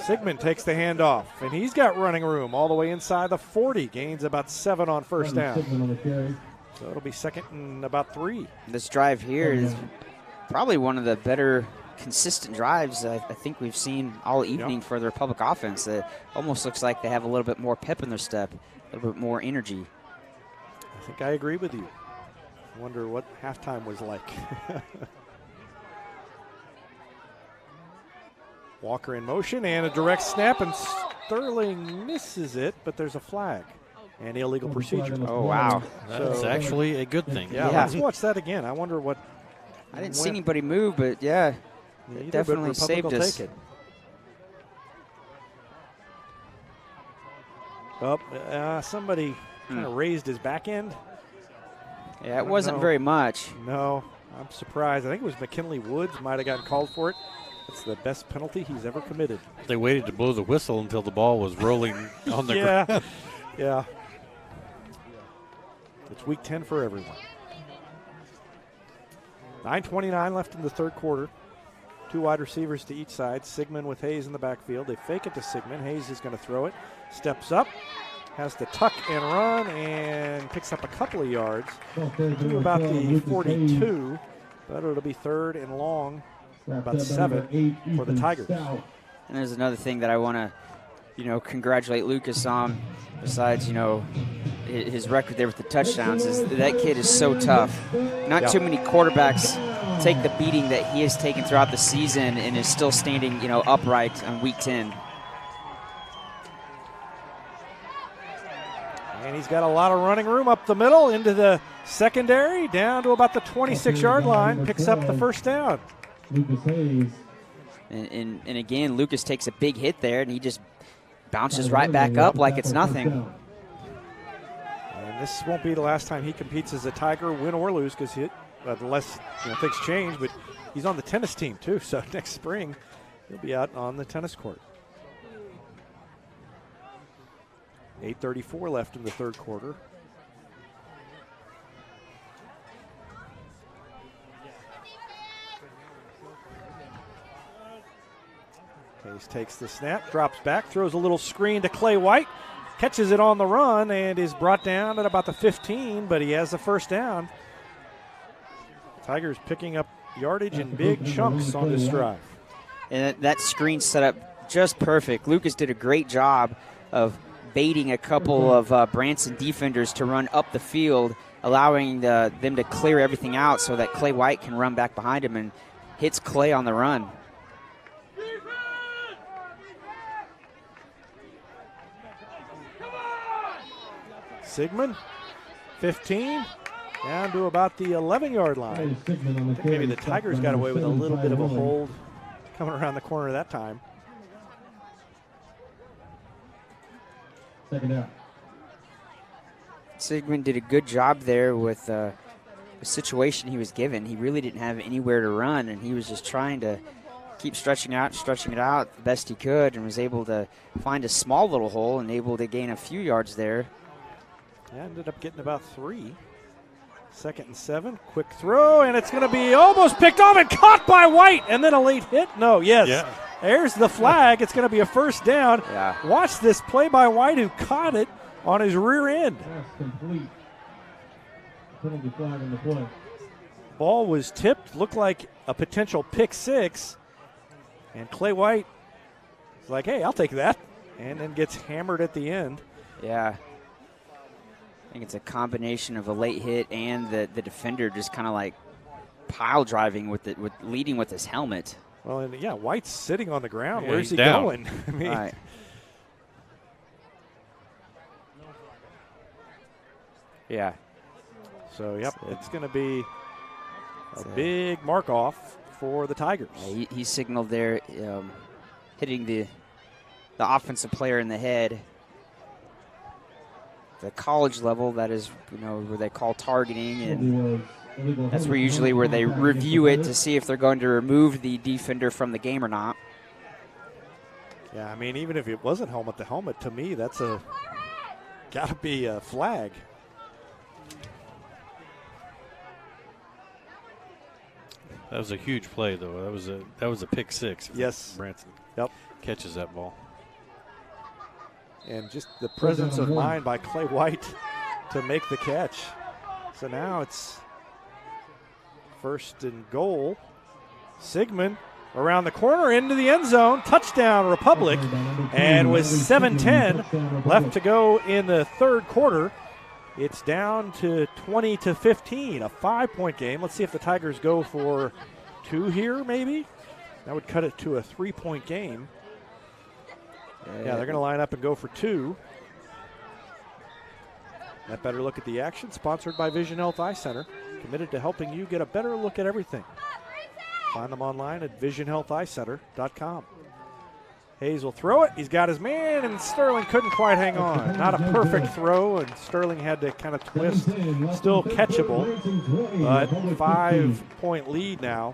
Sigmund takes the handoff, and he's got running room all the way inside the 40. Gains about 7 on first down. So it'll be 2nd and about 3. This drive here is probably one of the better consistent drives I think we've seen all evening for the Republic offense. It almost looks like they have a little bit more pep in their step, a little bit more energy. I think I agree with you. I wonder what halftime was like. Walker in motion and a direct snap, and Sterling misses it, but there's a flag and illegal procedure. Oh, wow. That's actually a good thing. Yeah, let's watch that again. I wonder what. I didn't see anybody move, but yeah, it definitely saved us. Take it. Somebody kind of raised his back end. Yeah, it wasn't very much. No, I'm surprised. I think it was McKinley Woods might have gotten called for it. That's the best penalty he's ever committed. They waited to blow the whistle until the ball was rolling on the ground. Yeah. It's week 10 for everyone. 9:29 left in the third quarter. 2 wide receivers to each side. Sigmund with Hayes in the backfield. They fake it to Sigmund. Hayes is going to throw it. Steps up. Has to tuck and run and picks up a couple of yards to about the 42. But it'll be 3rd and long, about 7 for the Tigers. And there's another thing that I want to, congratulate Lucas on, besides, his record there with the touchdowns, is that kid is so tough. Not too many quarterbacks take the beating that he has taken throughout the season and is still standing, upright on week 10. And he's got a lot of running room up the middle into the secondary, down to about the 26-yard line, picks up the first down. Lucas Hayes. And again, Lucas takes a big hit there, and he just bounces right back up like it's nothing. And this won't be the last time he competes as a Tiger, win or lose, because unless things change, but he's on the tennis team too, so next spring he'll be out on the tennis court. 8:34 left in the third quarter. Hayes takes the snap, drops back, throws a little screen to Clay White, catches it on the run, and is brought down at about the 15, but he has the first down. Tigers picking up yardage in big chunks on this drive. And that screen set up just perfect. Lucas did a great job of baiting a couple of Branson defenders to run up the field, allowing them to clear everything out so that Clay White can run back behind him and hits Clay on the run. Sigmund, 15, down to about the 11-yard line. I think maybe the Tigers got away with a little bit of a hold coming around the corner that time. Second down. Sigmund did a good job there with the situation he was given. He really didn't have anywhere to run, and he was just trying to keep stretching it out the best he could, and was able to find a small little hole and able to gain a few yards there. Ended up getting about 3. 2nd and 7. Quick throw, and it's going to be almost picked off and caught by White, and then a late hit. No, yes. Yeah. There's the flag. It's going to be a first down. Yeah. Watch this play by White, who caught it on his rear end. Pass complete. Penalty flag on the play. Ball was tipped, looked like a potential pick 6, and Clay White is like, hey, I'll take that, and then gets hammered at the end. Yeah. I think it's a combination of a late hit and the defender just kind of like pile driving leading with his helmet. Well, and yeah, White's sitting on the ground. Yeah, Where's he down. going? I mean, right. Yeah. So, yep, it's going to be a big mark-off for the Tigers. Yeah, he signaled there, hitting the offensive player in the head. The college level, that is, where they call targeting, and that's where they review it to see if they're going to remove the defender from the game or not. Yeah, I mean, even if it wasn't helmet to helmet, to me, that's got to be a flag. That was a huge play, though. That was a pick 6. Yes. Branson Yep. catches that ball. And just the presence of mind by Clay White to make the catch. So now it's 1st and goal. Sigmund around the corner into the end zone. Touchdown, Republic. And with 7:10 left to go in the third quarter, it's down to 20-15, a 5-point game. Let's see if the Tigers go for 2 here, maybe. That would cut it to a 3-point game. Yeah, they're going to line up and go for 2. That better look at the action, sponsored by Vision Health Eye Center, committed to helping you get a better look at everything. Find them online at visionhealtheyecenter.com. Hayes will throw it. He's got his man, and Sterling couldn't quite hang on. Not a perfect throw, and Sterling had to kind of twist. Still catchable, but 5-point lead now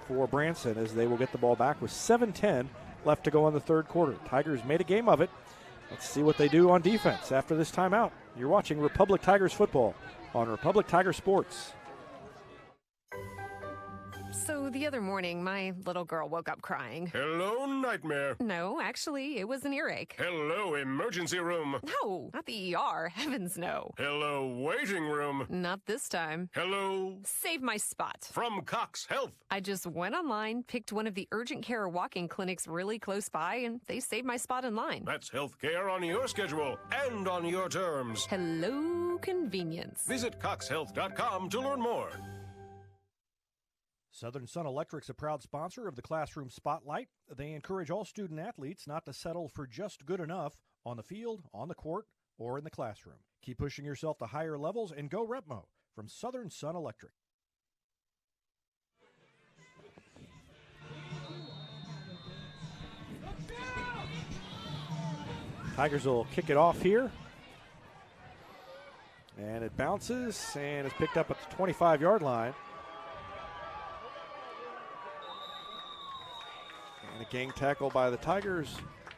for Branson as they will get the ball back with 7:10 left to go in the third quarter. Tigers made a game of it. Let's see what they do on defense after this timeout. You're watching Republic Tigers football on Republic Tiger Sports. So the other morning, my little girl woke up crying. Hello, nightmare. No, actually, it was an earache. Hello, emergency room. No, not the ER. Heavens, no. Hello, waiting room. Not this time. Hello. Save my spot. From Cox Health. I just went online, picked one of the urgent care walk-in clinics really close by, and they saved my spot in line. That's health care on your schedule and on your terms. Hello, convenience. Visit coxhealth.com to learn more. Southern Sun Electric's a proud sponsor of the Classroom Spotlight. They encourage all student athletes not to settle for just good enough on the field, on the court, or in the classroom. Keep pushing yourself to higher levels and go Repmo from Southern Sun Electric. Tigers will kick it off here. And it bounces and is picked up at the 25-yard line. And a gang tackle by the Tigers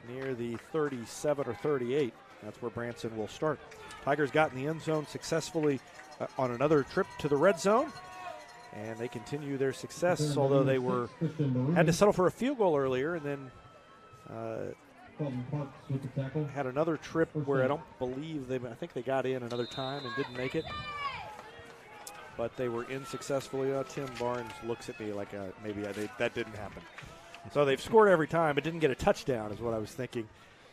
near the 37 or 38. That's where Branson will start. Tigers got in the end zone successfully on another trip to the red zone. And they continue their success, although they had to settle for a field goal earlier and then had another trip where I don't believe I think they got in another time and didn't make it. But they were in successfully. Tim Barnes looks at me like maybe that didn't happen. So they've scored every time, but didn't get a touchdown is what I was thinking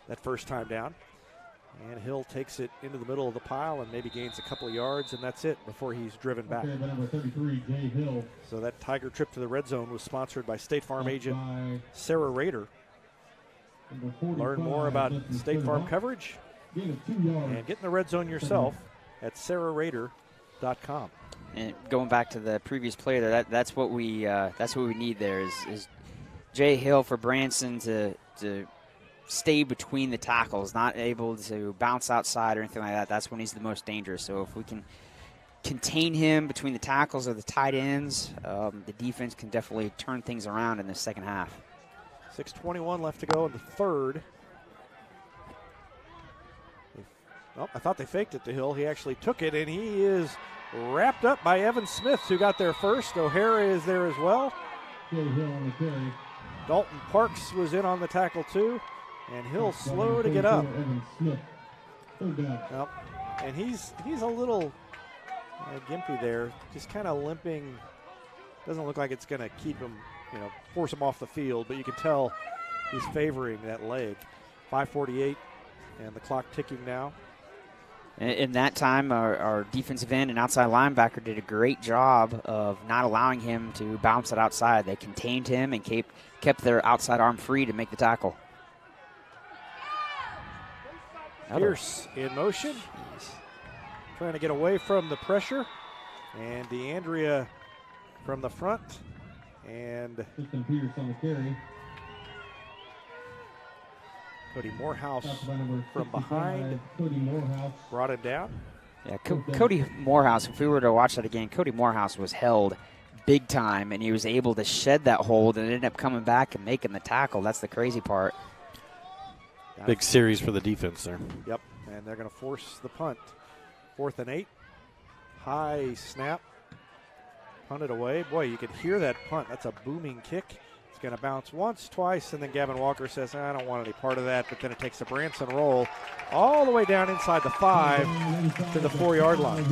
that first time down. And Hill takes it into the middle of the pile and maybe gains a couple of yards, and that's it before he's driven back. Number 33, Jay Hill. So that Tiger trip to the red zone was sponsored by State Farm agent Sarah Rader. Learn more about State Farm coverage and get in the red zone yourself at sarahrader.com. And going back to the previous play there, that's what we need there is Jay Hill for Branson to stay between the tackles, not able to bounce outside or anything like that. That's when he's the most dangerous. So if we can contain him between the tackles or the tight ends, the defense can definitely turn things around in the second half. 6:21 left to go in the third. Oh, I thought they faked it to Hill. He actually took it, and he is wrapped up by Evan Smith, who got there first. O'Hara is there as well. Dalton Parks was in on the tackle too, and Hill slow to get up. Well, and he's a little gimpy there, just kind of limping. Doesn't look like it's going to keep him, force him off the field, but you can tell he's favoring that leg. 5:48, and the clock ticking now. In that time, our defensive end and outside linebacker did a great job of not allowing him to bounce it outside. They contained him and kept their outside arm free to make the tackle. Pierce in motion. Trying to get away from the pressure. And DeAndrea from the front. And Pierce on the carry. Cody Morehouse from behind. Cody Morehouse brought it down. Yeah, Cody Morehouse, if we were to watch that again, Cody Morehouse was held big time, and he was able to shed that hold and ended up coming back and making the tackle. That's the crazy part. Big series for the defense there. Yep, and they're going to force the punt. 4th and 8. High snap. Punted away. Boy, you can hear that punt. That's a booming kick. It's going to bounce once, twice, and then Gavin Walker says, I don't want any part of that, but then it takes a Branson roll all the way down inside the 5 to the 4-yard line.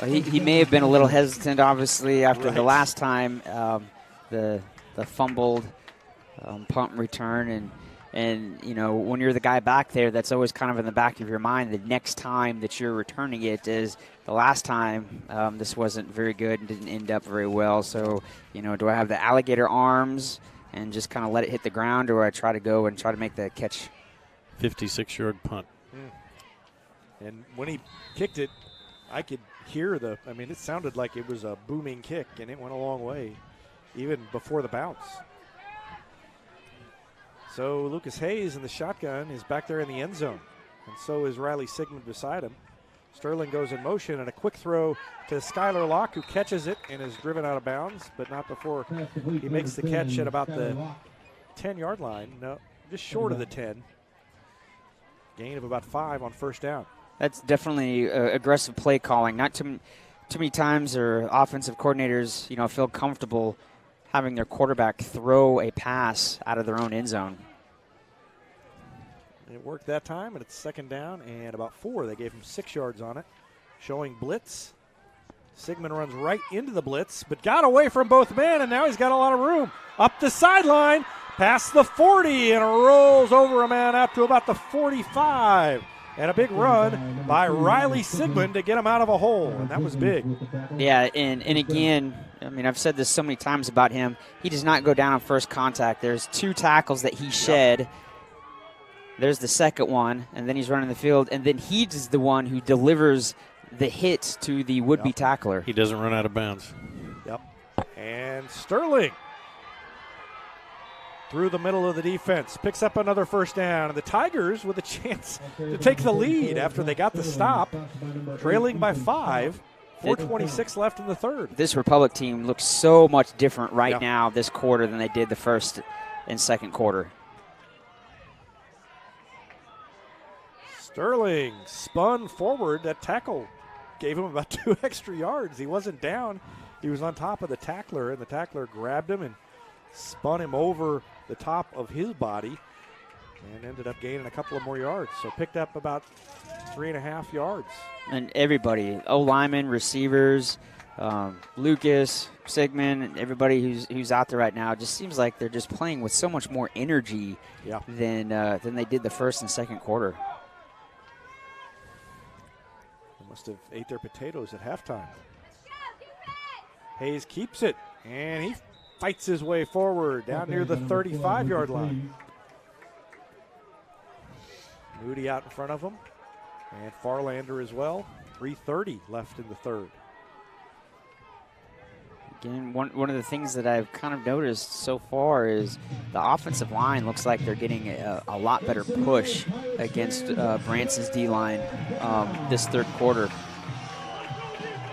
He may have been a little hesitant, obviously, after the last time, the fumbled punt return. And, when you're the guy back there, that's always kind of in the back of your mind. The next time that you're returning it is the last time this wasn't very good and didn't end up very well. So, do I have the alligator arms and just kind of let it hit the ground, or do I try to go and try to make the catch? 56-yard punt. And when he kicked it, I could hear it sounded like it was a booming kick, and it went a long way, even before the bounce. So Lucas Hayes in the shotgun is back there in the end zone, and so is Riley Sigmund beside him. Sterling goes in motion, and a quick throw to Skylar Locke, who catches it and is driven out of bounds, but not before he makes the catch at about the 10-yard line. No, just short of the 10. Gain of about 5 on first down. That's definitely aggressive play calling. Not too many times are offensive coordinators, feel comfortable having their quarterback throw a pass out of their own end zone. It worked that time, and it's second down and about 4. They gave him 6 yards on it. Showing blitz. Sigmund runs right into the blitz, but got away from both men, and now he's got a lot of room. Up the sideline, past the 40, and rolls over a man out to about the 45. And a big run by Riley Sigmund to get him out of a hole, and that was big. Yeah, and again, I've said this so many times about him. He does not go down on first contact. There's 2 tackles that he shed. Yep. There's the second one, and then he's running the field, and then he's the one who delivers the hit to the would-be tackler. He doesn't run out of bounds. Yep. And Sterling through the middle of the defense, picks up another first down, and the Tigers with a chance to take the lead after they got the stop, trailing by 5, 4:26 left in the third. This Republic team looks so much different right now this quarter than they did the first and second quarter. Sterling spun forward. That tackle gave him about 2 extra yards. He wasn't down. He was on top of the tackler, and the tackler grabbed him and spun him over the top of his body and ended up gaining a couple of more yards. So picked up about 3.5 yards. And everybody, O-linemen, receivers, Lucas, Sigmund, everybody who's out there right now, it just seems like they're just playing with so much more energy than they did the first and second quarter. They must have ate their potatoes at halftime. Hayes keeps it, and he fights his way forward down near the 35-yard line. Moody out in front of him, and Farlander as well. 3:30 left in the third. Again, one of the things that I've kind of noticed so far is the offensive line looks like they're getting a lot better push against Branson's D-line this third quarter.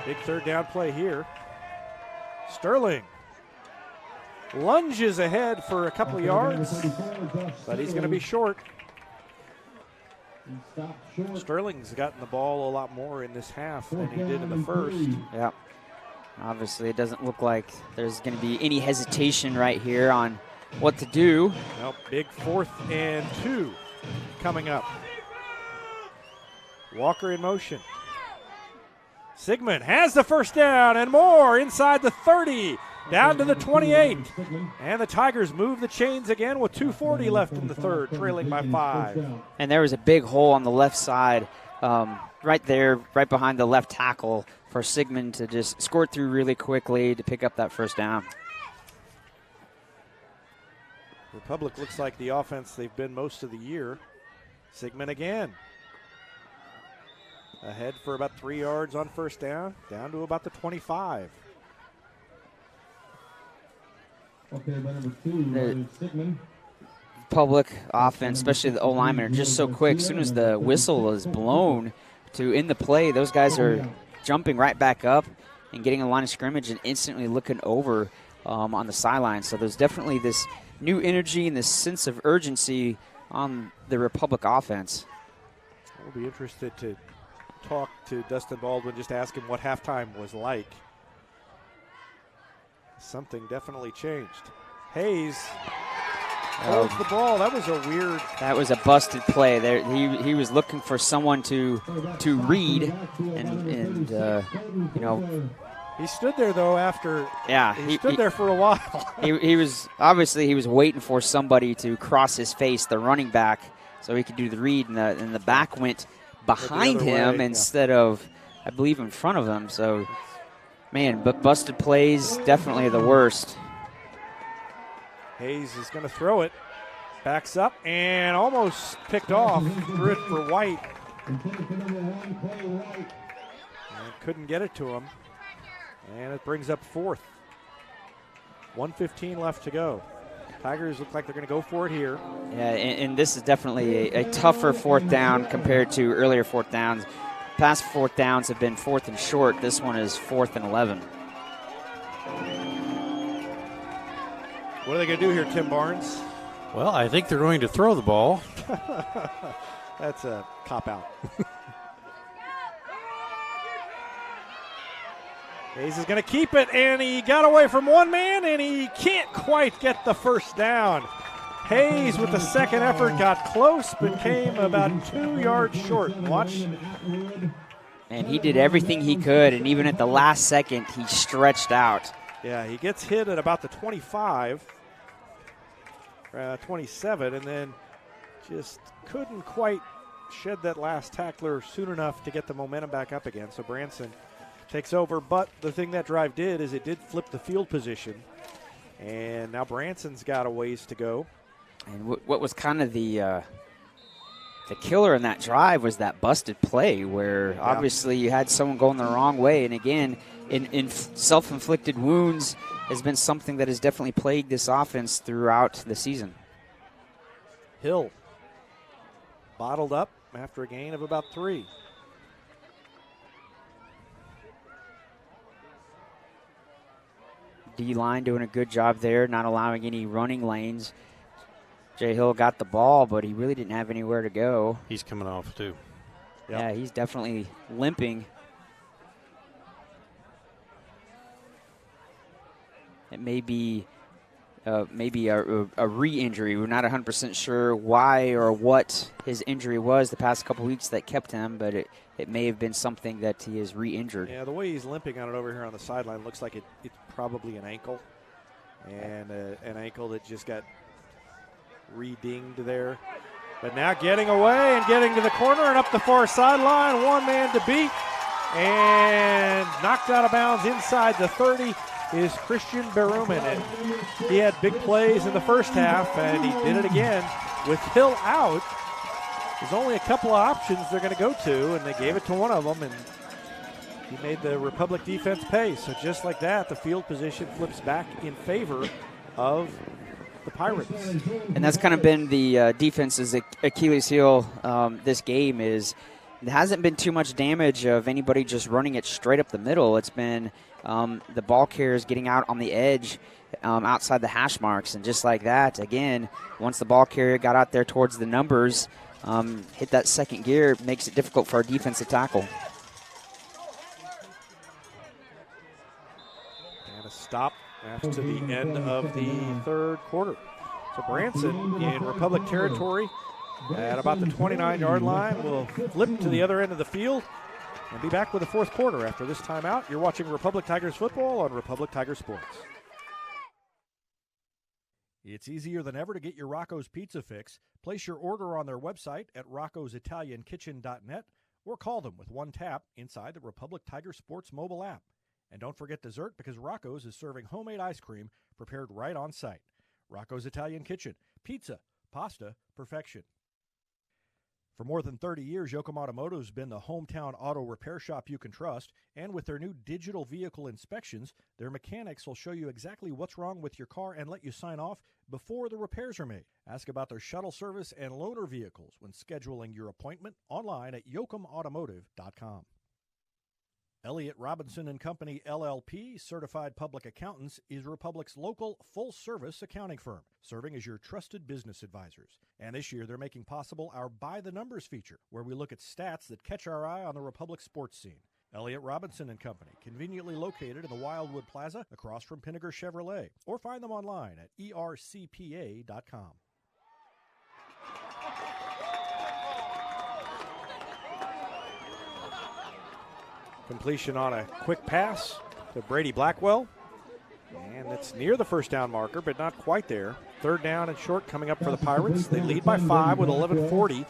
Big third down play here. Sterling lunges ahead for a couple of yards, but he's going to be short. Sterling's gotten the ball a lot more in this half than he did in the first. Yeah. Obviously, it doesn't look like there's going to be any hesitation right here on what to do. Nope, big 4th and 2 coming up. Walker in motion. Sigmund has the first down and more inside the 30, down to the 28. And the Tigers move the chains again with 2:40 left in the third, trailing by 5. And there was a big hole on the left side right there, right behind the left tackle for Sigmund to just score through really quickly to pick up that first down. Republic looks like the offense they've been most of the year. Sigmund again. Ahead for about 3 yards on first down to about the 25. The Republic offense, especially the O-linemen, are just so quick. As soon as the whistle is blown to end the play, those guys are jumping right back up and getting a line of scrimmage and instantly looking over on the sideline. So there's definitely this new energy and this sense of urgency on the Republic offense. We'll be interested to talk to Dustin Baldwin, just ask him what halftime was like. Something definitely changed. Hayes holds the ball. That was a weird. That was a busted play. There, he was looking for someone to read, and you know. He stood there though after. Yeah, he stood there for a while. he was obviously waiting for somebody to cross his face, the running back, so he could do the read, and the back went behind him instead of, I believe, in front of him. So, man, but busted plays definitely the worst. Hayes is going to throw it. Backs up and almost picked off. Threw it for White. And couldn't get it to him. And it brings up fourth. 1:15 left to go. Tigers look like they're going to go for it here. Yeah, and this is definitely a tougher fourth down compared to earlier fourth downs. past fourth downs have been 4th and short. This one is 4th and 11. What are they going to do here, Tim Barnes? Well, I think they're going to throw the ball. That's a cop-out. Hayes is going to keep it, and he got away from one man, and he can't quite get the first down. Hayes, with the second effort, got close, but came about 2 yards short. Watch. And he did everything he could, and even at the last second, he stretched out. Yeah, he gets hit at about the 25, 27, and then just couldn't quite shed that last tackler soon enough to get the momentum back up again. So Branson takes over, but the thing that drive did is it did flip the field position, and now Branson's got a ways to go. And what was kind of the killer in that drive was that busted play where obviously you had someone going the wrong way, and again, in self-inflicted wounds has been something that has definitely plagued this offense throughout the season. Hill bottled up after a gain of about 3. D-line doing a good job there, not allowing any running lanes. Jay Hill got the ball, but he really didn't have anywhere to go. He's coming off, too. Yep. Yeah, he's definitely limping. It may be maybe a re-injury. We're not 100% sure why or what his injury was the past couple weeks that kept him, but it may have been something that he is re-injured. Yeah, the way he's limping on it over here on the sideline looks like it's probably an ankle, and an ankle that just got re-dinged there. But now getting away and getting to the corner and up the far sideline, one man to beat, and knocked out of bounds inside the 30 is Christian Berumen. And he had big plays in the first half, and he did it again. With Hill out, there's only a couple of options they're going to go to, and they gave it to one of them, and he made the Republic defense pay. So just like that, the field position flips back in favor of the Pirates. And that's kind of been the defense's Achilles heel this game. Is there hasn't been too much damage of anybody just running it straight up the middle. It's been the ball carriers getting out on the edge outside the hash marks. And just like that, again, once the ball carrier got out there towards the numbers, hit that second gear, it makes it difficult for our defense to tackle. And a stop after the end of the third quarter. So Branson in Republic territory at about the 29-yard line will flip to the other end of the field and be back with the fourth quarter after this timeout. You're watching Republic Tigers football on Republic Tiger Sports. It's easier than ever to get your Rocco's Pizza fix. Place your order on their website at roccositaliankitchen.net or call them with one tap inside the Republic Tiger Sports mobile app. And don't forget dessert, because Rocco's is serving homemade ice cream prepared right on site. Rocco's Italian Kitchen. Pizza, pasta, perfection. For more than 30 years, Yoakum Automotive has been the hometown auto repair shop you can trust. And with their new digital vehicle inspections, their mechanics will show you exactly what's wrong with your car and let you sign off before the repairs are made. Ask about their shuttle service and loaner vehicles when scheduling your appointment online at yoakumautomotive.com. Elliott Robinson and Company, LLP, Certified Public Accountants, is Republic's local full-service accounting firm, serving as your trusted business advisors. And this year, they're making possible our By the Numbers feature, where we look at stats that catch our eye on the Republic sports scene. Elliott Robinson and Company, conveniently located in the Wildwood Plaza across from Pinnaker Chevrolet, or find them online at ercpa.com. Completion on a quick pass to Brady Blackwell. And it's near the first down marker, but not quite there. Third down and short coming up for the Pirates. They lead by 5 with 11:40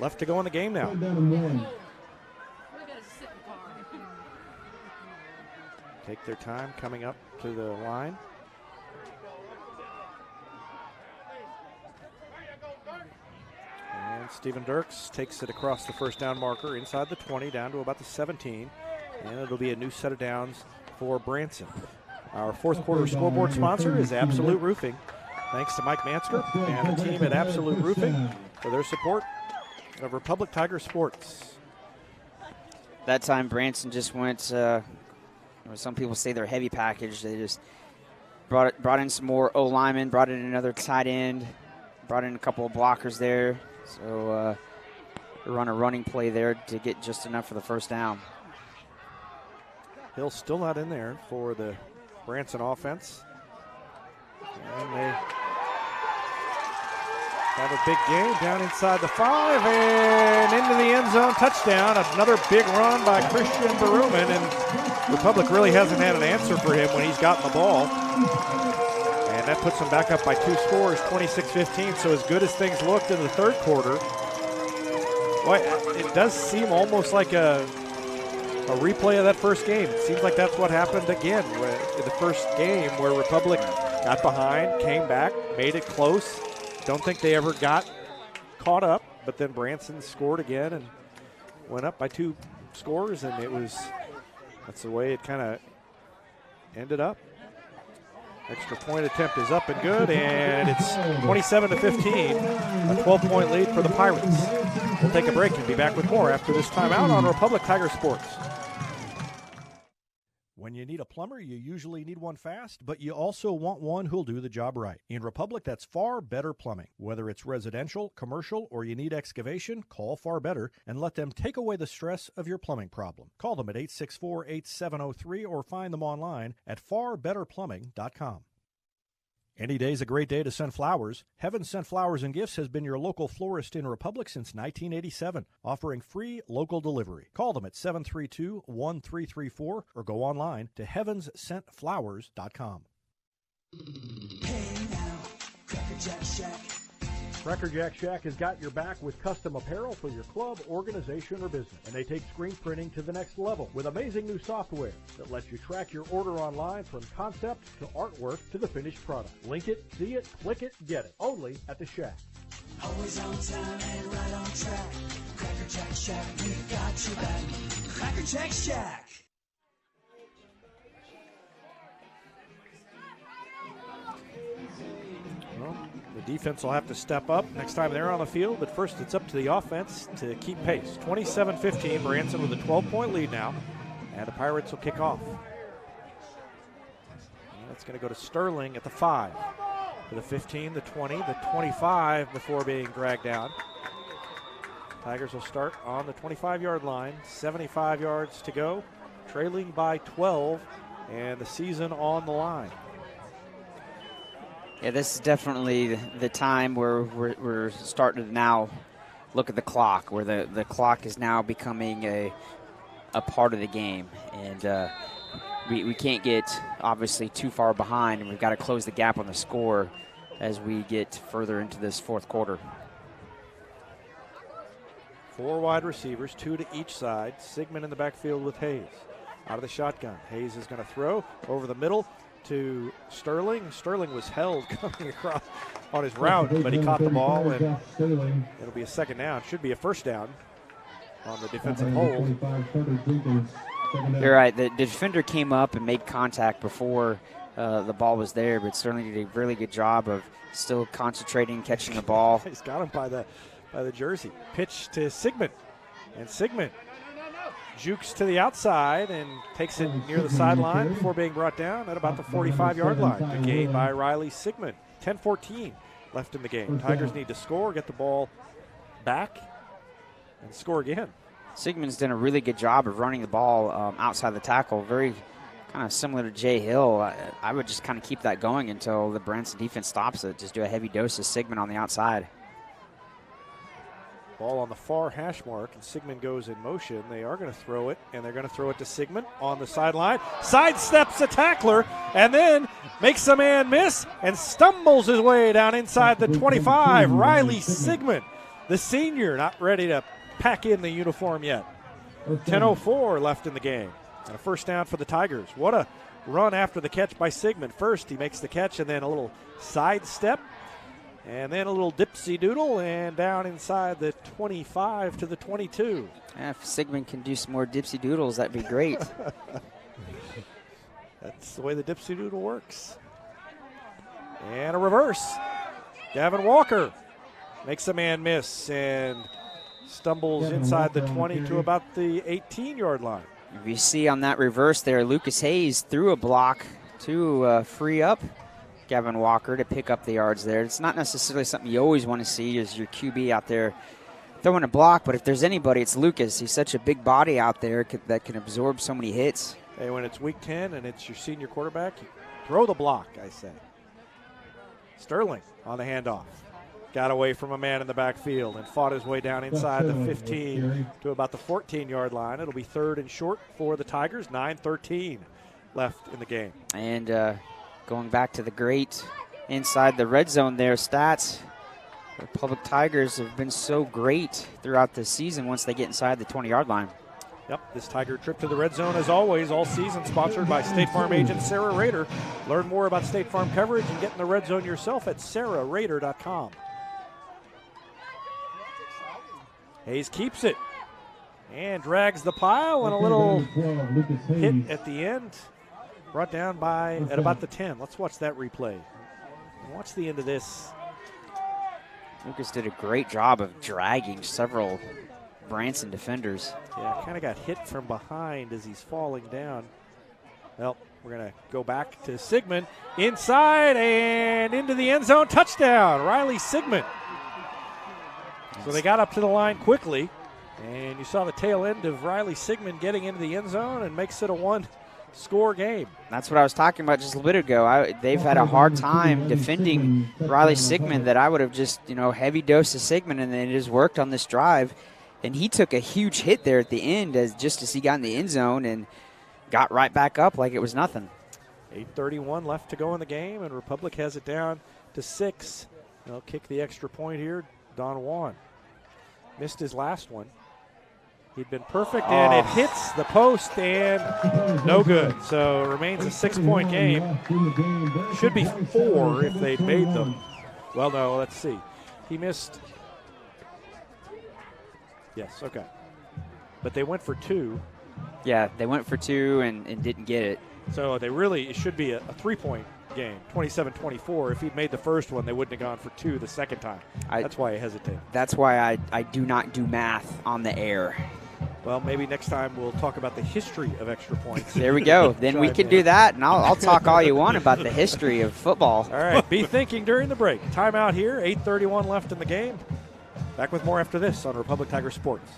left to go in the game now. Take their time coming up to the line. And Stephen Dirks takes it across the first down marker inside the 20 down to about the 17. And it'll be a new set of downs for Branson. Our fourth quarter scoreboard sponsor is Absolute Roofing. Thanks to Mike Mansker and the team at Absolute Roofing for their support of Republic Tiger Sports. That time Branson just went, some people say they're heavy package. They just brought in some more O-linemen, brought in another tight end, brought in a couple of blockers there. So run a running play there to get just enough for the first down. Hill's still not in there for the Branson offense. And they have a big game down inside the 5 and into the end zone, touchdown. Another big run by Christian Baruman, and Republic really hasn't had an answer for him when he's gotten the ball. And that puts them back up by 2 scores, 26-15. So as good as things looked in the third quarter, boy, it does seem almost like a replay of that first game. It seems like that's what happened again in the first game, where Republic got behind, came back, made it close. Don't think they ever got caught up, but then Branson scored again and went up by 2 scores, and that's the way it kind of ended up. Extra point attempt is up and good, and it's 27-15, a 12-point lead for the Pirates. We'll take a break and be back with more after this timeout on Republic Tiger Sports. When you need a plumber, you usually need one fast, but you also want one who'll do the job right. In Republic, that's Far Better Plumbing. Whether it's residential, commercial, or you need excavation, call Far Better and let them take away the stress of your plumbing problem. Call them at 864-8703 or find them online at farbetterplumbing.com. Any day's a great day to send flowers. Heaven Sent Flowers and Gifts has been your local florist in Republic since 1987, offering free local delivery. Call them at 732-1334 or go online to heavenssentflowers.com. Hey now, Cracker Jack Shack. Cracker Jack Shack has got your back with custom apparel for your club, organization, or business. And they take screen printing to the next level with amazing new software that lets you track your order online from concept to artwork to the finished product. Link it, see it, click it, get it. Only at the Shack. Always on time and right on track. Cracker Jack Shack, we got your back. Cracker Jack Shack. Well, the defense will have to step up next time they're on the field, but first it's up to the offense to keep pace. 27-15, Branson with a 12-point lead now, and the Pirates will kick off. And it's going to go to Sterling at the 5. To the 15, the 20, the 25 before being dragged down. Tigers will start on the 25-yard line, 75 yards to go, trailing by 12, and the season on the line. Yeah, this is definitely the time where we're starting to now look at the clock, where the clock is now becoming a part of the game. And we can't get, obviously, too far behind, and we've got to close the gap on the score as we get further into this fourth quarter. 4 wide receivers, 2 to each side. Sigmund in the backfield with Hayes. Out of the shotgun. Hayes is going to throw over the middle to Sterling. Sterling was held coming across on his route, but he caught the ball, and it'll be a second down. Should be a first down on the defensive hold. You're right. The defender came up and made contact before the ball was there, but Sterling did a really good job of still concentrating, catching the ball. He's got him by the jersey. Pitch to Sigmund, and Sigmund jukes to the outside and takes it near the sideline before being brought down at about the 45-yard line. Good gain by Riley Sigmund. 10-14 left in the game. Tigers need to score, get the ball back, and score again. Sigmund's done a really good job of running the ball outside the tackle. Very kind of similar to Jay Hill. I would just kind of keep that going until the Branson defense stops it. Just do a heavy dose of Sigmund on the outside. Ball on the far hash mark, and Sigmund goes in motion. They are going to throw it, and they're going to throw it to Sigmund on the sideline. Sidesteps a tackler, and then makes a man miss and stumbles his way down inside the 25. Riley Sigmund, the senior, not ready to pack in the uniform yet. 10:04 left in the game, and a first down for the Tigers. What a run after the catch by Sigmund. First, he makes the catch, and then a little sidestep. And then a little dipsy doodle and down inside the 25 to the 22. Yeah, if Sigmund can do some more dipsy doodles, that'd be great. That's the way the dipsy doodle works. And a reverse. Gavin Walker makes a man miss, and stumbles inside the 20 to about the 18-yard line. If you see on that reverse there, Lucas Hayes threw a block to free up Gavin Walker to pick up the yards there. It's not necessarily something you always want to see as your QB out there throwing a block, but if there's anybody, it's Lucas. He's such a big body out there that can absorb so many hits. Hey, when it's week 10 and it's your senior quarterback, you throw the block, I say. Sterling on the handoff. Got away from a man in the backfield and fought his way down inside the 15 to about the 14-yard line. It'll be 3rd and short for the Tigers, 9:13 left in the game. And going back to the great inside the red zone there, stats, the Republic Tigers have been so great throughout the season once they get inside the 20-yard line. Yep, this Tiger trip to the red zone, as always, all season sponsored by State Farm agent Sarah Rader. Learn more about State Farm coverage and get in the red zone yourself at sarahrader.com. Hayes keeps it and drags the pile, and a little hit at the end. Brought down at about the 10. Let's watch that replay. Watch the end of this. Lucas did a great job of dragging several Branson defenders. Yeah, kind of got hit from behind as he's falling down. Well, we're going to go back to Sigmund. Inside and into the end zone. Touchdown, Riley Sigmund. So they got up to the line quickly, and you saw the tail end of Riley Sigmund getting into the end zone and makes it a one-score game. That's what I was talking about just a little bit ago. They've had a hard time defending Riley Sigmund that I would have just, heavy dose of Sigmund, and then it has worked on this drive. And he took a huge hit there at the end as he got in the end zone and got right back up like it was nothing. 8:31 left to go in the game, and Republic has it down to 6. They'll kick the extra point here. Don Juan missed his last one. He'd been perfect, and it hits the post, and no good. So it remains a 6-point game. Should be 4 if they'd made them. Well, no, let's see. He missed. Yes, okay. But they went for 2. Yeah, they went for 2 and didn't get it. So it should be a 3-point game, 27-24. If he'd made the first one, they wouldn't have gone for 2 the second time. That's why I hesitate. That's why I do not do math on the air. Well, maybe next time we'll talk about the history of extra points. There we go. Then we can do that, and I'll talk all you want about the history of football. All right, be thinking during the break. Timeout here, 8:31 left in the game. Back with more after this on Republic Tiger Sports.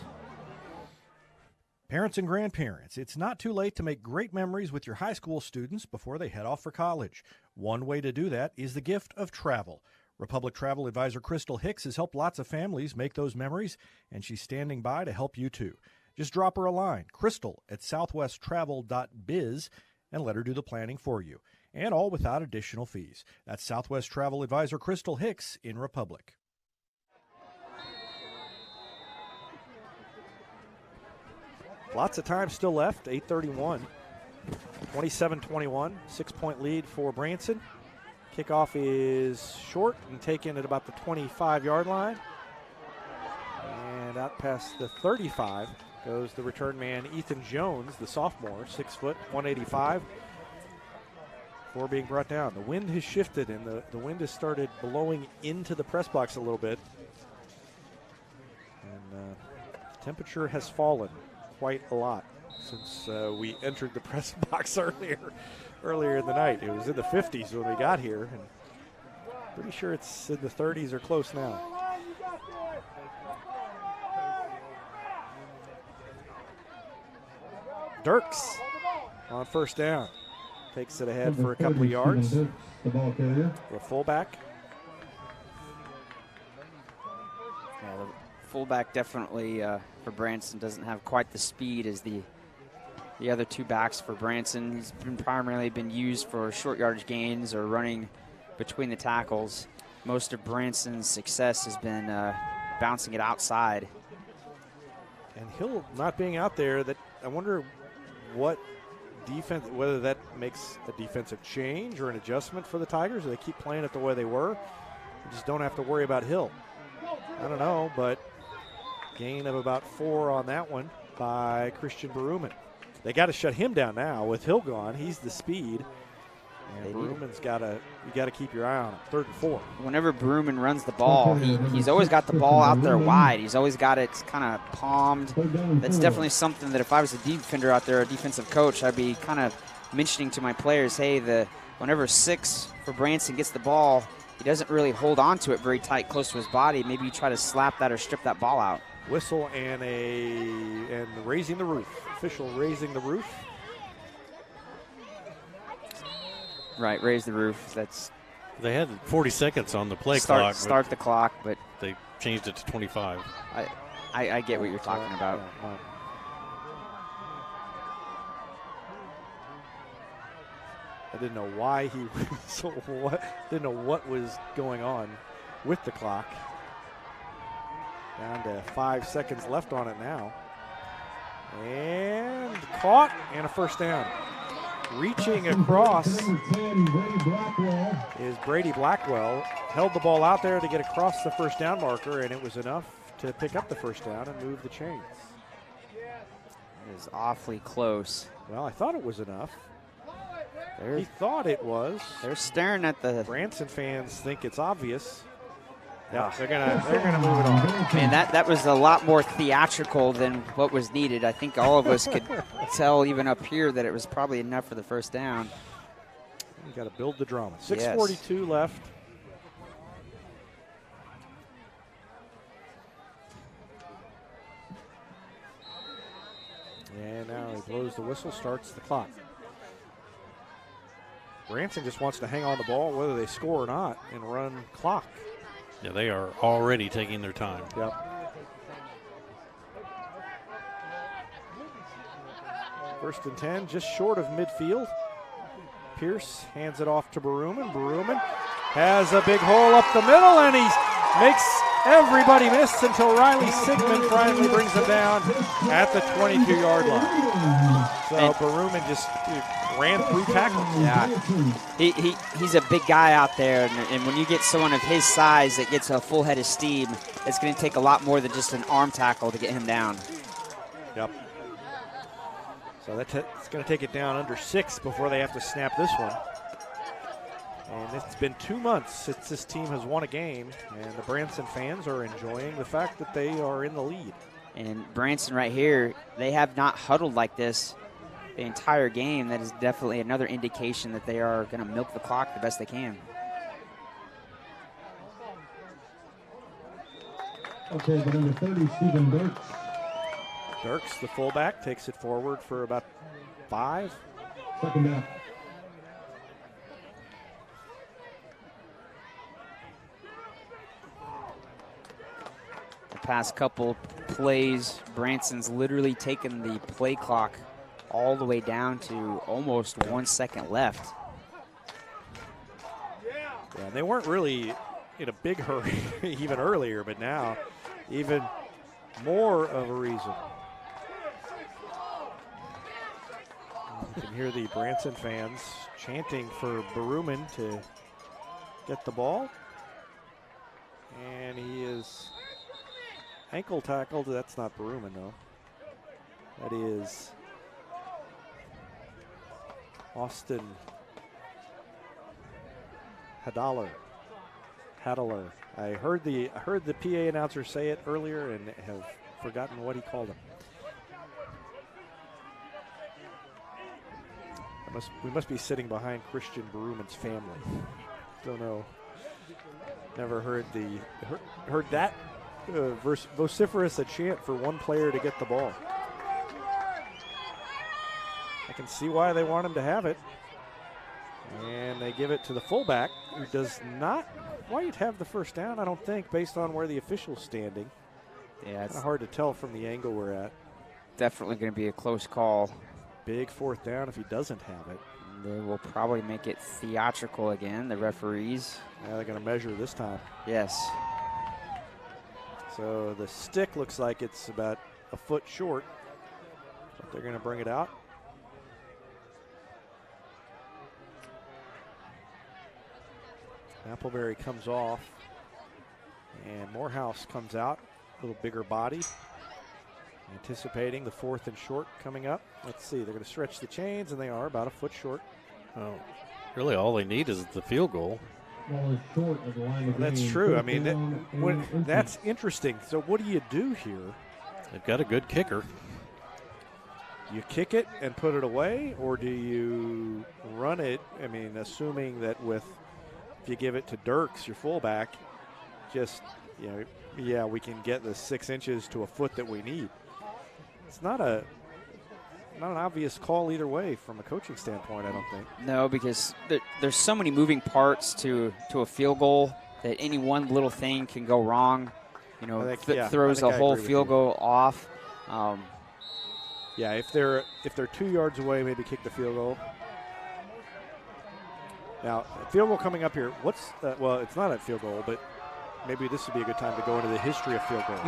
Parents and grandparents, it's not too late to make great memories with your high school students before they head off for college. One way to do that is the gift of travel. Republic Travel Advisor Crystal Hicks has helped lots of families make those memories, and she's standing by to help you too. Just drop her a line, crystal@southwesttravel.biz, and let her do the planning for you. And all without additional fees. That's Southwest Travel Advisor Crystal Hicks in Republic. Lots of time still left, 8:31. 27-21, 6-point lead for Branson. Kickoff is short and taken at about the 25-yard line. And out past the 35 goes the return man, Ethan Jones, the sophomore, 6 foot, 185. Before being brought down. The wind has shifted, and the wind has started blowing into the press box a little bit. And temperature has fallen quite a lot since we entered the press box earlier in the night. It was in the 50s when we got here, and pretty sure it's in the 30s or close now. Dirks on first down. Takes it ahead for a couple of yards. The fullback. Yeah, the fullback definitely for Branson doesn't have quite the speed as the other two backs for Branson. He's primarily been used for short yardage gains or running between the tackles. Most of Branson's success has been bouncing it outside. And Hill not being out there, that I wonder what defense, whether that makes a defensive change or an adjustment for the Tigers, or they keep playing it the way they were. They just don't have to worry about Hill. I don't know, but gain of about 4 on that one by Christian Baruman. They got to shut him down now with Hill gone. He's the speed. And Berumen's you got to keep your eye on him. 3rd and 4. Whenever Berumen runs the ball, he's always got the ball out there wide. He's always got it kind of palmed. That's definitely something that if I was a defender out there, a defensive coach, I'd be kind of mentioning to my players, hey, whenever 6 for Branson gets the ball, he doesn't really hold on to it very tight, close to his body. Maybe you try to slap that or strip that ball out. Whistle and raising the roof. Official raising the roof. Right, raise the roof. They had 40 seconds on the play clock. Start the clock, but they changed it to 25. I get what you're talking about. I didn't know why he didn't know what was going on with the clock. Down to 5 seconds left on it now. And caught and a first down. Reaching across is Brady Blackwell. Held the ball out there to get across the first down marker, and it was enough to pick up the first down and move the chains. It is awfully close. Well, I thought it was enough. He thought it was. They're staring at the Branson fans think it's obvious. Yeah, they're gonna move it on. Man, that was a lot more theatrical than what was needed. I think all of us could tell even up here that it was probably enough for the first down. You got to build the drama. 6:42 left. And now he blows the whistle, starts the clock. Branson just wants to hang on the ball whether they score or not and run clock. Yeah, they are already taking their time. Yep. 1st and 10, just short of midfield. Pierce hands it off to Berumen. Berumen has a big hole up the middle, and he makes everybody miss until Riley Sigmund finally brings him down at the 22-yard line. So Berumen just ran through tackles. Yeah, he's a big guy out there, and when you get someone of his size that gets a full head of steam, it's going to take a lot more than just an arm tackle to get him down. Yep. So it's going to take it down under 6 before they have to snap this one. And it's been 2 months since this team has won a game, and the Branson fans are enjoying the fact that they are in the lead. And Branson right here, they have not huddled like this the entire game. That is definitely another indication that they are going to milk the clock the best they can. Okay, the number 30, Stephen Dirks. Dirks, the fullback, takes it forward for about 5. 2nd down. The past couple plays, Branson's literally taken the play clock all the way down to almost 1 second left. Yeah, they weren't really in a big hurry even earlier, but now even more of a reason. You can hear the Branson fans chanting for Berumen to get the ball. And he is ankle tackled. That's not Berumen, though. That is Austin Hadler. I heard the PA announcer say it earlier and have forgotten what he called him. We must be sitting behind Christian Berumen's family. Don't know. Never heard that vociferous a chant for one player to get the ball. I can see why they want him to have it. And they give it to the fullback, who does not quite have the first down, I don't think, based on where the official's standing. Yeah, it's hard to tell from the angle we're at. Definitely going to be a close call. Big 4th down if he doesn't have it. They will probably make it theatrical again, the referees. Yeah, they're going to measure this time. Yes. So the stick looks like it's about a foot short, but they're going to bring it out. Appleberry comes off, and Morehouse comes out, a little bigger body. Anticipating the 4th and short coming up. Let's see, they're going to stretch the chains, and they are about a foot short. Oh, Really, all they need is the field goal. That's true. I mean, that's interesting. So what do you do here? They've got a good kicker. You kick it and put it away, or do you run it? I mean, assuming that if you give it to Dirks, your fullback, we can get the 6 inches to a foot that we need. It's not an obvious call either way from a coaching standpoint, I don't think. No, because there's so many moving parts to a field goal that any one little thing can go wrong. Throws a whole field goal off. If they're 2 yards away, maybe kick the field goal. Now, field goal coming up here. It's not a field goal, but maybe this would be a good time to go into the history of field goals.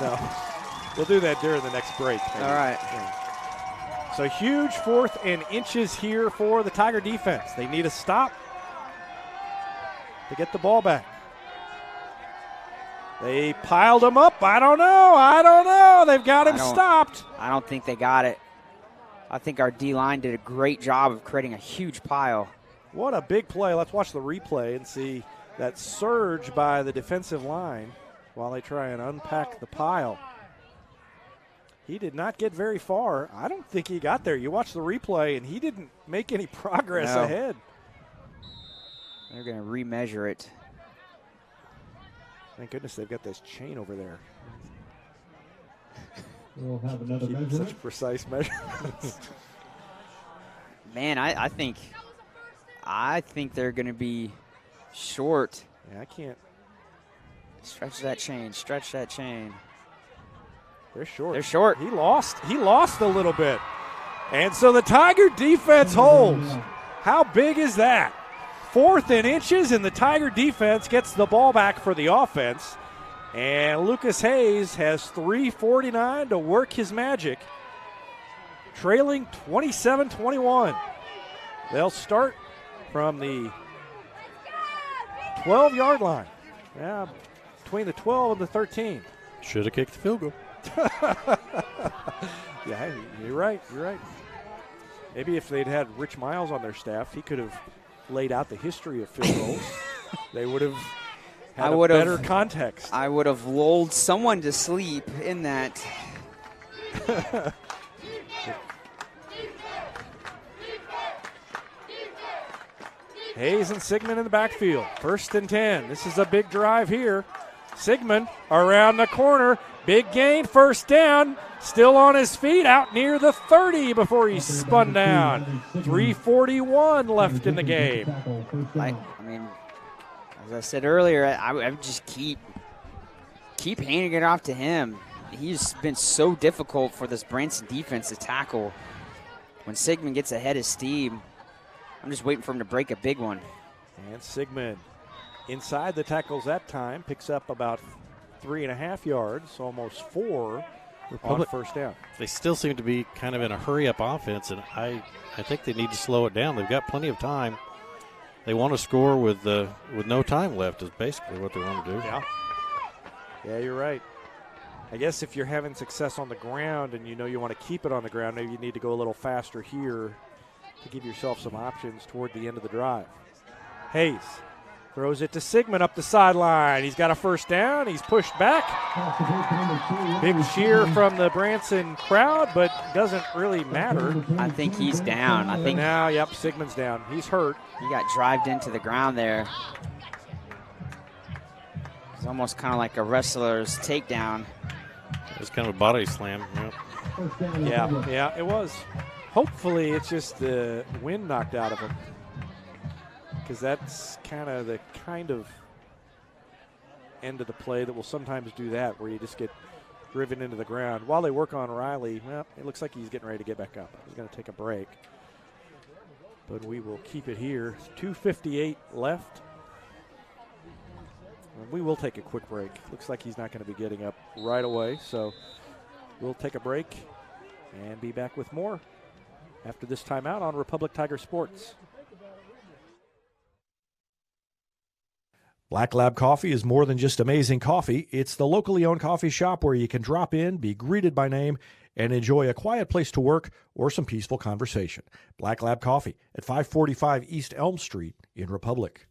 No, we'll do that during the next break. Maybe. All right. Yeah. So huge 4th and inches here for the Tiger defense. They need a stop to get the ball back. They piled him up. I don't know. They've got him stopped. I don't think they got it. I think our D-line did a great job of creating a huge pile. What a big play. Let's watch the replay and see that surge by the defensive line while they try and unpack the pile. He did not get very far. I don't think he got there. You watch the replay, and he didn't make any progress ahead. They're going to remeasure it. Thank goodness they've got this chain over there. We'll have another Keep measurement. such precise measurements. Man, I think they're going to be short. Yeah, I can't. Stretch that chain. They're short. They're short. He lost a little bit. And so the Tiger defense holds. How big is that? 4th and inches, and the Tiger defense gets the ball back for the offense. And Lucas Hayes has 3:49 to work his magic, trailing 27-21. They'll start from the 12-yard line. Yeah, between the 12 and the 13. Should have kicked the field goal. Yeah, you're right. Maybe if they'd had Rich Miles on their staff, he could have laid out the history of field goals. They would have had a better context. I would have lulled someone to sleep in that. Hayes and Sigmund in the backfield. 1st and 10. This is a big drive here. Sigmund around the corner. Big gain, 1st down. Still on his feet, out near the 30 before he spun down. 3:41 left in the game. I mean, as I said earlier, I would just keep handing it off to him. He's been so difficult for this Branson defense to tackle. When Sigmund gets ahead of steam, I'm just waiting for him to break a big one. And Sigmund inside the tackles that time, picks up about 3.5 yards, almost 4 on 1st down. They still seem to be kind of in a hurry-up offense, and I think they need to slow it down. They've got plenty of time. They want to score with no time left is basically what they want to do. Yeah, you're right. I guess if you're having success on the ground and you want to keep it on the ground, maybe you need to go a little faster here to give yourself some options toward the end of the drive. Hayes throws it to Sigmund up the sideline. He's got a 1st down. He's pushed back. Big cheer from the Branson crowd, but doesn't really matter. I think he's down. Sigmund's down. He's hurt. He got drived into the ground there. It's almost kind of like a wrestler's takedown. It was kind of a body slam. Yep. Yeah, it was. Hopefully it's just the wind knocked out of him, because that's kind of the end of the play that will sometimes do that, where you just get driven into the ground. While they work on Riley, it looks like he's getting ready to get back up. He's going to take a break, but we will keep it here. 2:58 left. We will take a quick break. Looks like he's not going to be getting up right away, so we'll take a break and be back with more after this timeout on Republic Tiger Sports. Black Lab Coffee is more than just amazing coffee. It's the locally owned coffee shop where you can drop in, be greeted by name, and enjoy a quiet place to work or some peaceful conversation. Black Lab Coffee at 545 East Elm Street in Republic.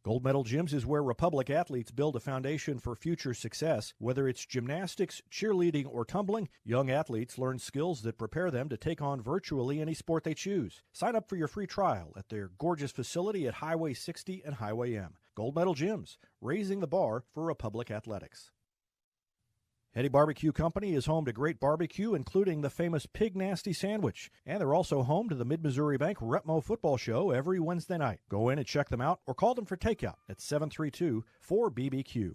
Gold Medal Gyms is where Republic athletes build a foundation for future success. Whether it's gymnastics, cheerleading, or tumbling, young athletes learn skills that prepare them to take on virtually any sport they choose. Sign up for your free trial at their gorgeous facility at Highway 60 and Highway M. Gold Medal Gyms, raising the bar for Republic athletics. Hetty Barbecue Company is home to great barbecue, including the famous Pig Nasty Sandwich. And they're also home to the Mid-Missouri Bank Retmo Football Show every Wednesday night. Go in and check them out or call them for takeout at 732-4BBQ.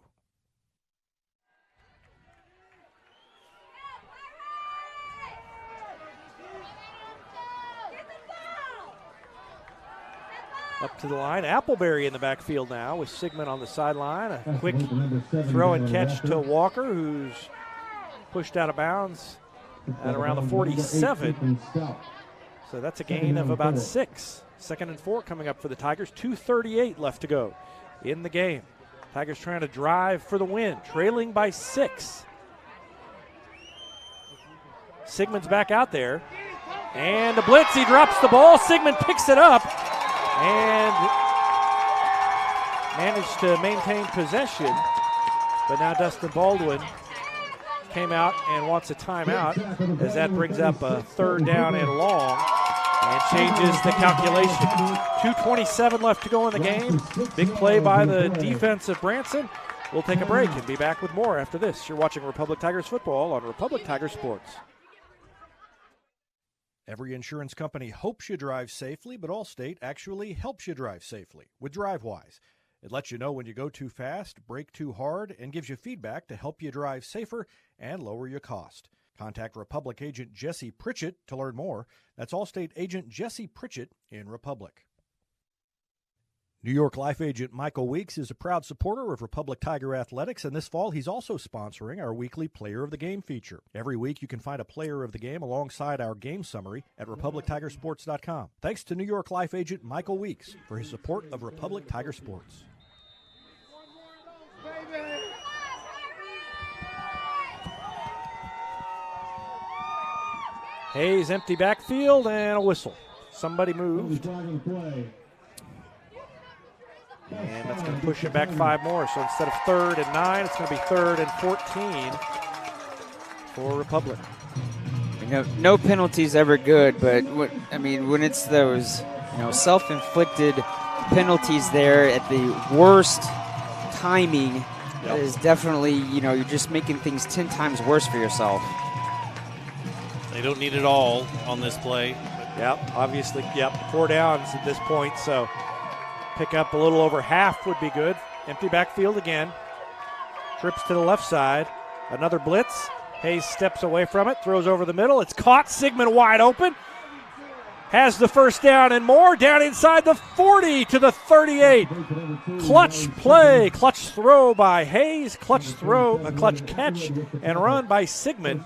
Up to the line, Appleberry in the backfield now with Sigmund on the sideline. A quick throw and catch to Walker, who's pushed out of bounds at around the 47. So that's a gain of about 6. 2nd and 4 coming up for the Tigers. 2:38 left to go in the game. Tigers trying to drive for the win, trailing by 6. Sigmund's back out there. And a blitz, he drops the ball. Sigmund picks it up and managed to maintain possession. But now Dustin Baldwin came out and wants a timeout as that brings up a 3rd down and long and changes the calculation. 2:27 left to go in the game. Big play by the defense of Branson. We'll take a break and be back with more after this. You're watching Republic Tigers football on Republic Tiger Sports. Every insurance company hopes you drive safely, but Allstate actually helps you drive safely with DriveWise. It lets you know when you go too fast, brake too hard, and gives you feedback to help you drive safer and lower your cost. Contact Republic agent Jesse Pritchett to learn more. That's Allstate agent Jesse Pritchett in Republic. New York Life agent Michael Weeks is a proud supporter of Republic Tiger Athletics, and this fall he's also sponsoring our weekly Player of the Game feature. Every week you can find a Player of the Game alongside our game summary at RepublicTigerSports.com. Thanks to New York Life agent Michael Weeks for his support of Republic Tiger Sports. Hayes empty backfield and a whistle. Somebody moved. And that's going to push it back 5 more. So instead of 3rd and 9, it's going to be 3rd and 14 for Republic. No penalties ever good, but when it's those self-inflicted penalties there at the worst timing, that is definitely you're just making things 10 times worse for yourself. They don't need it all on this play. Obviously, 4 downs at this point, so pick up a little over half would be good. Empty backfield again. Trips to the left side. Another blitz. Hayes steps away from it, throws over the middle. It's caught. Sigmund wide open. Has the 1st down and more. Down inside the 40 to the 38. Clutch play. Clutch throw by Hayes. Clutch catch and run by Sigmund.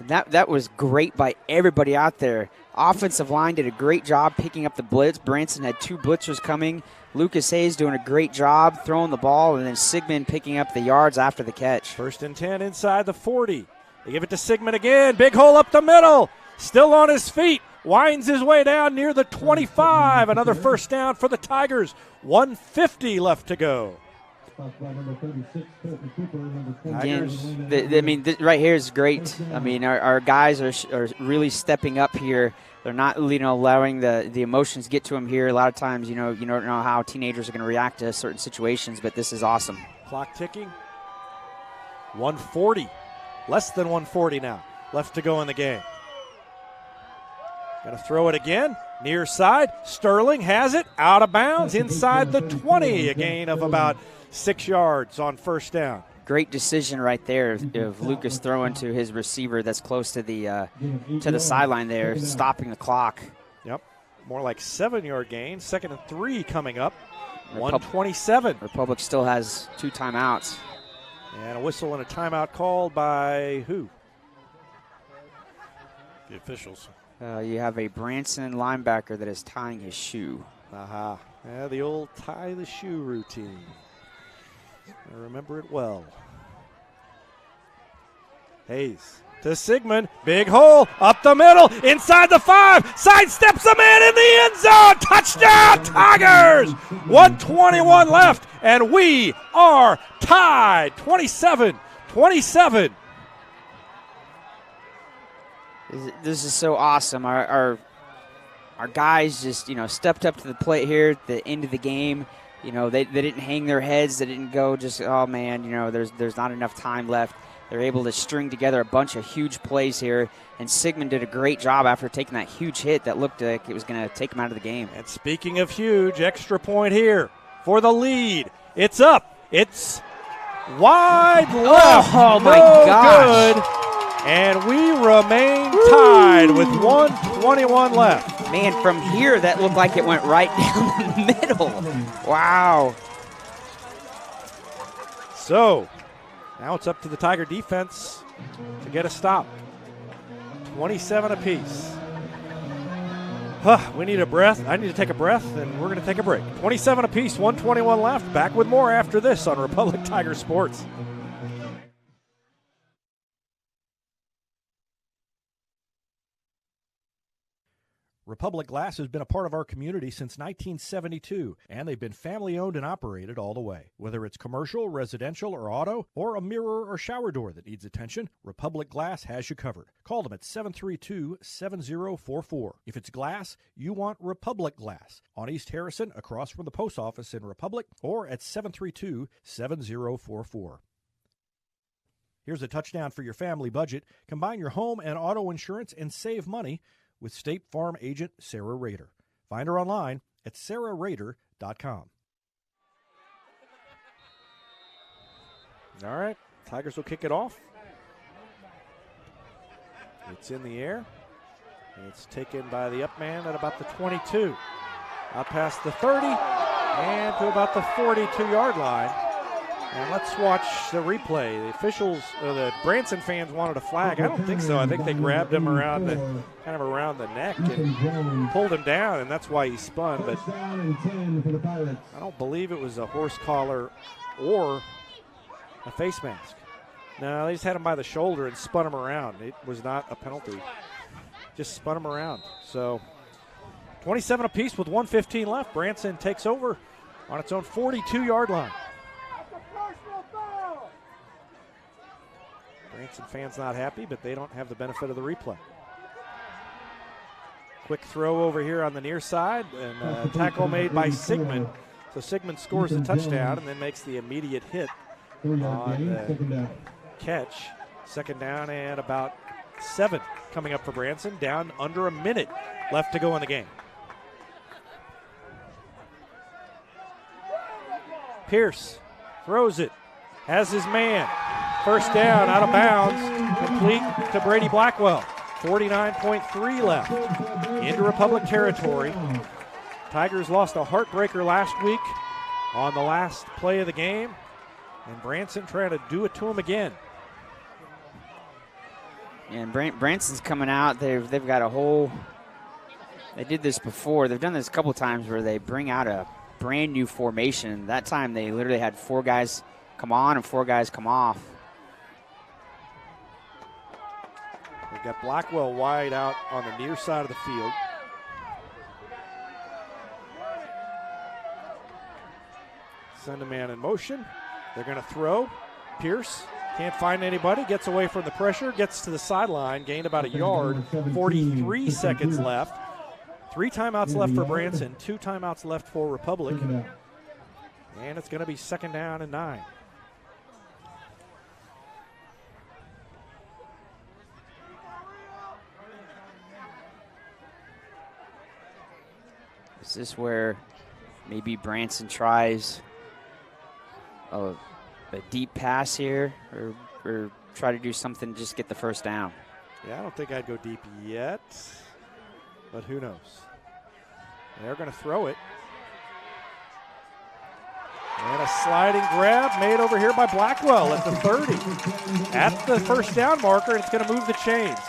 That was great by everybody out there. Offensive line did a great job picking up the blitz. Branson had 2 blitzers coming. Lucas Hayes doing a great job throwing the ball, and then Sigmund picking up the yards after the catch. 1st and 10 inside the 40. They give it to Sigmund again. Big hole up the middle. Still on his feet. Winds his way down near the 25. Another 1st down for the Tigers. 1:50 left to go. Again, right here is great. Our guys are really stepping up here. They're not, allowing the emotions get to them here. A lot of times, you don't know how teenagers are going to react to certain situations, but this is awesome. Clock ticking. 140. Less than 140 now. Left to go in the game. Going to throw it again. Near side. Sterling has it. Out of bounds. Inside the 20. A gain of about 6 yards on 1st down. Great decision right there of Lucas throwing to his receiver that's close to the sideline there, stopping the clock. Yep. More like 7-yard gain. 2nd and 3 coming up. 1:27. Republic still has 2 timeouts. And a whistle and a timeout called by who? The officials. You have a Branson linebacker that is tying his shoe. Aha. Yeah, the old tie the shoe routine. I remember it well. Hayes to Sigmund. Big hole up the middle. Inside the 5. Sidesteps the man in the end zone. Touchdown, Tigers. 1:21 left, and we are tied. 27-27. This is so awesome. Our guys just, stepped up to the plate here at the end of the game. They didn't hang their heads. They didn't go just, oh, man, there's not enough time left. They're able to string together a bunch of huge plays here, and Sigmund did a great job after taking that huge hit that looked like it was going to take him out of the game. And speaking of huge, extra point here for the lead. It's up. It's wide left. Oh, my gosh. Good. And we remain tied with 1:21 left. Man, from here, that looked like it went right down the middle. Wow. So, now it's up to the Tiger defense to get a stop. 27 apiece. We need a breath. I need to take a breath, and we're going to take a break. 27 apiece, 1:21 left. Back with more after this on Republic Tiger Sports. Republic Glass has been a part of our community since 1972, and they've been family-owned and operated all the way. Whether it's commercial, residential, or auto, or a mirror or shower door that needs attention, Republic Glass has you covered. Call them at 732-7044. If it's glass, you want Republic Glass on East Harrison, across from the post office in Republic, or at 732-7044. Here's a touchdown for your family budget. Combine your home and auto insurance and save money with State Farm agent Sarah Rader. Find her online at sarahrader.com. All right, Tigers will kick it off. It's in the air. It's taken by the up man at about the 22. Out past the 30 and to about the 42-yard line. And let's watch the replay. The officials, the Branson fans wanted a flag. I don't think so. I think they grabbed him around the neck and pulled him down, and that's why he spun. But I don't believe it was a horse collar or a face mask. No, they just had him by the shoulder and spun him around. It was not a penalty. Just spun him around. So 27 apiece with 1:15 left. Branson takes over on its own 42-yard line. Branson fans not happy, but they don't have the benefit of the replay. Quick throw over here on the near side, and a tackle made by Sigmund. So Sigmund scores the touchdown and then makes the immediate hit on the catch. Second down and about 7 coming up for Branson. Down under a minute left to go in the game. Pierce throws it, has his man. First down, out of bounds, complete to Brady Blackwell. 49.3 left into Republic territory. Tigers lost a heartbreaker last week on the last play of the game, and Branson trying to do it to him again. And Branson's coming out. They've got a whole. They did this before. They've done this a couple times where they bring out a brand new formation. That time they literally had 4 guys come on and 4 guys come off. They've got Blackwell wide out on the near side of the field. Send a man in motion. They're going to throw. Pierce can't find anybody. Gets away from the pressure. Gets to the sideline. Gained about a yard. 43 seconds left. 3 timeouts left for Branson. 2 timeouts left for Republic. And it's going to be second down and 9. Is this where maybe Branson tries a deep pass here or try to do something to just get the first down? Yeah, I don't think I'd go deep yet, but who knows? They're going to throw it. And a sliding grab made over here by Blackwell at the 30. At the first down marker, and it's going to move the chains.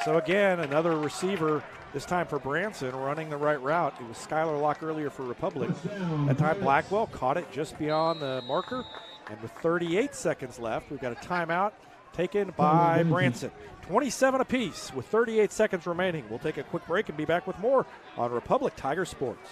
So again, another receiver This time for Branson, running the right route. It was Skylar Locke earlier for Republic. That time Blackwell caught it just beyond the marker. And with 38 seconds left, we've got a timeout taken by Branson. 27 apiece with 38 seconds remaining. We'll take a quick break and be back with more on Republic Tiger Sports.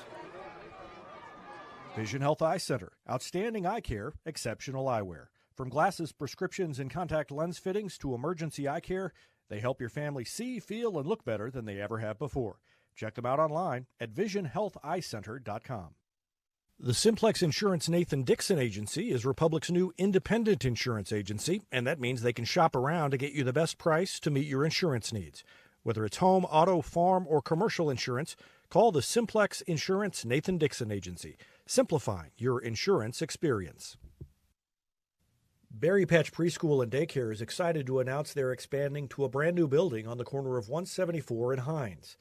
Vision Health Eye Center. Outstanding eye care, exceptional eyewear. From glasses, prescriptions, and contact lens fittings to emergency eye care, they help your family see, feel, and look better than they ever have before. Check them out online at visionhealtheyecenter.com. The Simplex Insurance Nathan Dixon Agency is Republic's new independent insurance agency, and that means they can shop around to get you the best price to meet your insurance needs. Whether it's home, auto, farm, or commercial insurance, call the Simplex Insurance Nathan Dixon Agency, simplifying your insurance experience. Berry Patch Preschool and Daycare is excited to announce they're expanding to a brand new building on the corner of 174 and Hines.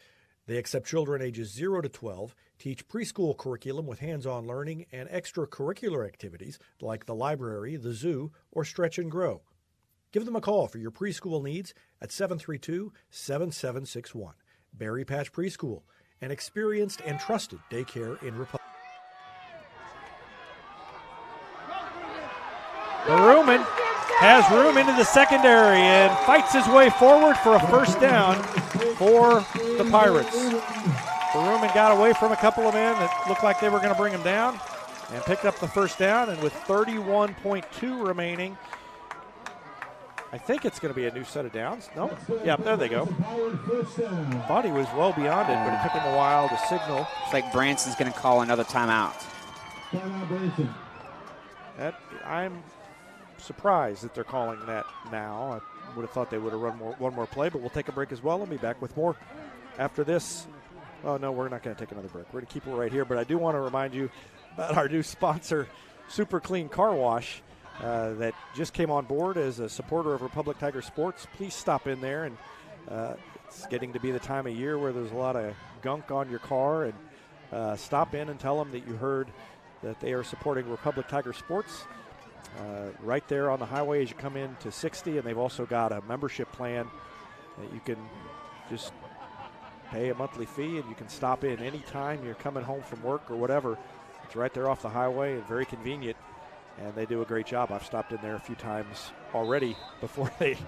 They accept children ages 0 to 12, teach preschool curriculum with hands-on learning and extracurricular activities like the library, the zoo, or Stretch and Grow. Give them a call for your preschool needs at 732-7761. Berry Patch Preschool, an experienced and trusted daycare in Republic. Baruman has room into the secondary and fights his way forward for a first down for the Pirates. Baruman got away from a couple of men that looked like they were going to bring him down and picked up the first down. And with 31.2 remaining, I think it's going to be a new set of downs. No? Yeah, there they go. Thought he was well beyond it, but it took him a while to signal. It's like Branson's going to call another timeout. I'm surprised that they're calling that now. I would have thought they would have run one more play, but we'll take a break as well and be back with more after this. Oh, no, we're not going to take another break. We're going to keep it right here, but I do want to remind you about our new sponsor, Super Clean Car Wash, that just came on board as a supporter of Republic Tiger Sports. Please stop in there, and it's getting to be the time of year where there's a lot of gunk on your car, and stop in and tell them that you heard that they are supporting Republic Tiger Sports. Right there on the highway as you come in to 60, and they've also got a membership plan that you can just pay a monthly fee and you can stop in anytime you're coming home from work or whatever. It's right there off the highway and very convenient, and they do a great job. I've stopped in there a few times already before they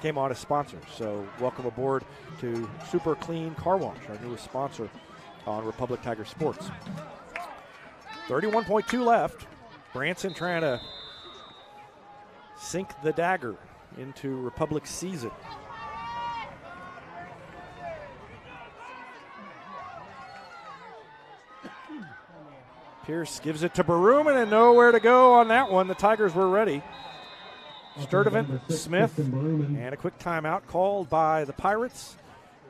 came on as sponsors. So welcome aboard to Super Clean Car Wash, our newest sponsor on Republic Tiger Sports. 31.2 left. Branson trying to sink the dagger into Republic's season. Pierce gives it to Baruman and nowhere to go on that one. The Tigers were ready. Sturdivant, Smith, and a quick timeout called by the Pirates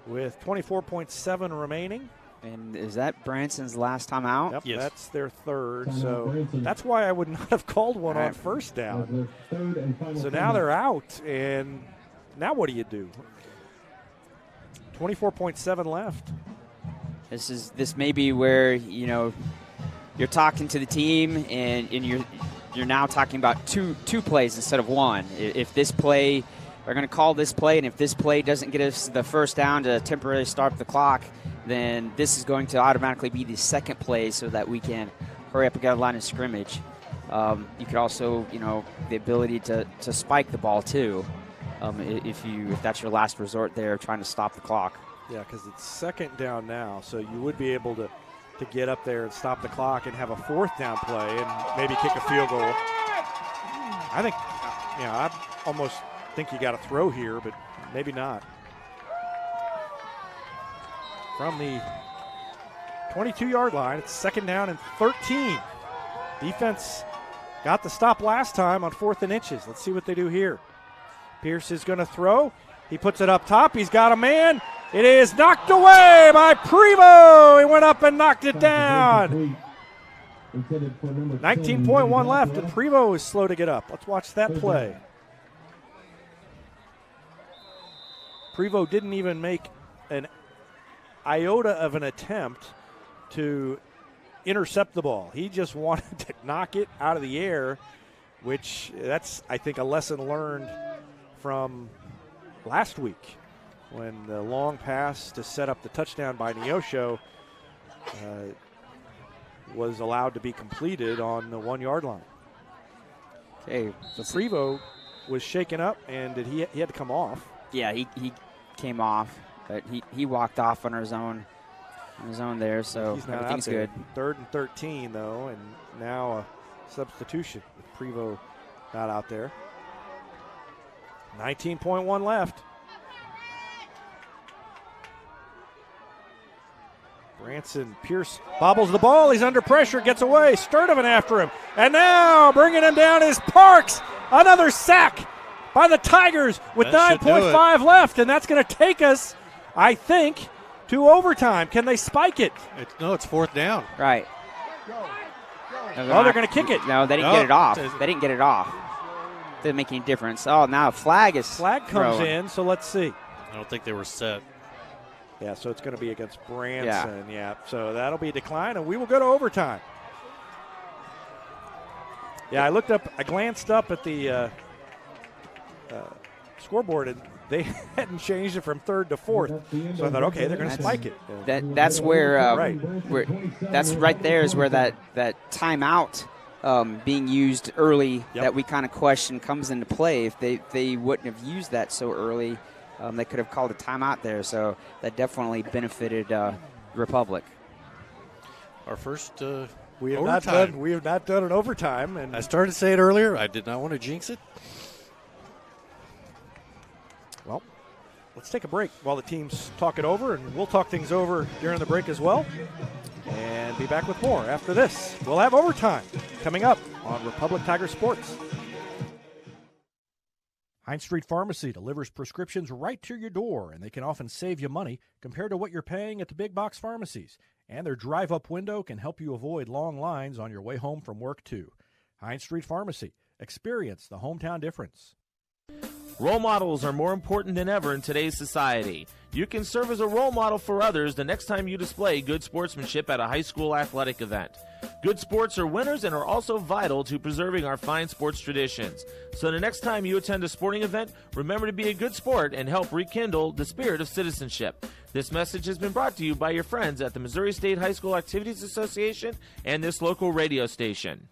with 24.7 remaining. And is that Branson's last time out? Yep, yes. That's their third. So that's why I would not have called one on first down. So now they're out, and now what do you do? 24.7 left. This may be where, you know, you're talking to the team and you're now talking about two plays instead of one. If this play, they're going to call this play, and if this play doesn't get us the first down to temporarily start the clock, then this is going to automatically be the second play so that we can hurry up and get a line of scrimmage. You could also, you know, the ability to spike the ball too, if that's your last resort there, trying to stop the clock. Yeah, because it's second down now, so you would be able to get up there and stop the clock and have a fourth down play and maybe kick a field goal. I think, you know, I almost think you got to throw here, but maybe not. From the 22-yard line, it's second down and 13. Defense got the stop last time on 4th and inches. Let's see what they do here. Pierce is going to throw. He puts it up top. He's got a man. It is knocked away by Prevo. He went up and knocked it down. 19.1 left, and Prevo is slow to get up. Let's watch that play. Prevo didn't even make an iota of an attempt to intercept the ball. He just wanted to knock it out of the air, which that's, I think, a lesson learned from last week. when the long pass to set up the touchdown by Neosho was allowed to be completed on the 1 yard line. Okay, so Prevost was shaken up, and he had to come off. Yeah, he came off, but he walked off on his own there, so he's not everything's out there. good. 3rd and 13 though, and now a substitution with Prevost not out there. 19.1 left. Branson, Pierce bobbles the ball. He's under pressure, gets away. Sturdivant after him. And now bringing him down is Parks. Another sack by the Tigers with 9.5 left. And that's going to take us, I think, to overtime. Can they spike it? It's 4th down. Right. Oh, they're going to kick it. No, they didn't get it off. They didn't get it off. Didn't make any difference. Oh, now a flag comes thrown in, so let's see. I don't think they were set. Yeah, so it's going to be against Branson. Yeah, so that'll be a decline, and we will go to overtime. Yeah, I glanced up at the scoreboard, and they hadn't changed it from 3rd to 4th. So I thought, okay, they're going to spike it. That's where that's right there is where that timeout being used early that we kind of question comes into play. If they wouldn't have used that so early, they could have called a timeout there. So that definitely benefited Republic. Our first we have not done an overtime, and I started to say it earlier. I did not want to jinx it. Well, let's take a break while the teams talk it over, and we'll talk things over during the break as well. And be back with more after this. We'll have overtime coming up on Republic Tiger Sports. Heinz Street Pharmacy delivers prescriptions right to your door, and they can often save you money compared to what you're paying at the big box pharmacies. And their drive-up window can help you avoid long lines on your way home from work, too. Heinz Street Pharmacy. Experience the hometown difference. Role models are more important than ever in today's society. You can serve as a role model for others the next time you display good sportsmanship at a high school athletic event. Good sports are winners and are also vital to preserving our fine sports traditions. So the next time you attend a sporting event, remember to be a good sport and help rekindle the spirit of citizenship. This message has been brought to you by your friends at the Missouri State High School Activities Association and this local radio station.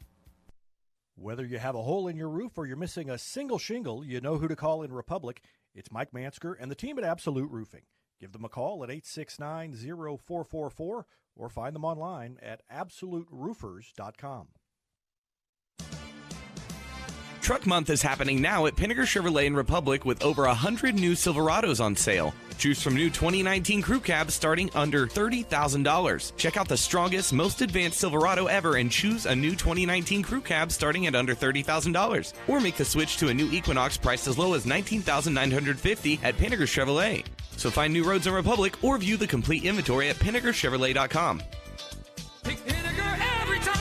Whether you have a hole in your roof or you're missing a single shingle, you know who to call in Republic. It's Mike Mansker and the team at Absolute Roofing. Give them a call at 869-0444 or find them online at absoluteroofers.com. Truck Month is happening now at Pinnaker Chevrolet in Republic with over 100 new Silverados on sale. Choose from new 2019 crew cabs starting under $30,000. Check out the strongest, most advanced Silverado ever and choose a new 2019 crew cab starting at under $30,000. Or make the switch to a new Equinox priced as low as $19,950 at Pinnaker Chevrolet. So find new roads in Republic or view the complete inventory at PinnakerChevrolet.com. Pick Pinnaker every time.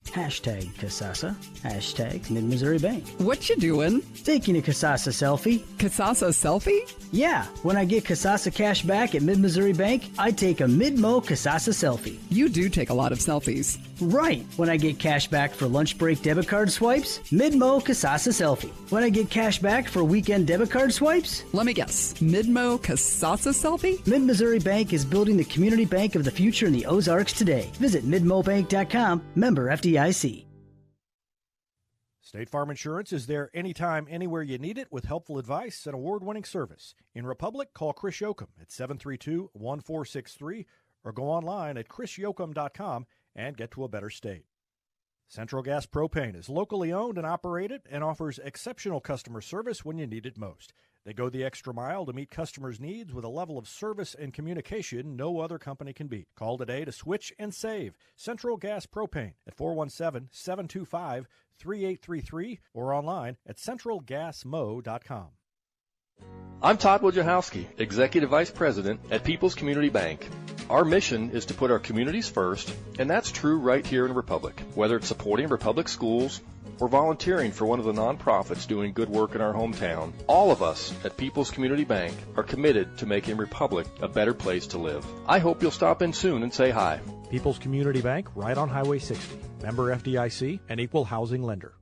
Hashtag Casasa. Hashtag Mid-Missouri Bank. What you doing? Taking a Casasa selfie. Casasa selfie? Yeah, when I get Casasa cash back at Mid-Missouri Bank, I take a Mid-Mo Casasa selfie. You do take a lot of selfies. Right. When I get cash back for lunch break debit card swipes, Mid-Mo Casasa selfie. When I get cash back for weekend debit card swipes, let me guess, Mid-Mo Casasa selfie? Mid-Missouri Bank is building the community bank of the future in the Ozarks today. Visit midmobank.com, member FDIC. State Farm Insurance is there anytime, anywhere you need it with helpful advice and award-winning service. In Republic, call Chris Yoakum at 732-1463 or go online at chrisyoakum.com and get to a better state. Central Gas Propane is locally owned and operated and offers exceptional customer service when you need it most. They go the extra mile to meet customers' needs with a level of service and communication no other company can beat. Call today to switch and save. Central Gas Propane at 417-725-3833 or online at centralgasmo.com. I'm Todd Wojciechowski, Executive Vice President at People's Community Bank. Our mission is to put our communities first, and that's true right here in Republic. Whether it's supporting Republic schools or volunteering for one of the nonprofits doing good work in our hometown, all of us at People's Community Bank are committed to making Republic a better place to live. I hope you'll stop in soon and say hi. People's Community Bank, right on Highway 60. Member FDIC, an equal housing lender.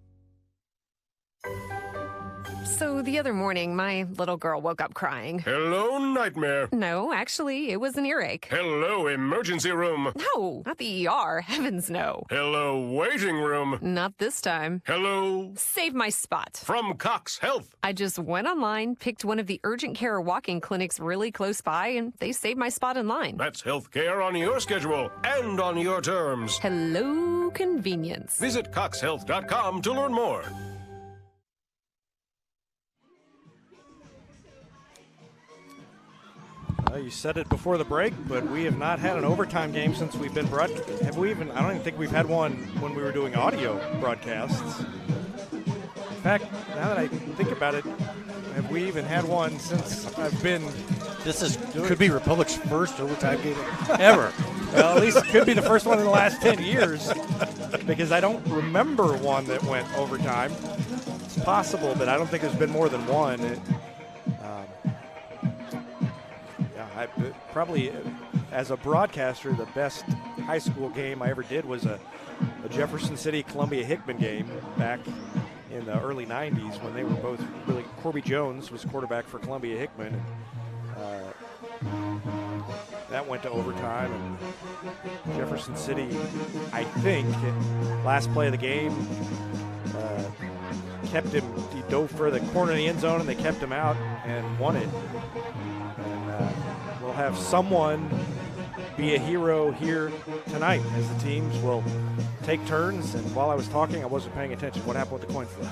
So the other morning, my little girl woke up crying. Hello, nightmare. No, actually, it was an earache. Hello, emergency room. No, not the ER. Heavens, no. Hello, waiting room. Not this time. Hello. Save my spot. From Cox Health. I just went online, picked one of the urgent care walk-in clinics really close by, and they saved my spot in line. That's health care on your schedule and on your terms. Hello, convenience. Visit coxhealth.com to learn more. You said it before the break, but we have not had an overtime game since we've been broadcast. Have we even? I don't even think we've had one when we were doing audio broadcasts. In fact, now that I think about it, have we even had one since I've been? Could be Republic's first overtime game ever. Well, at least it could be the first one in the last 10 years, because I don't remember one that went overtime. It's possible, but I don't think there's been more than one. Probably, as a broadcaster, the best high school game I ever did was a Jefferson City Columbia Hickman game back in the early 90s when they were both really. Corby Jones was quarterback for Columbia Hickman. That went to overtime, and Jefferson City, I think, last play of the game, kept him. He dove for the corner of the end zone, and they kept him out and won it. And we'll have someone be a hero here tonight as the teams will take turns. And while I was talking, I wasn't paying attention. What happened with the coin flip?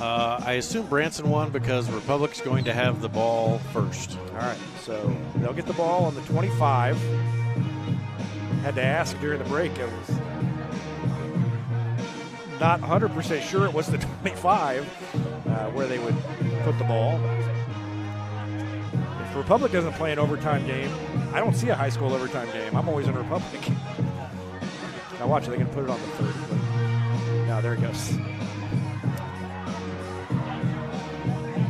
I assume Branson won because Republic's going to have the ball first. All right, so they'll get the ball on the 25. Had to ask during the break. I was not 100% sure it was the 25 where they would put the ball. If Republic doesn't play an overtime game, I don't see a high school overtime game. I'm always in Republic. Now watch, they can put it on the 30. But now there it goes.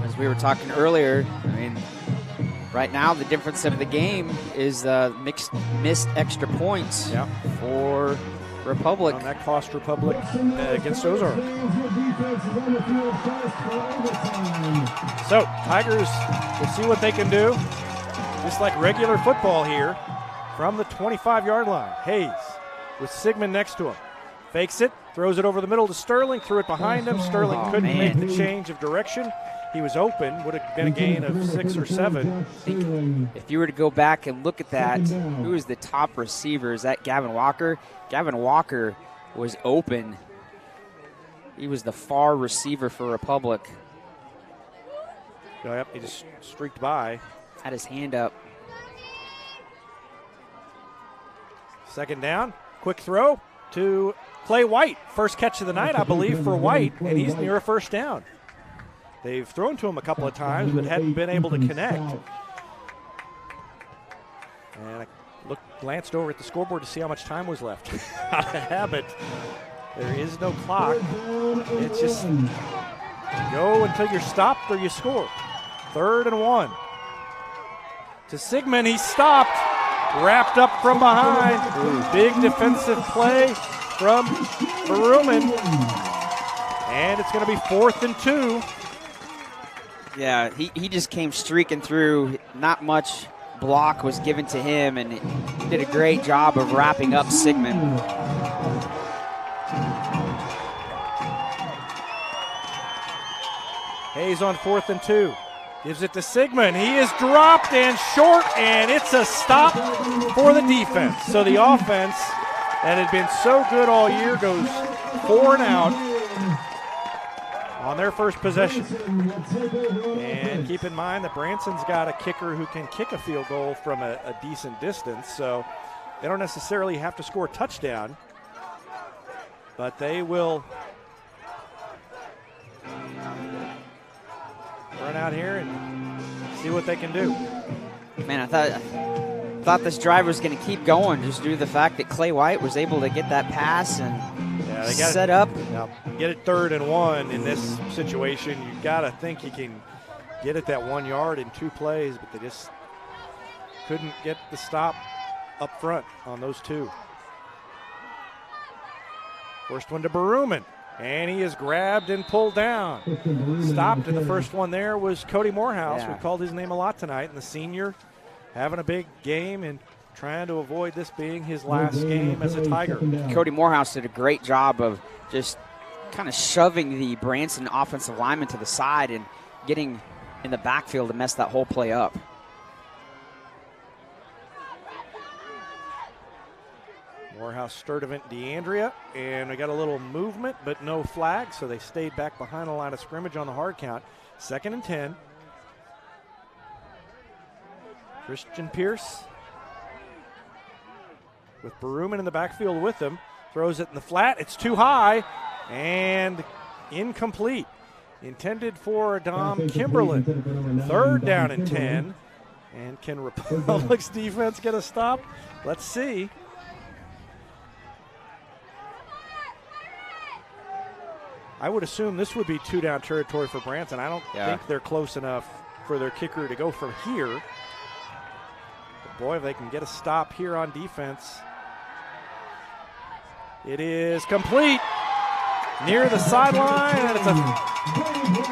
As we were talking earlier, I mean, right now the difference of the game is missed extra points for Republic. And that cost Republic against Ozark. So Tigers will see what they can do. Just like regular football here from the 25-yard line. Hayes with Sigmund next to him. Fakes it, throws it over the middle to Sterling, threw it behind him. Sterling couldn't make the change of direction. He was open, would have been a gain of 6 or 7. If you were to go back and look at that, who is the top receiver? Is that Gavin Walker? Gavin Walker was open. He was the far receiver for Republic. Oh, yep, he just streaked by. Had his hand up. Second down, quick throw to Clay White. First catch of the night, I believe, for White, and he's near a first down. They've thrown to him a couple of times, but hadn't been able to connect. And I glanced over at the scoreboard to see how much time was left. Out of habit, there is no clock. It's just go until you're stopped or you score. 3rd and 1. To Sigmund, he stopped, wrapped up from behind. Big defensive play from Baruman. And it's going to be 4th and 2. Yeah, he just came streaking through. Not much block was given to him, and he did a great job of wrapping up Sigmund. Hayes on 4th and 2. Gives it to Sigmund. He is dropped and short, and it's a stop for the defense. So the offense that had been so good all year goes 4 and out on their first possession. And keep in mind that Branson's got a kicker who can kick a field goal from a decent distance, so they don't necessarily have to score a touchdown, but they will run out here and see what they can do. Man, I thought this drive was going to keep going just due to the fact that Clay White was able to get that pass and they got set up. Now, get it 3rd and 1 in this situation. You got to think you can get it that 1 yard in 2 plays, but they just couldn't get the stop up front on those 2. First one to Baruman. And he is grabbed and pulled down. Stopped, and the first one there was Cody Morehouse. Yeah. We've called his name a lot tonight, and the senior having a big game and trying to avoid this being his last game as a Tiger. Cody Morehouse did a great job of just kind of shoving the Branson offensive lineman to the side and getting in the backfield to mess that whole play up. Morehouse Sturdivant DeAndrea, and we got a little movement, but no flag, so they stayed back behind the line of scrimmage on the hard count. 2nd and 10. Christian Pierce with Berumen in the backfield with him. Throws it in the flat. It's too high and incomplete. Intended for Dom Kimberlin. 3rd down and 10. And can Republic's defense get a stop? Let's see. I would assume this would be 2-down territory for Branson. I don't think they're close enough for their kicker to go from here. But boy, if they can get a stop here on defense. It is complete near the sideline, and it's a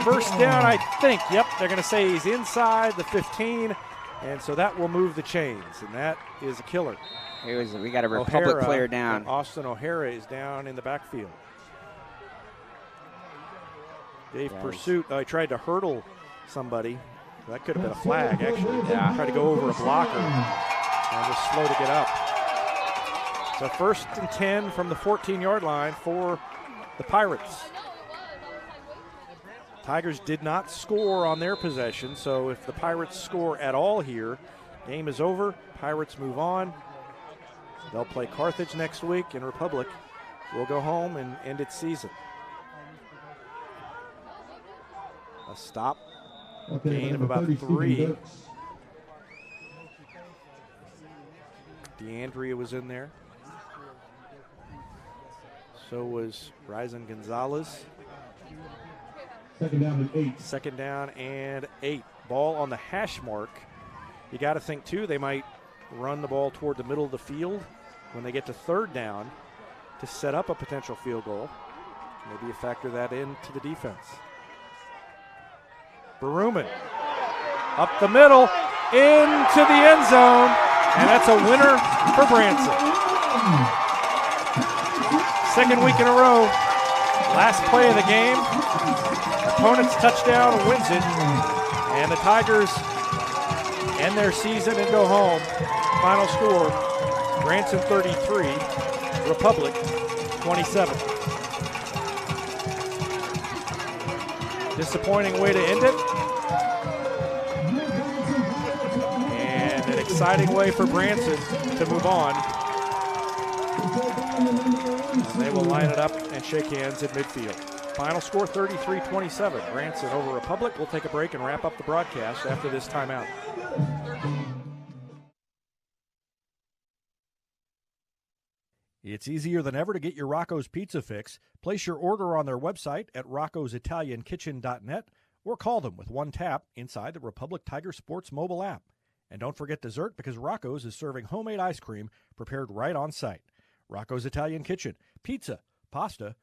1st down, I think. Yep, they're going to say he's inside the 15, and so that will move the chains, and that is a killer. We got a Republic player down. Austin O'Hara is down in the backfield. Dave Pursuit, he tried to hurdle somebody. That could have been a flag, actually. Tried to go over a blocker and was slow to get up. So 1st and 10 from the 14-yard line for the Pirates. Tigers did not score on their possession, so if the Pirates score at all here, game is over. Pirates move on. They'll play Carthage next week, and Republic will go home and end its season. A stop, gain of about 3. DeAndrea was in there. So was Ryzen Gonzalez. 2nd down and 8. 2nd down and 8. Ball on the hash mark. You got to think, too, they might run the ball toward the middle of the field when they get to 3rd down to set up a potential field goal. Maybe you factor that into the defense. Berumen up the middle into the end zone, and that's a winner for Branson. 2nd week in a row. Last play of the game. Opponent's touchdown wins it, and the Tigers end their season and go home. Final score, Branson 33, Republic 27. Disappointing way to end it. And an exciting way for Branson to move on. And they will line it up and shake hands in midfield. Final score 33-27. Branson over Republic. We'll take a break and wrap up the broadcast after this timeout. It's easier than ever to get your Rocco's Pizza fix. Place your order on their website at roccositaliankitchen.net or call them with one tap inside the Republic Tiger Sports mobile app. And don't forget dessert, because Rocco's is serving homemade ice cream prepared right on site. Rocco's Italian Kitchen. Pizza, pasta,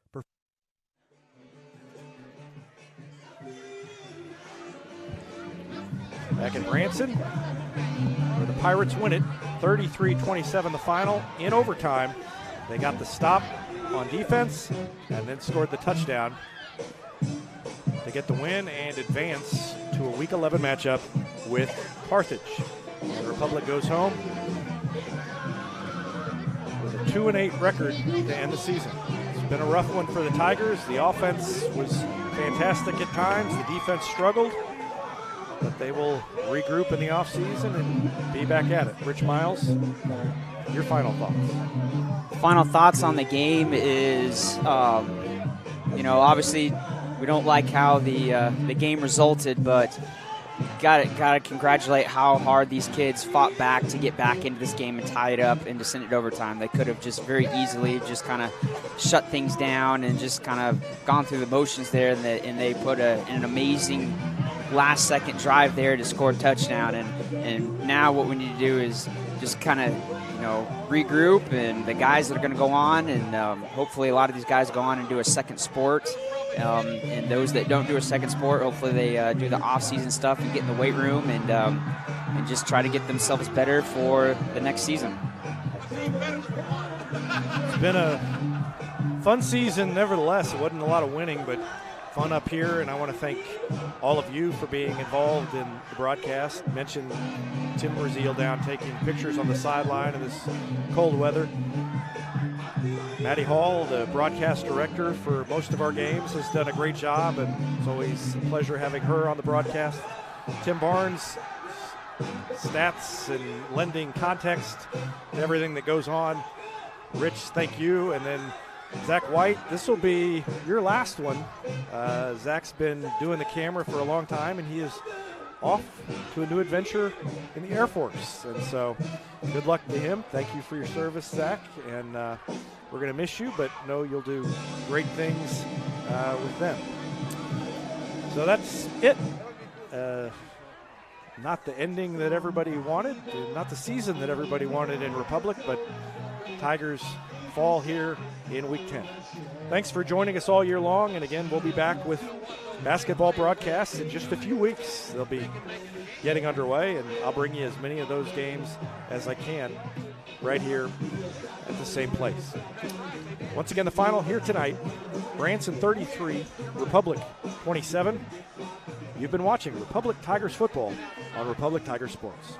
back in Branson, where the Pirates win it, 33-27 the final. In overtime, they got the stop on defense and then scored the touchdown to get the win and advance to a Week 11 matchup with Carthage. And Republic goes home with a 2-8 record to end the season. It's been a rough one for the Tigers. The offense was fantastic at times. The defense struggled. But they will regroup in the offseason and be back at it. Rich Miles, your final thoughts. Final thoughts on the game is, obviously we don't like how the game resulted, but gotta congratulate how hard these kids fought back to get back into this game and tie it up and to send it to overtime. They could have just very easily just kind of shut things down and just kind of gone through the motions there, and they put an amazing last-second drive there to score a touchdown. And now what we need to do is just kind of regroup, and the guys that are going to go on, and hopefully a lot of these guys go on and do a second sport. And those that don't do a second sport, hopefully they do the off-season stuff and get in the weight room and just try to get themselves better for the next season. It's been a fun season, nevertheless. It wasn't a lot of winning, but fun up here, and I want to thank all of you for being involved in the broadcast. Mentioned Tim Brazil down taking pictures on the sideline in this cold weather. Maddie Hall, the broadcast director for most of our games, has done a great job, and it's always a pleasure having her on the broadcast. Tim Barnes, stats and lending context and everything that goes on. Rich, thank you. And then Zach White, this will be your last one. Zach's been doing the camera for a long time, and he is off to a new adventure in the Air Force. And so good luck to him. Thank you for your service, Zach. And we're going to miss you, but know you'll do great things with them. So that's it. Not the ending that everybody wanted, not the season that everybody wanted in Republic, but Tigers fall here in Week 10. Thanks for joining us all year long, and again, we'll be back with basketball broadcasts in just a few weeks. They'll be getting underway, and I'll bring you as many of those games as I can right here at the same place. Once again, the final here tonight, Branson 33, Republic 27. You've been watching Republic Tigers football on Republic Tigers Sports.